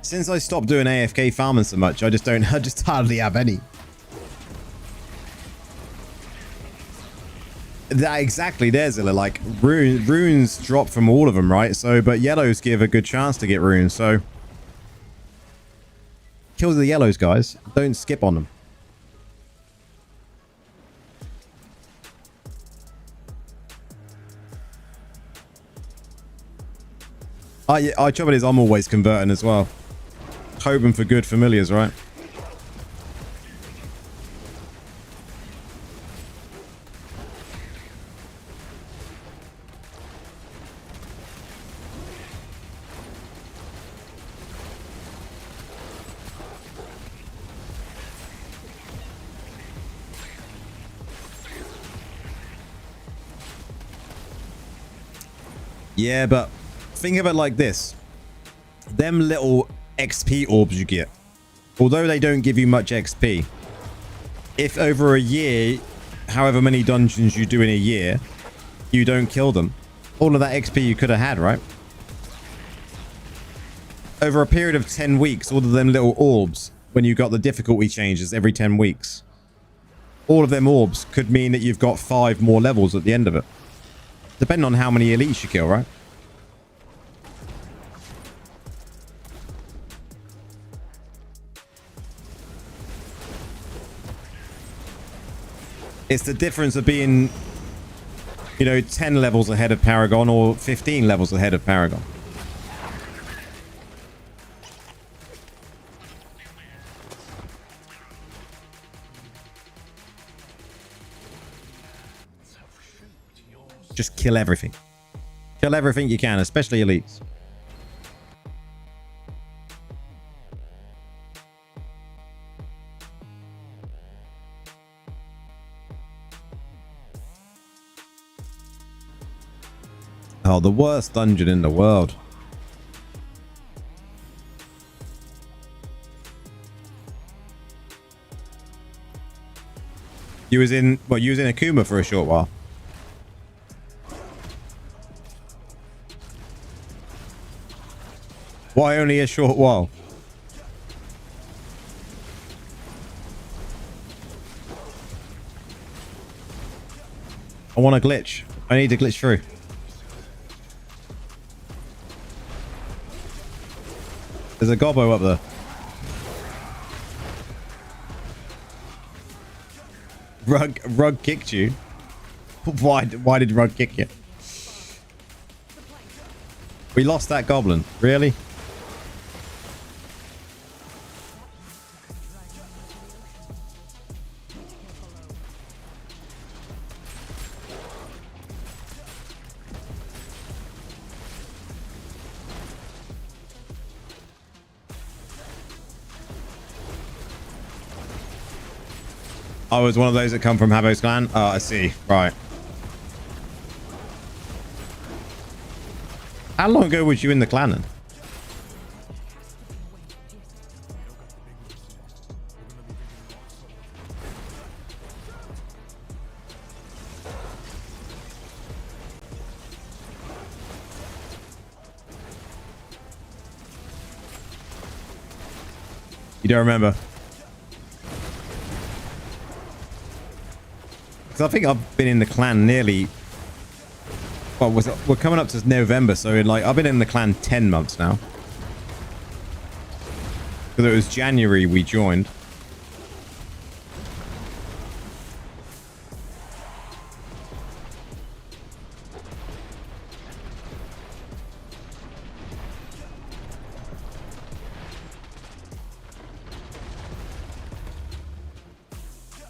Since I stopped doing AFK farming so much, I just hardly have any. That exactly, there's Zilla. Like runes drop from all of them, right? So, but yellows give a good chance to get runes. So, kill the yellows, guys. Don't skip on them. Trouble is, I'm always converting as well. Hoping for good familiars, right? Yeah, but think of it like this. Them little XP orbs you get, although they don't give you much XP, if over a year, however many dungeons you do in a year, you don't kill them, all of that XP you could have had, right? Over a period of 10 weeks, all of them little orbs, when you got the difficulty changes every 10 weeks, all of them orbs could mean that you've got 5 more levels at the end of it. Depending on how many elites you kill, right? It's the difference of being, you know, 10 levels ahead of Paragon or 15 levels ahead of Paragon. Just kill everything. Kill everything you can, especially elites. Oh, the worst dungeon in the world. You was in Akuma for a short while. Why only a short while? I want a glitch. I need to glitch through. There's a gobbo up there. Rug kicked you. Why did Rug kick you? We lost that goblin. Really? I was one of those that come from Habbo's clan. Oh, I see. Right. How long ago was you in the clan then? You don't remember? Because I think I've been in the clan nearly... Well, we're coming up to November, so like I've been in the clan 10 months now. Because it was January we joined.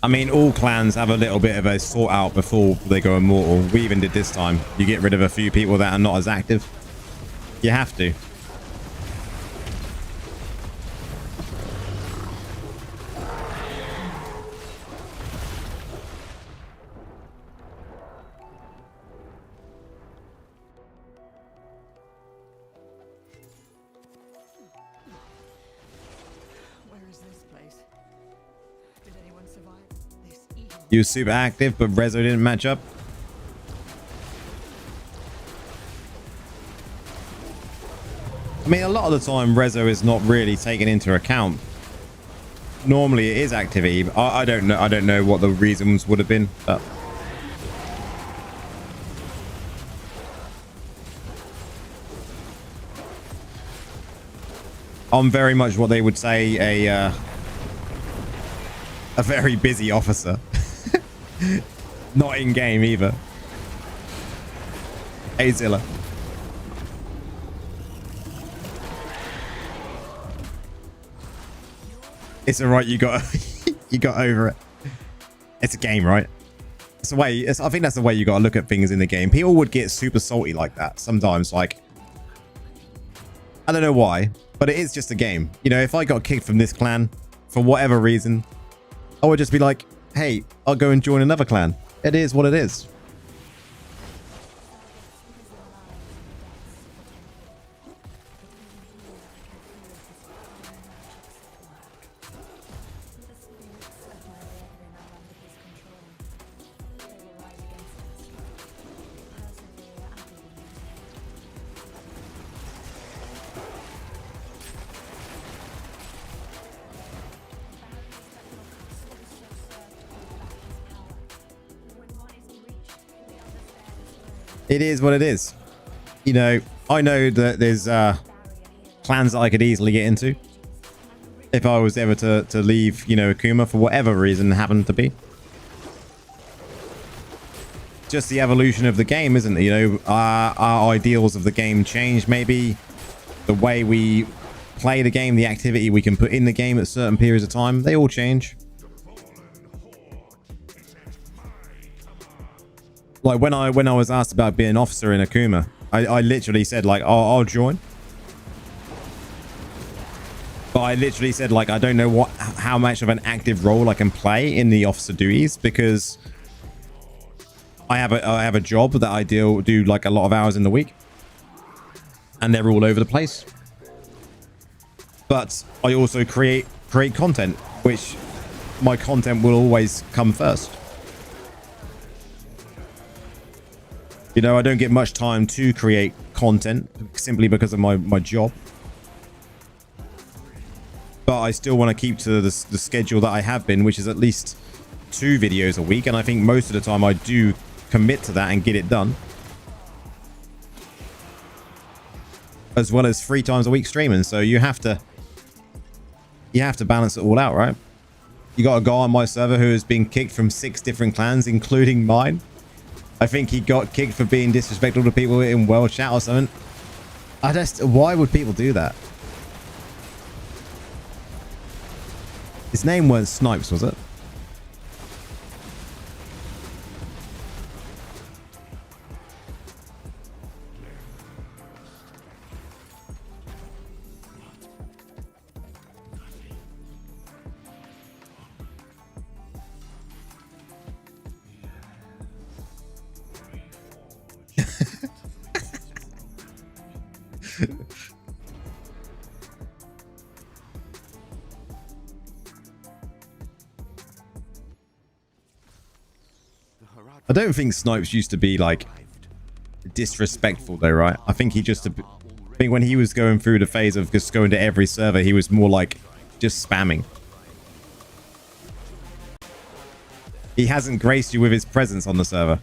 I mean, all clans have a little bit of a sort out before they go immortal. We even did this time. You get rid of a few people that are not as active. You have to. Where is this place? Did anyone survive this evil? You were super active, but Rezo didn't match up. I mean, a lot of the time, Rezo is not really taken into account. Normally, it is activity. I don't know. I don't know what the reasons would have been, but I'm very much what they would say a very busy officer. Not in game either. Hey Zilla. It's alright, you got you got over it. It's a game, right? It's the way I think that's the way you gotta look at things in the game. People would get super salty like that sometimes, like I don't know why, but it is just a game. You know, if I got kicked from this clan for whatever reason, I would just be like, hey, I'll go and join another clan. It is what it is. It is what it is. You know, I know that there's clans that I could easily get into if I was ever to leave, you know, Akuma for whatever reason happened to be. Just the evolution of the game, isn't it? You know, our ideals of the game change. Maybe the way we play the game, the activity we can put in the game at certain periods of time, they all change. Like when I was asked about being an officer in Akuma, I literally said like, oh, I'll join. But I literally said like, I don't know how much of an active role I can play in the officer duties, because I have a job that I do like a lot of hours in the week, and they're all over the place. But I also create content, which my content will always come first. You know, I don't get much time to create content simply because of my job. But I still want to keep to the schedule that I have been, which is at least 2 videos a week. And I think most of the time I do commit to that and get it done. As well as 3 times a week streaming. So you have to balance it all out, right? You got a guy on my server who has been kicked from 6 different clans, including mine. I think he got kicked for being disrespectful to people in world chat or something. Why would people do that? His name was Snipes, was it? I don't think Snipes used to be like disrespectful though, right? I think he just, I think when he was going through the phase of just going to every server, he was more like just spamming. He hasn't graced you with his presence on the server.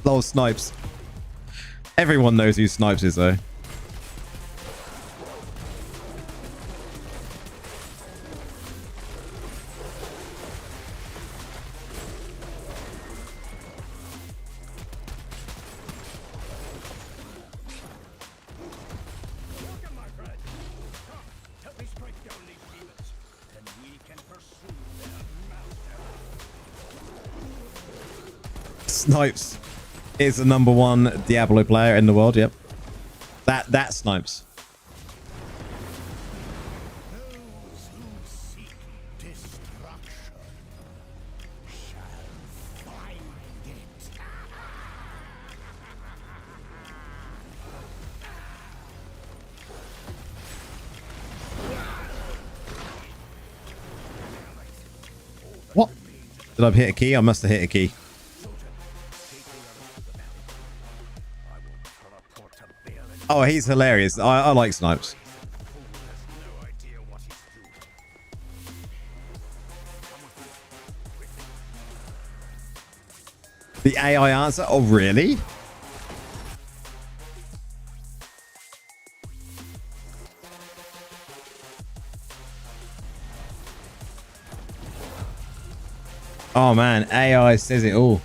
Lol, Snipes. Everyone knows who Snipes is, though. Snipes is the #1 Diablo player in the world. Yep, that Snipes. Those who seek destruction shall find it. What? Did I hit a key? I must have hit a key. Oh, he's hilarious. I like Snipes. The AI answer? Oh, really? Oh, man. AI says it all.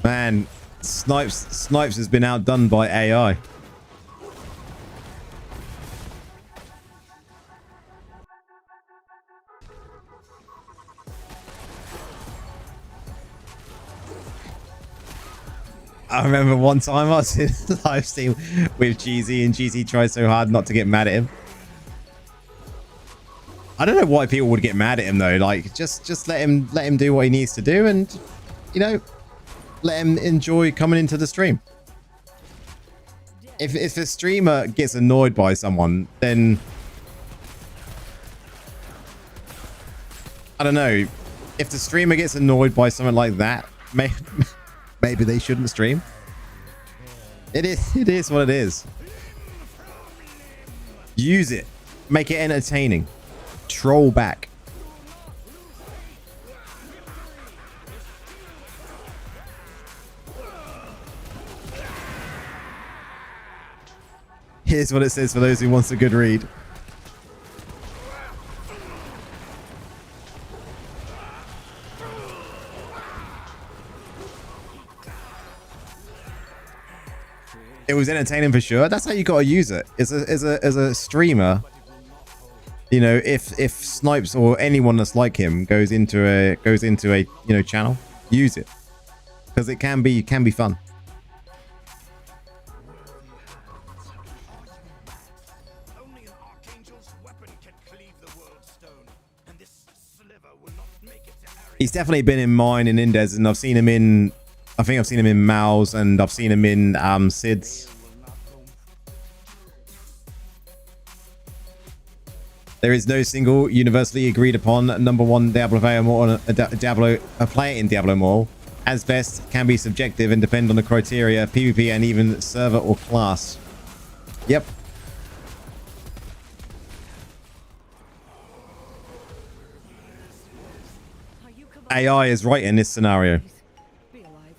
Man, Snipes has been outdone by AI. I remember one time I was in a live stream with GZ and GZ tried so hard not to get mad at him. I don't know why people would get mad at him though. Like just let him do what he needs to do, and you know, let him enjoy coming into the stream. If a streamer gets annoyed by someone, then I don't know. If the streamer gets annoyed by something like that, maybe they shouldn't stream. It is what it is. Use it. Make it entertaining. Troll back. Here's what it says for those who wants a good read. It was entertaining for sure. That's how you gotta use it. As a streamer, you know, if Snipes or anyone that's like him goes into a you know channel, use it because it can be fun. He's definitely been in mine and Indez, and I've seen him in. I think I've seen him in Mal's, and I've seen him in Sid's. There is no single universally agreed upon #1 Diablo player more a player in Diablo Immortal. As best can be subjective and depend on the criteria, PvP, and even server or class. Yep. AI is right in this scenario. Be alive.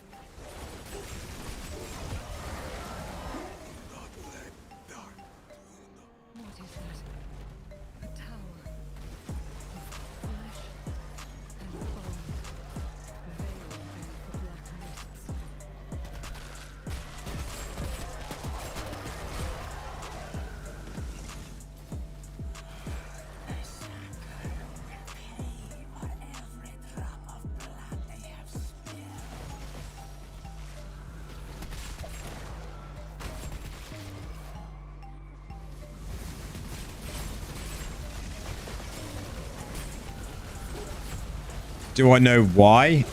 What is that? A tower of flesh and bone, veiled beneath the black mists. Do I know why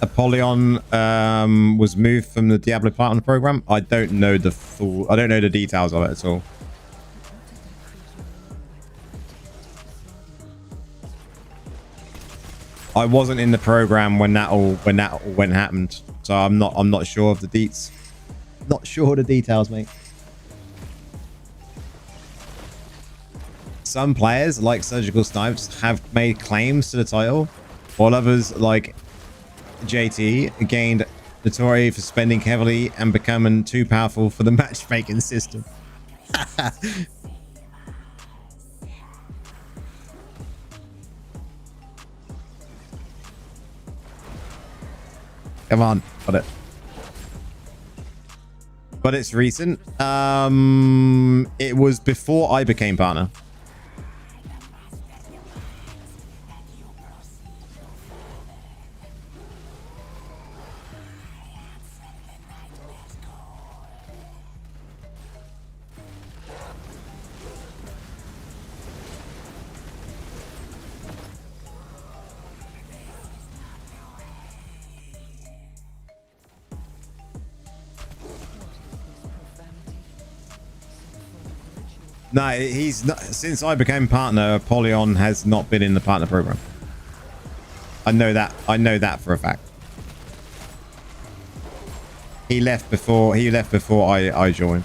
Apollyon was moved from the Diablo Platinum program? I don't know the details of it at all. I wasn't in the program when that all happened, so I'm not sure of the deets. Not sure of the details, mate. Some players, like Surgical Snipes, have made claims to the title, while others, like JT, gained notoriety for spending heavily and becoming too powerful for the matchmaking system. Come on, got it. But it's recent. It was before I became partner. No, he's not. Since I became partner, Apollyon has not been in the partner program. I know that. I know that for a fact. He left before I joined.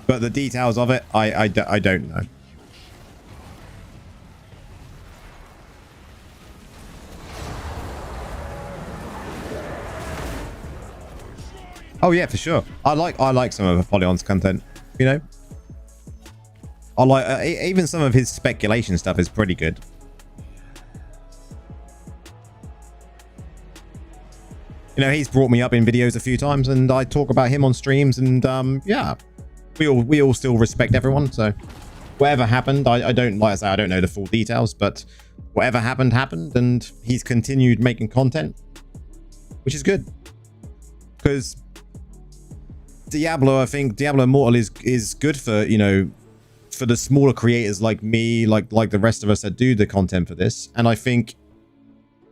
But the details of it, I don't know. Oh yeah, for sure. I like some of Apollyon's content. You know, I like even some of his speculation stuff is pretty good. You know, he's brought me up in videos a few times, and I talk about him on streams, and yeah, we all still respect everyone. So whatever happened, I don't, like I say, I don't know the full details, but whatever happened, and he's continued making content, which is good. Because Diablo, I think Diablo Immortal is good for, you know, for the smaller creators like me, like the rest of us that do the content for this. And I think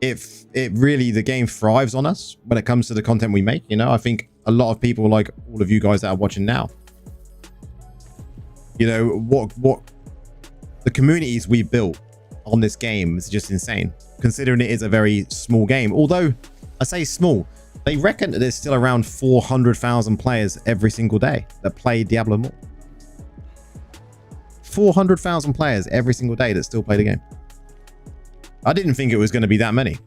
if it really, the game thrives on us when it comes to the content we make. You know, I think a lot of people, like all of you guys that are watching now, you know, what the communities we built on this game is just insane, considering it is a very small game. Although I say small, they reckon that there's still around 400,000 players every single day that play Diablo Immortal. 400,000 players every single day that still play the game. I didn't think it was going to be that many.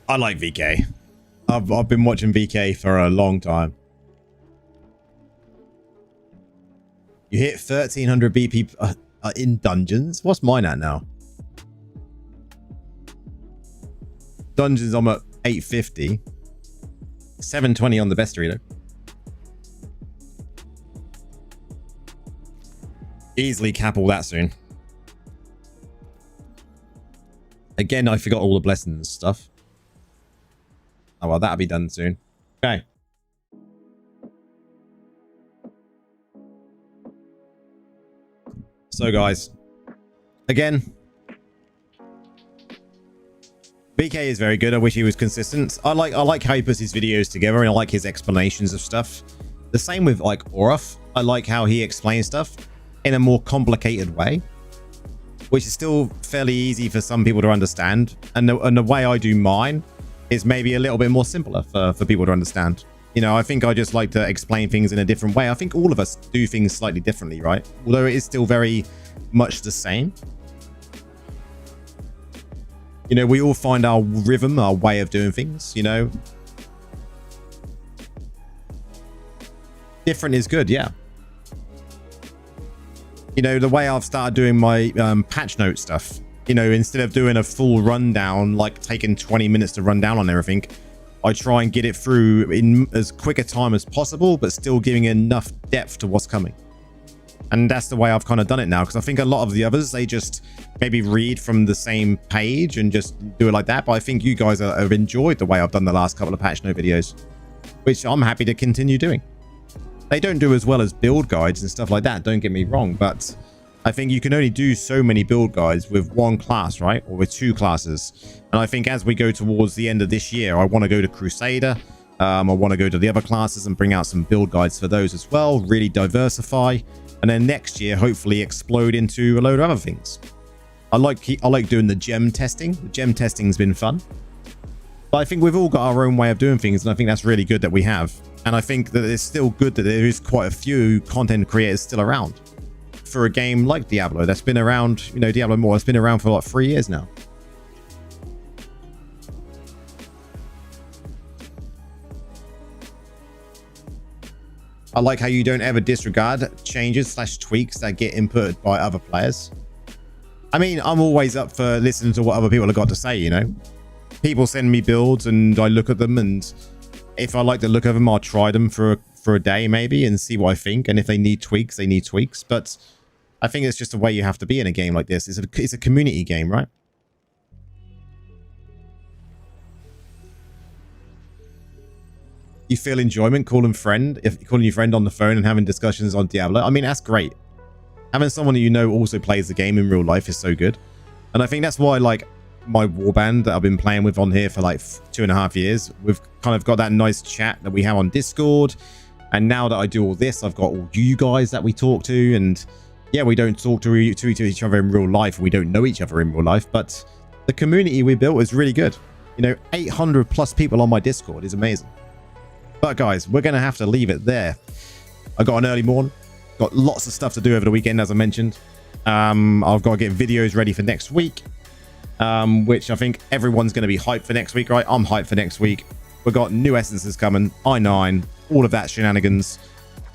I like VK. I've been watching VK for a long time. You hit 1300 BP in dungeons. What's mine at now? Dungeons, I'm at 850. 720 on the bestiary though. Easily cap all that soon. Again, I forgot all the blessings and stuff. Oh well, that'll be done soon. Okay. So guys, again, BK is very good. I wish he was consistent. I like how he puts his videos together, and I like his explanations of stuff. The same with like Orof. I like how he explains stuff in a more complicated way, which is still fairly easy for some people to understand. And the way I do mine is maybe a little bit more simpler for people to understand. You know, I think I just like to explain things in a different way. I think all of us do things slightly differently, right? Although it is still very much the same. You know, we all find our rhythm, our way of doing things, you know. Different is good, yeah. You know, the way I've started doing my patch note stuff, you know, instead of doing a full rundown, like taking 20 minutes to run down on everything, I try and get it through in as quick a time as possible, but still giving enough depth to what's coming. And that's the way I've kind of done it now, because I think a lot of the others, they just maybe read from the same page and just do it like that. But I think you guys have enjoyed the way I've done the last couple of patch note videos, which I'm happy to continue doing. They don't do as well as build guides and stuff like that, don't get me wrong, but I think you can only do so many build guides with one class, right? Or with two classes. And I think as we go towards the end of this year, I want to go to Crusader. I want to go to the other classes and bring out some build guides for those as well, really diversify. And then next year, hopefully explode into a load of other things. I like doing the gem testing. The gem testing has been fun. But I think we've all got our own way of doing things, and I think that's really good that we have. And I think that it's still good that there is quite a few content creators still around for a game like Diablo that's been around, you know, Diablo Immortal has been around for like 3 years now. I like how you don't ever disregard changes / tweaks that get inputted by other players. I mean, I'm always up for listening to what other people have got to say, you know. People send me builds and I look at them, and if I like the look of them, I'll try them for a day maybe and see what I think. And if they need tweaks, they need tweaks. But I think it's just the way you have to be in a game like this. It's a community game, right? You feel enjoyment calling your friend on the phone and having discussions on Diablo. I mean, that's great. Having someone that you know also plays the game in real life is so good. And I think that's why, like, my warband that I've been playing with on here for like 2.5 years, we've kind of got that nice chat that we have on Discord. And now that I do all this, I've got all you guys that we talk to. And yeah, we don't talk to each other in real life. We don't know each other in real life. But the community we built is really good. You know, 800 plus people on my Discord is amazing. But guys, we're going to have to leave it there. I got an early morning. Got lots of stuff to do over the weekend, as I mentioned. I've got to get videos ready for next week, which I think everyone's going to be hyped for next week, right? I'm hyped for next week. We've got new essences coming, I9, all of that shenanigans.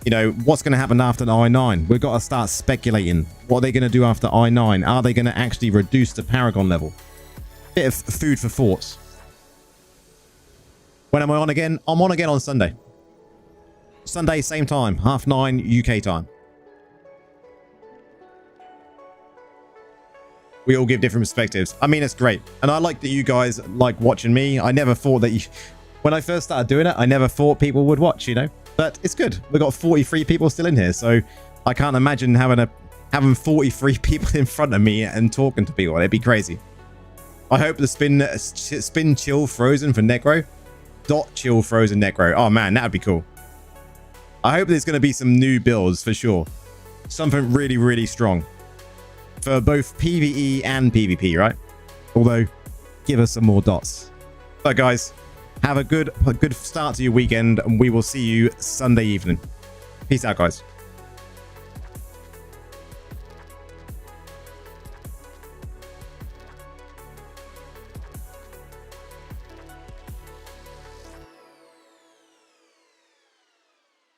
You know, what's going to happen after the I9? We've got to start speculating. What are they going to do after I9? Are they going to actually reduce the Paragon level? Bit of food for thought. When am I on again? I'm on again on Sunday. Sunday, same time, 9:30 UK time. We all give different perspectives. I mean, it's great. And I like that you guys like watching me. I never thought that when I first started doing it, I never thought people would watch, you know, but it's good. We've got 43 people still in here. So I can't imagine having 43 people in front of me and talking to people. It'd be crazy. I hope the spin chill frozen for Necro. Chill frozen Necro. Oh man, that would be cool. I hope there's going to be some new builds for sure. Something really, really strong for both PvE and PvP, right? Although, give us some more dots. But guys, have a good start to your weekend, and we will see you Sunday evening. Peace out, guys.